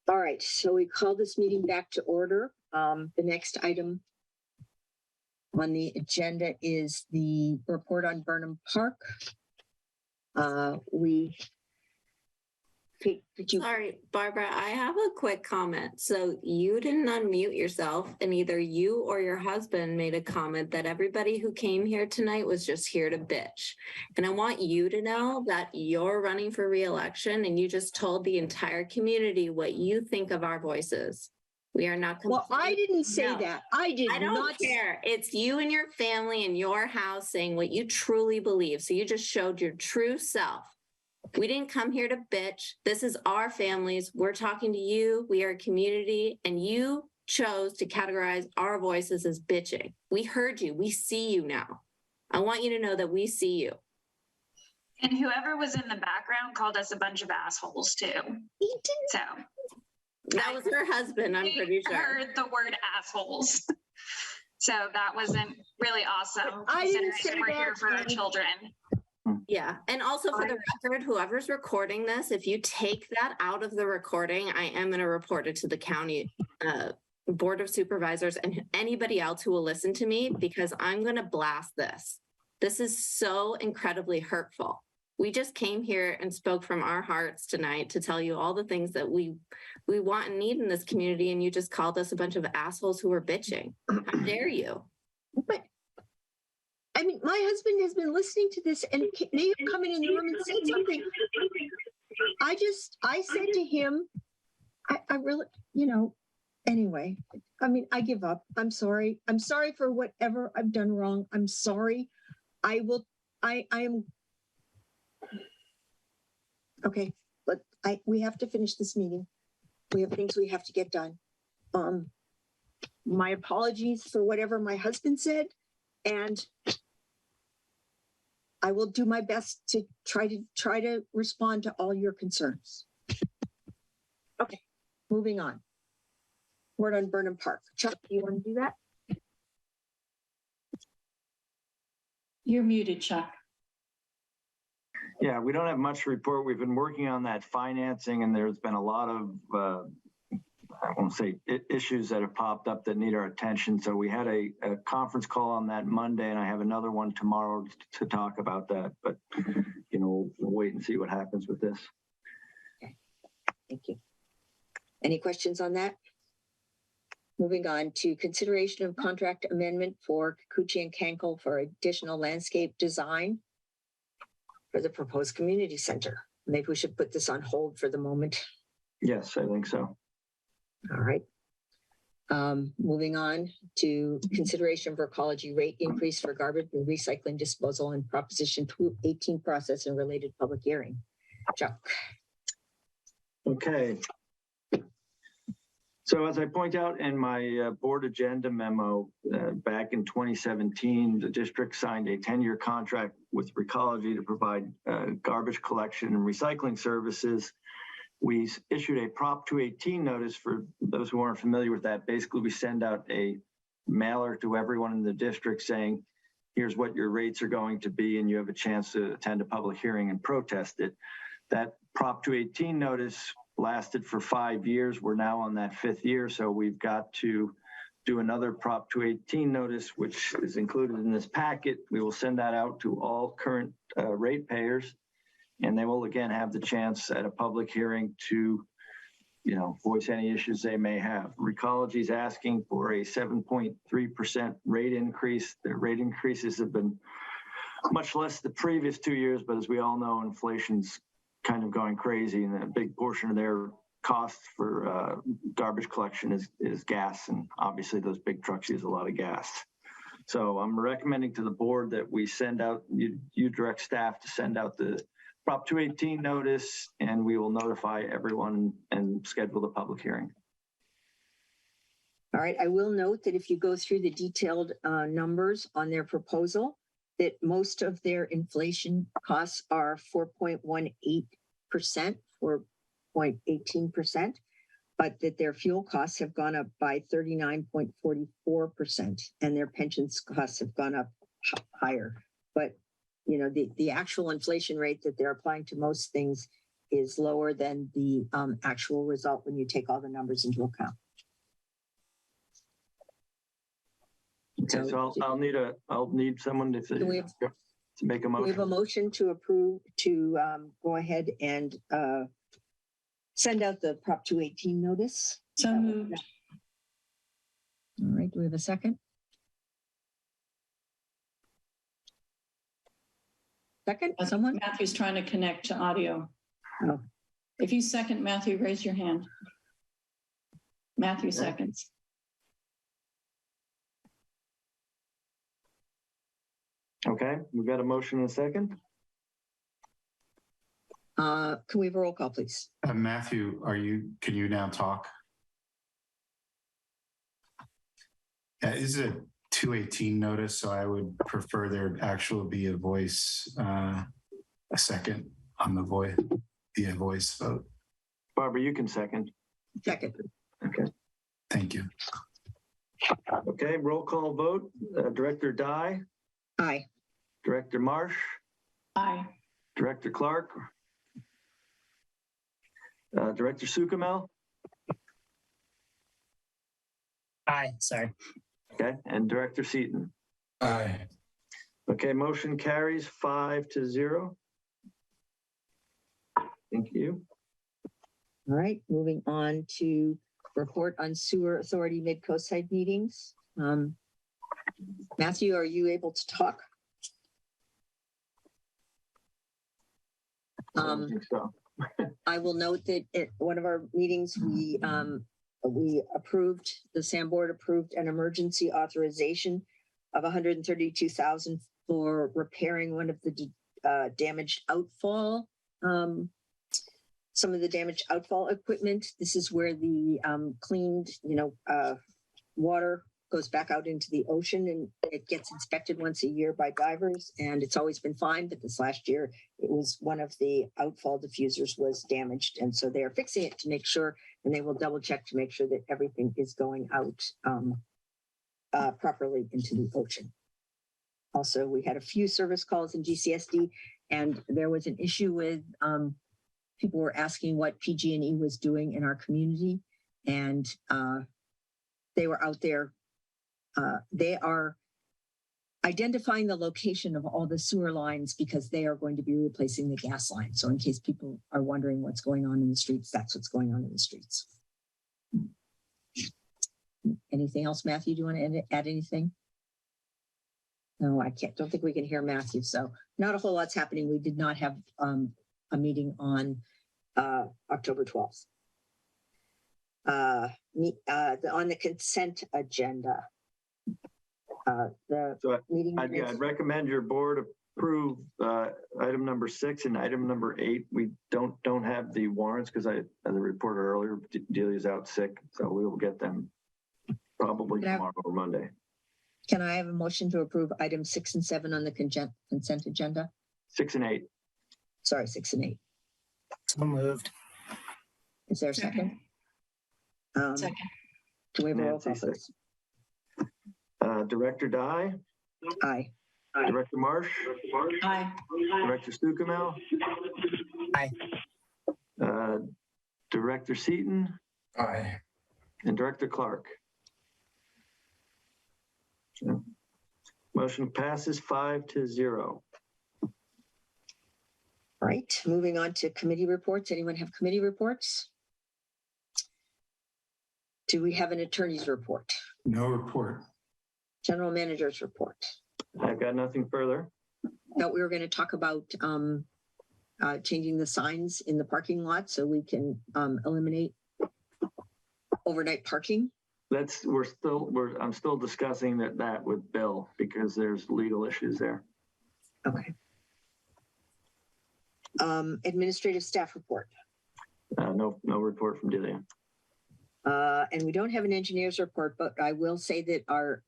All right, so we call this meeting back to order. The next item on the agenda is the report on Burnham Park. Sorry, Barbara, I have a quick comment. So you didn't unmute yourself, and either you or your husband made a comment that everybody who came here tonight was just here to bitch. And I want you to know that you're running for re-election, and you just told the entire community what you think of our voices. We are not. Well, I didn't say that. I don't care. It's you and your family in your house saying what you truly believe. So you just showed your true self. We didn't come here to bitch. This is our families. We're talking to you. We are a community, and you chose to categorize our voices as bitching. We heard you. We see you now. I want you to know that we see you. And whoever was in the background called us a bunch of assholes too. He didn't. So that was her husband, I'm pretty sure. I heard the word assholes. So that wasn't really awesome. I didn't say we're here that, for our children. Yeah. And also for the record, whoever's recording this, if you take that out of the recording, I am going to report it to the county board of supervisors and anybody else who will listen to me, because I'm going to blast this. This is so incredibly hurtful. We just came here and spoke from our hearts tonight to tell you all the things that we want and need in this community. And you just called us a bunch of assholes who were bitching. How dare you? But I mean, my husband has been listening to this, and they have come in the room and said something. I said to him, I really, anyway, I mean, I give up. I'm sorry. I'm sorry for whatever I've done wrong. I'm sorry. I am. Okay, but we have to finish this meeting. We have things we have to get done. My apologies for whatever my husband said, and I will do my best to try to respond to all your concerns. Okay, moving on. Word on Burnham Park. Chuck, do you want to do that? You're muted, Chuck. Yeah, we don't have much to report. We've been working on that financing, and there's been a lot of, I won't say issues that have popped up that need our attention. So we had a conference call on that Monday, and I have another one tomorrow to talk about that. But, we'll wait and see what happens with this. Okay, thank you. Any questions on that? Moving on to consideration of contract amendment for Kikuchi and Kankel for additional landscape design for the proposed community center. Maybe we should put this on hold for the moment. Yes, I think so. All right. Moving on to consideration for ecology rate increase for garbage and recycling disposal and Proposition 218 process and related public hearing. Chuck. Okay. So as I point out in my board agenda memo, back in 2017, the district signed a 10-year contract with Recology to provide garbage collection and recycling services. We issued a Prop 218 notice. For those who aren't familiar with that. Basically, we send out a mailer to everyone in the district saying, here's what your rates are going to be, and you have a chance to attend a public hearing and protest it. That Prop 218 notice lasted for 5 years. We're now on that 5th year, so we've got to do another Prop 218 notice, which is included in this packet. We will send that out to all current ratepayers, and they will again have the chance at a public hearing to, voice any issues they may have. Recology is asking for a 7.3% rate increase. Their rate increases have been much less the previous 2 years, but as we all know, inflation's kind of going crazy, and a big portion of their costs for garbage collection is gas, and obviously those big trucks use a lot of gas. So I'm recommending to the board that we send out, you direct staff to send out the Prop 218 notice, and we will notify everyone and schedule the public hearing. All right, I will note that if you go through the detailed numbers on their proposal, that most of their inflation costs are 4.18%, 4.18%, but that their fuel costs have gone up by 39.44%, and their pensions costs have gone up higher. But, you know, the actual inflation rate that they're applying to most things is lower than the actual result when you take all the numbers into account. Okay, so I'll need someone to make a motion. We have a motion to approve to go ahead and send out the Prop 218 notice. So moved. All right, do we have a second? Second, someone? Matthew's trying to connect to audio. Oh. If you second, Matthew, raise your hand. Matthew seconds. Okay, we've got a motion and a second. Can we have a roll call, please? Matthew, can you now talk? Is it a 218 notice? So I would prefer there actually be a voice, a second on the voice vote. Barbara, you can second. Second. Okay. Thank you. Okay, roll call vote. Director Dye. Aye. Director Marsh. Aye. Director Clark. Director Sukamel. Aye, sorry. Okay, and Director Seaton. Aye. Okay, motion carries 5-0. Thank you. All right, moving on to report on sewer authority mid-coast side meetings. Matthew, are you able to talk? I don't think so. I will note that at one of our meetings, we approved, the SAM board approved an emergency authorization of $132,000 for repairing one of the damaged outfall, some of the damaged outfall equipment. This is where the cleaned, water goes back out into the ocean, and it gets inspected once a year by divers, and it's always been fine. But this last year, it was one of the outfall diffusers was damaged, and so they are fixing it to make sure, and they will double check to make sure that everything is going out properly into the ocean. Also, we had a few service calls in GCSD, and there was an issue with people were asking what PG&E was doing in our community, and they were out there. They are identifying the location of all the sewer lines because they are going to be replacing the gas line. So in case people are wondering what's going on in the streets, that's what's going on in the streets. Anything else, Matthew? Do you want to add anything? No, I don't think we can hear Matthew. So not a whole lot's happening. We did not have a meeting on October 12th. On the consent agenda. I'd recommend your board approve item number 6 and item number 8. We don't have the warrants because as I reported earlier, Delia's out sick, so we will get them probably tomorrow or Monday. Can I have a motion to approve items 6 and 7 on the consent agenda? 6 and 8. Sorry, 6 and 8. So moved. Is there a second? Second. Do we have a roll call, please? Director Dye. Aye. Director Marsh. Aye. Director Stukamel. Aye. Director Seaton. Aye. And Director Clark. So, motion passes 5-0. All right, moving on to committee reports. Anyone have committee reports? Do we have an attorney's report? No report. General manager's report. I've got nothing further. Thought we were going to talk about changing the signs in the parking lot so we can eliminate overnight parking. I'm still discussing that with Bill because there's legal issues there. Okay. Administrative staff report. No report from Delia. And we don't have an engineer's report, but I will say that our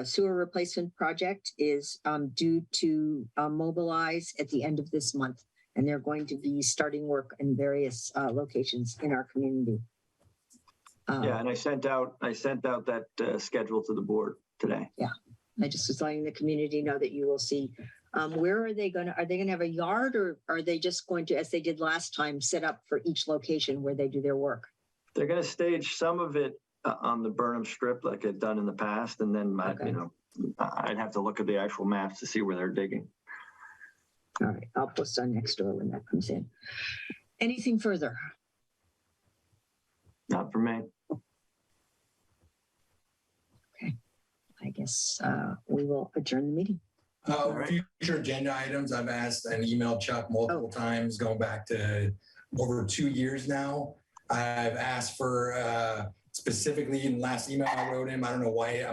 sewer replacement project is due to mobilize at the end of this month. And they're going to be starting work in various locations in our community. Yeah, and I sent out that schedule to the board today. Yeah, I just was letting the community know that you will see. Where are they gonna have a yard, or are they just going to, as they did last time, set up for each location where they do their work? They're going to stage some of it on the Burnham Strip like I've done in the past, and then I'd have to look at the actual maps to see where they're digging. All right, I'll post on Nextdoor when that comes in. Anything further? Not for me. Okay, I guess we will adjourn the meeting. Future agenda items, I've asked and emailed Chuck multiple times, going back to over 2 years now. I've asked for specifically in the last email I wrote him, I don't know why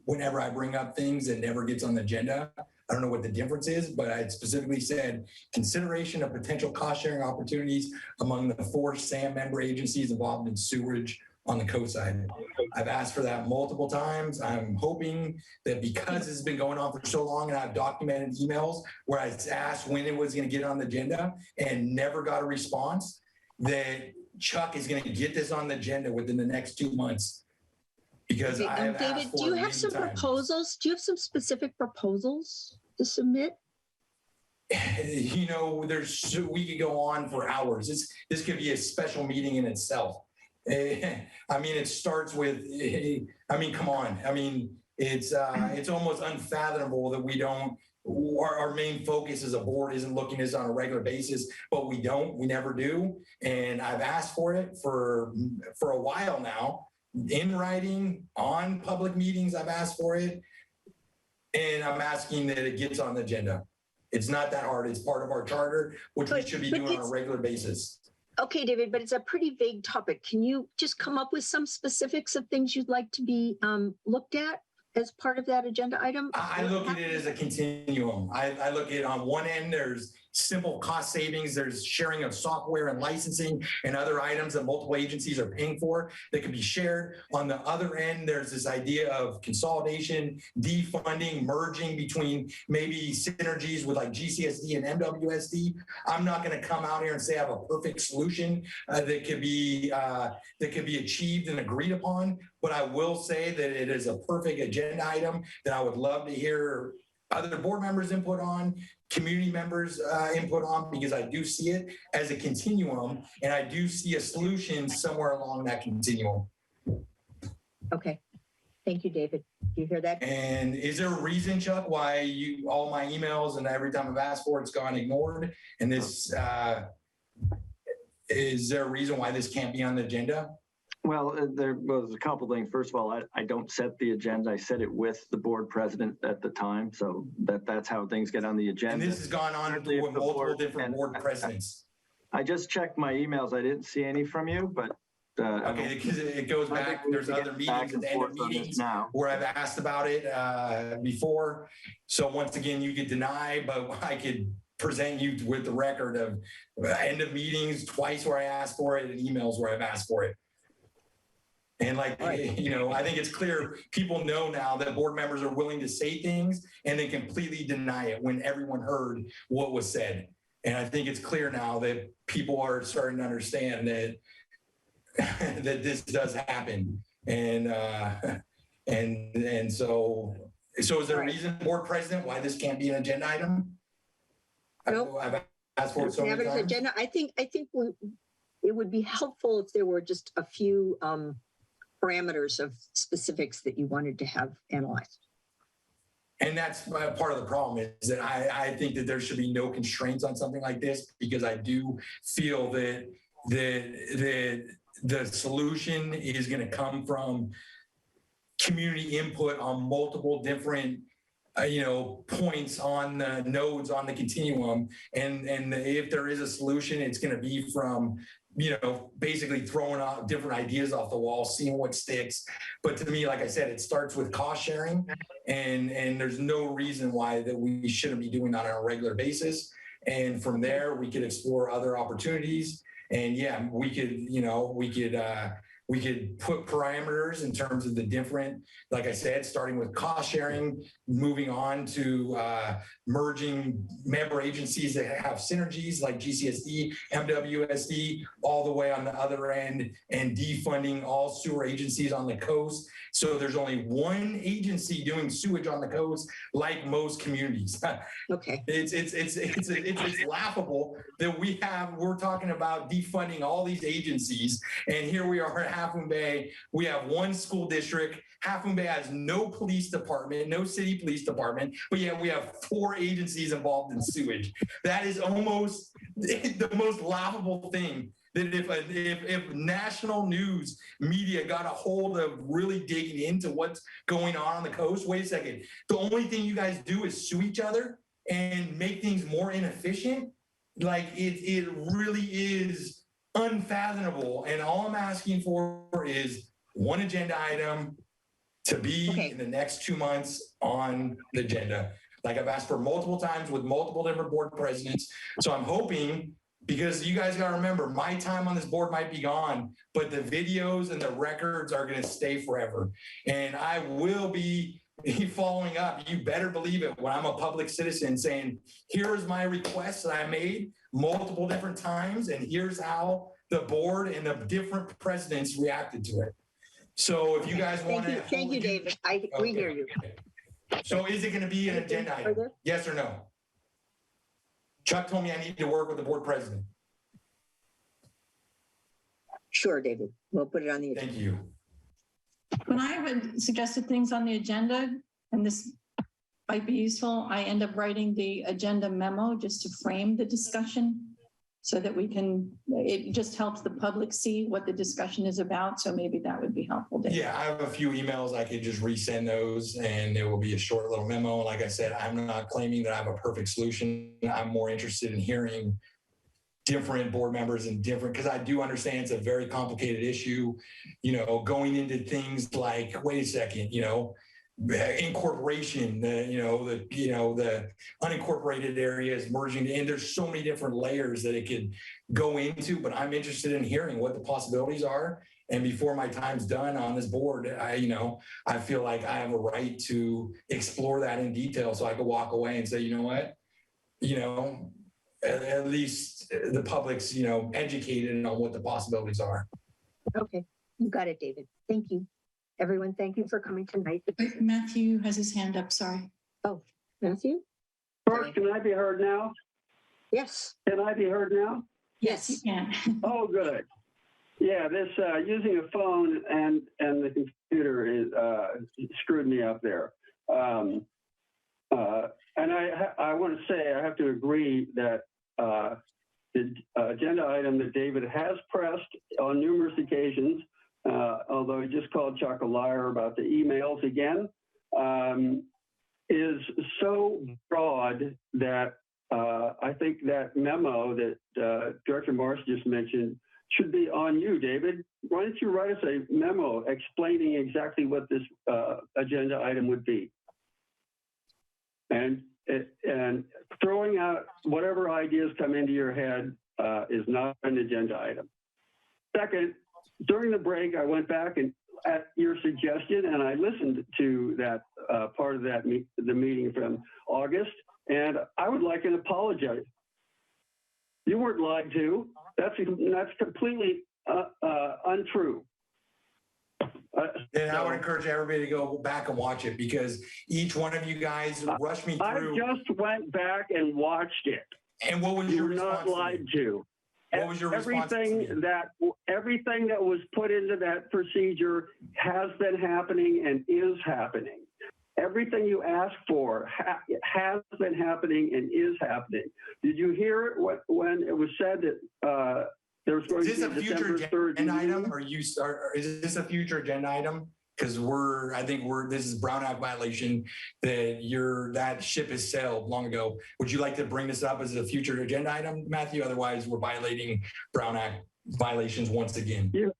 whenever I bring up things, it never gets on the agenda. I don't know what the difference is, but I specifically said consideration of potential cost sharing opportunities among the 4 SAM member agencies involved in sewerage on the coast side. I've asked for that multiple times. I'm hoping that because it's been going on for so long and I've documented emails where I asked when it was going to get on the agenda and never got a response, that Chuck is going to get this on the agenda within the next 2 months. Because I have David, asked for do you it have many some times. proposals? Do you have some specific proposals to submit? You know, we could go on for hours. This could be a special meeting in itself. I mean, it starts with, I mean, come on. I mean, it's almost unfathomable that we don't, our main focus as a board isn't looking at this on a regular basis, but we never do. And I've asked for it for a while now, in writing, on public meetings, I've asked for it. And I'm asking that it gets on the agenda. It's not that hard. It's part of our charter, which we should be doing on a regular basis. Okay, David, but it's a pretty vague topic. Can you just come up with some specifics of things you'd like to be looked at as part of that agenda item? I look at it as a continuum. I look at it on one end, there's simple cost savings, there's sharing of software and licensing and other items that multiple agencies are paying for that can be shared. On the other end, there's this idea of consolidation, defunding, merging between maybe synergies with like GCSD and MWSD. I'm not going to come out here and say I have a perfect solution that could be achieved and agreed upon, but I will say that it is a perfect agenda item that I would love to hear other board members input on, community members input on, because I do see it as a continuum and I do see a solution somewhere along that continuum. Okay. Thank you, David. Do you hear that? And is there a reason, Chuck, why all my emails and every time I've asked for it's gone ignored? And this, is there a reason why this can't be on the agenda? Well, there was a couple things. First of all, I don't set the agenda. I set it with the board president at the time. So that's how things get on the agenda. And this has gone on with multiple different board presidents. I just checked my emails. I didn't see any from you, but okay, because it goes back. There's other meetings at the end of meetings where I've asked about it before. So once again, you could deny, but I could present you with the record of end of meetings twice where I asked for it and emails where I've asked for it. And like, you know, I think it's clear people know now that board members are willing to say things and they completely deny it when everyone heard what was said. And I think it's clear now that people are starting to understand that that this does happen. And so is there a reason, board president, why this can't be an agenda item? Nope. I've asked for it so many times. Agenda. I think it would be helpful if there were just a few parameters of specifics that you wanted to have analyzed. And that's part of the problem is that I think that there should be no constraints on something like this, because I do feel that the solution is going to come from community input on multiple different points on the nodes on the continuum. And if there is a solution, it's going to be from, basically throwing out different ideas off the wall, seeing what sticks. But to me, like I said, it starts with cost sharing, and there's no reason why that we shouldn't be doing that on a regular basis. And from there, we could explore other opportunities. And yeah, we could put parameters in terms of the different, like I said, starting with cost sharing, moving on to merging member agencies that have synergies like GCSD, MWSD, all the way on the other end, and defunding all sewer agencies on the coast. So there's only one agency doing sewage on the coast, like most communities. Okay. It's laughable that we're talking about defunding all these agencies, and here we are at Half Moon Bay. We have one school district. Half Moon Bay has no police department, no city police department, but yet we have 4 agencies involved in sewage. That is almost the most laughable thing. That if national news media got a hold of really digging into what's going on the coast, wait a second, the only thing you guys do is sue each other and make things more inefficient. Like it really is unfathomable. And all I'm asking for is one agenda item to be in the next 2 months on the agenda. Like I've asked for multiple times with multiple different board presidents. So I'm hoping, because you guys got to remember, my time on this board might be gone, but the videos and the records are going to stay forever. And I will be following up. You better believe it when I'm a public citizen saying, here's my request that I made multiple different times, and here's how the board and the different presidents reacted to it. So if you guys want to. Thank you, David. We hear you. So is it going to be an agenda item? Yes or no? Chuck told me I need to work with the board president. Sure, David. We'll put it on the agenda. Thank you. When I had suggested things on the agenda, and this might be useful, I end up writing the agenda memo just to frame the discussion so that it just helps the public see what the discussion is about. So maybe that would be helpful, David. Yeah, I have a few emails. I could just resend those and it will be a short little memo. Like I said, I'm not claiming that I have a perfect solution. I'm more interested in hearing different board members and because I do understand it's a very complicated issue, going into things like, wait a second, incorporation, the unincorporated areas merging, and there's so many different layers that it could go into, but I'm interested in hearing what the possibilities are. And before my time's done on this board, I feel like I have a right to explore that in detail so I could walk away and say, you know what, at least the public's, educated on what the possibilities are. Okay, you got it, David. Thank you. Everyone, thank you for coming tonight. Wait, Matthew has his hand up, sorry. Oh, Matthew? First, can I be heard now? Yes. Can I be heard now? Yes, you can. Oh, good. Yeah, this using a phone and the computer is screwed me up there. And I want to say I have to agree that the agenda item that David has pressed on numerous occasions, although he just called Chuck a liar about the emails again, is so broad that I think that memo that Director Morris just mentioned should be on you, David. Why don't you write us a memo explaining exactly what this agenda item would be? And throwing out whatever ideas come into your head is not an agenda item. Second, during the break, I went back and at your suggestion, and I listened to that part of that the meeting from August, and I would like an apology. You weren't lied to. That's completely untrue. And I would encourage everybody to go back and watch it because each one of you guys rushed me through. I just went back and watched it. And what was your response? Not lied to. What was your response? Everything that was put into that procedure has been happening and is happening. Everything you asked for has been happening and is happening. Did you hear it when it was said that there's going to be a future agenda item? Is this a future agenda item? because this is Brown Act violation that ship has sailed long ago. Would you like to bring this up as a future agenda item, Matthew? Otherwise, we're violating Brown Act violations once again. You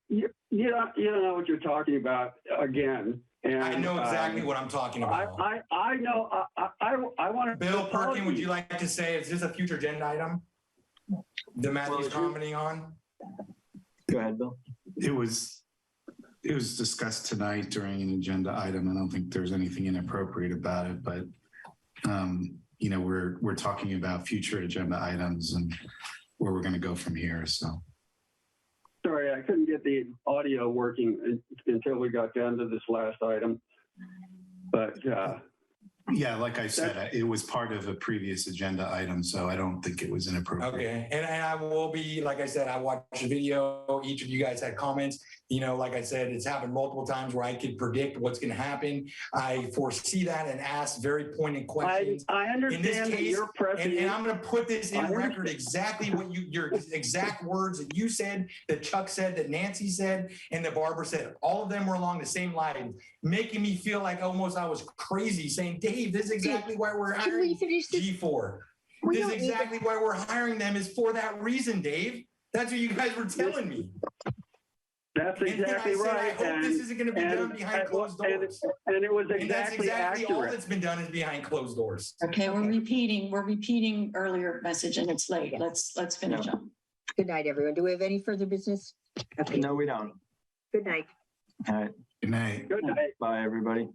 don't know what you're talking about again. And I know exactly what I'm talking about. I know. I want to. Bill Perkin, would you like to say, is this a future agenda item that Matthew's commenting on? Go ahead, Bill. It was discussed tonight during an agenda item. I don't think there's anything inappropriate about it, but we're talking about future agenda items and where we're going to go from here. So. Sorry, I couldn't get the audio working until we got down to this last item. But yeah, like I said, it was part of a previous agenda item, so I don't think it was inappropriate. Okay, and I will be, like I said, I watched the video. Each of you guys had comments. Like I said, it's happened multiple times where I could predict what's going to happen. I foresee that and ask very pointed questions. I understand in this case, that you're pressing. And I'm going to put this in record exactly what your exact words that you said, that Chuck said, that Nancy said, and that Barbara said. All of them were along the same line, making me feel like almost I was crazy, saying, Dave, this is exactly why we're hiring G4. This is exactly why we're hiring them, is for that reason, Dave. That's what you guys were telling me. That's exactly right. I hope this isn't going to be done behind closed doors. And it was exactly that's exactly all accurate. that's been done is behind closed doors. Okay, we're repeating earlier message and it's late. Let's finish up. Good night, everyone. Do we have any further business? Okay. No, we don't. Good night. All right. Good night. Good night. Bye, everybody.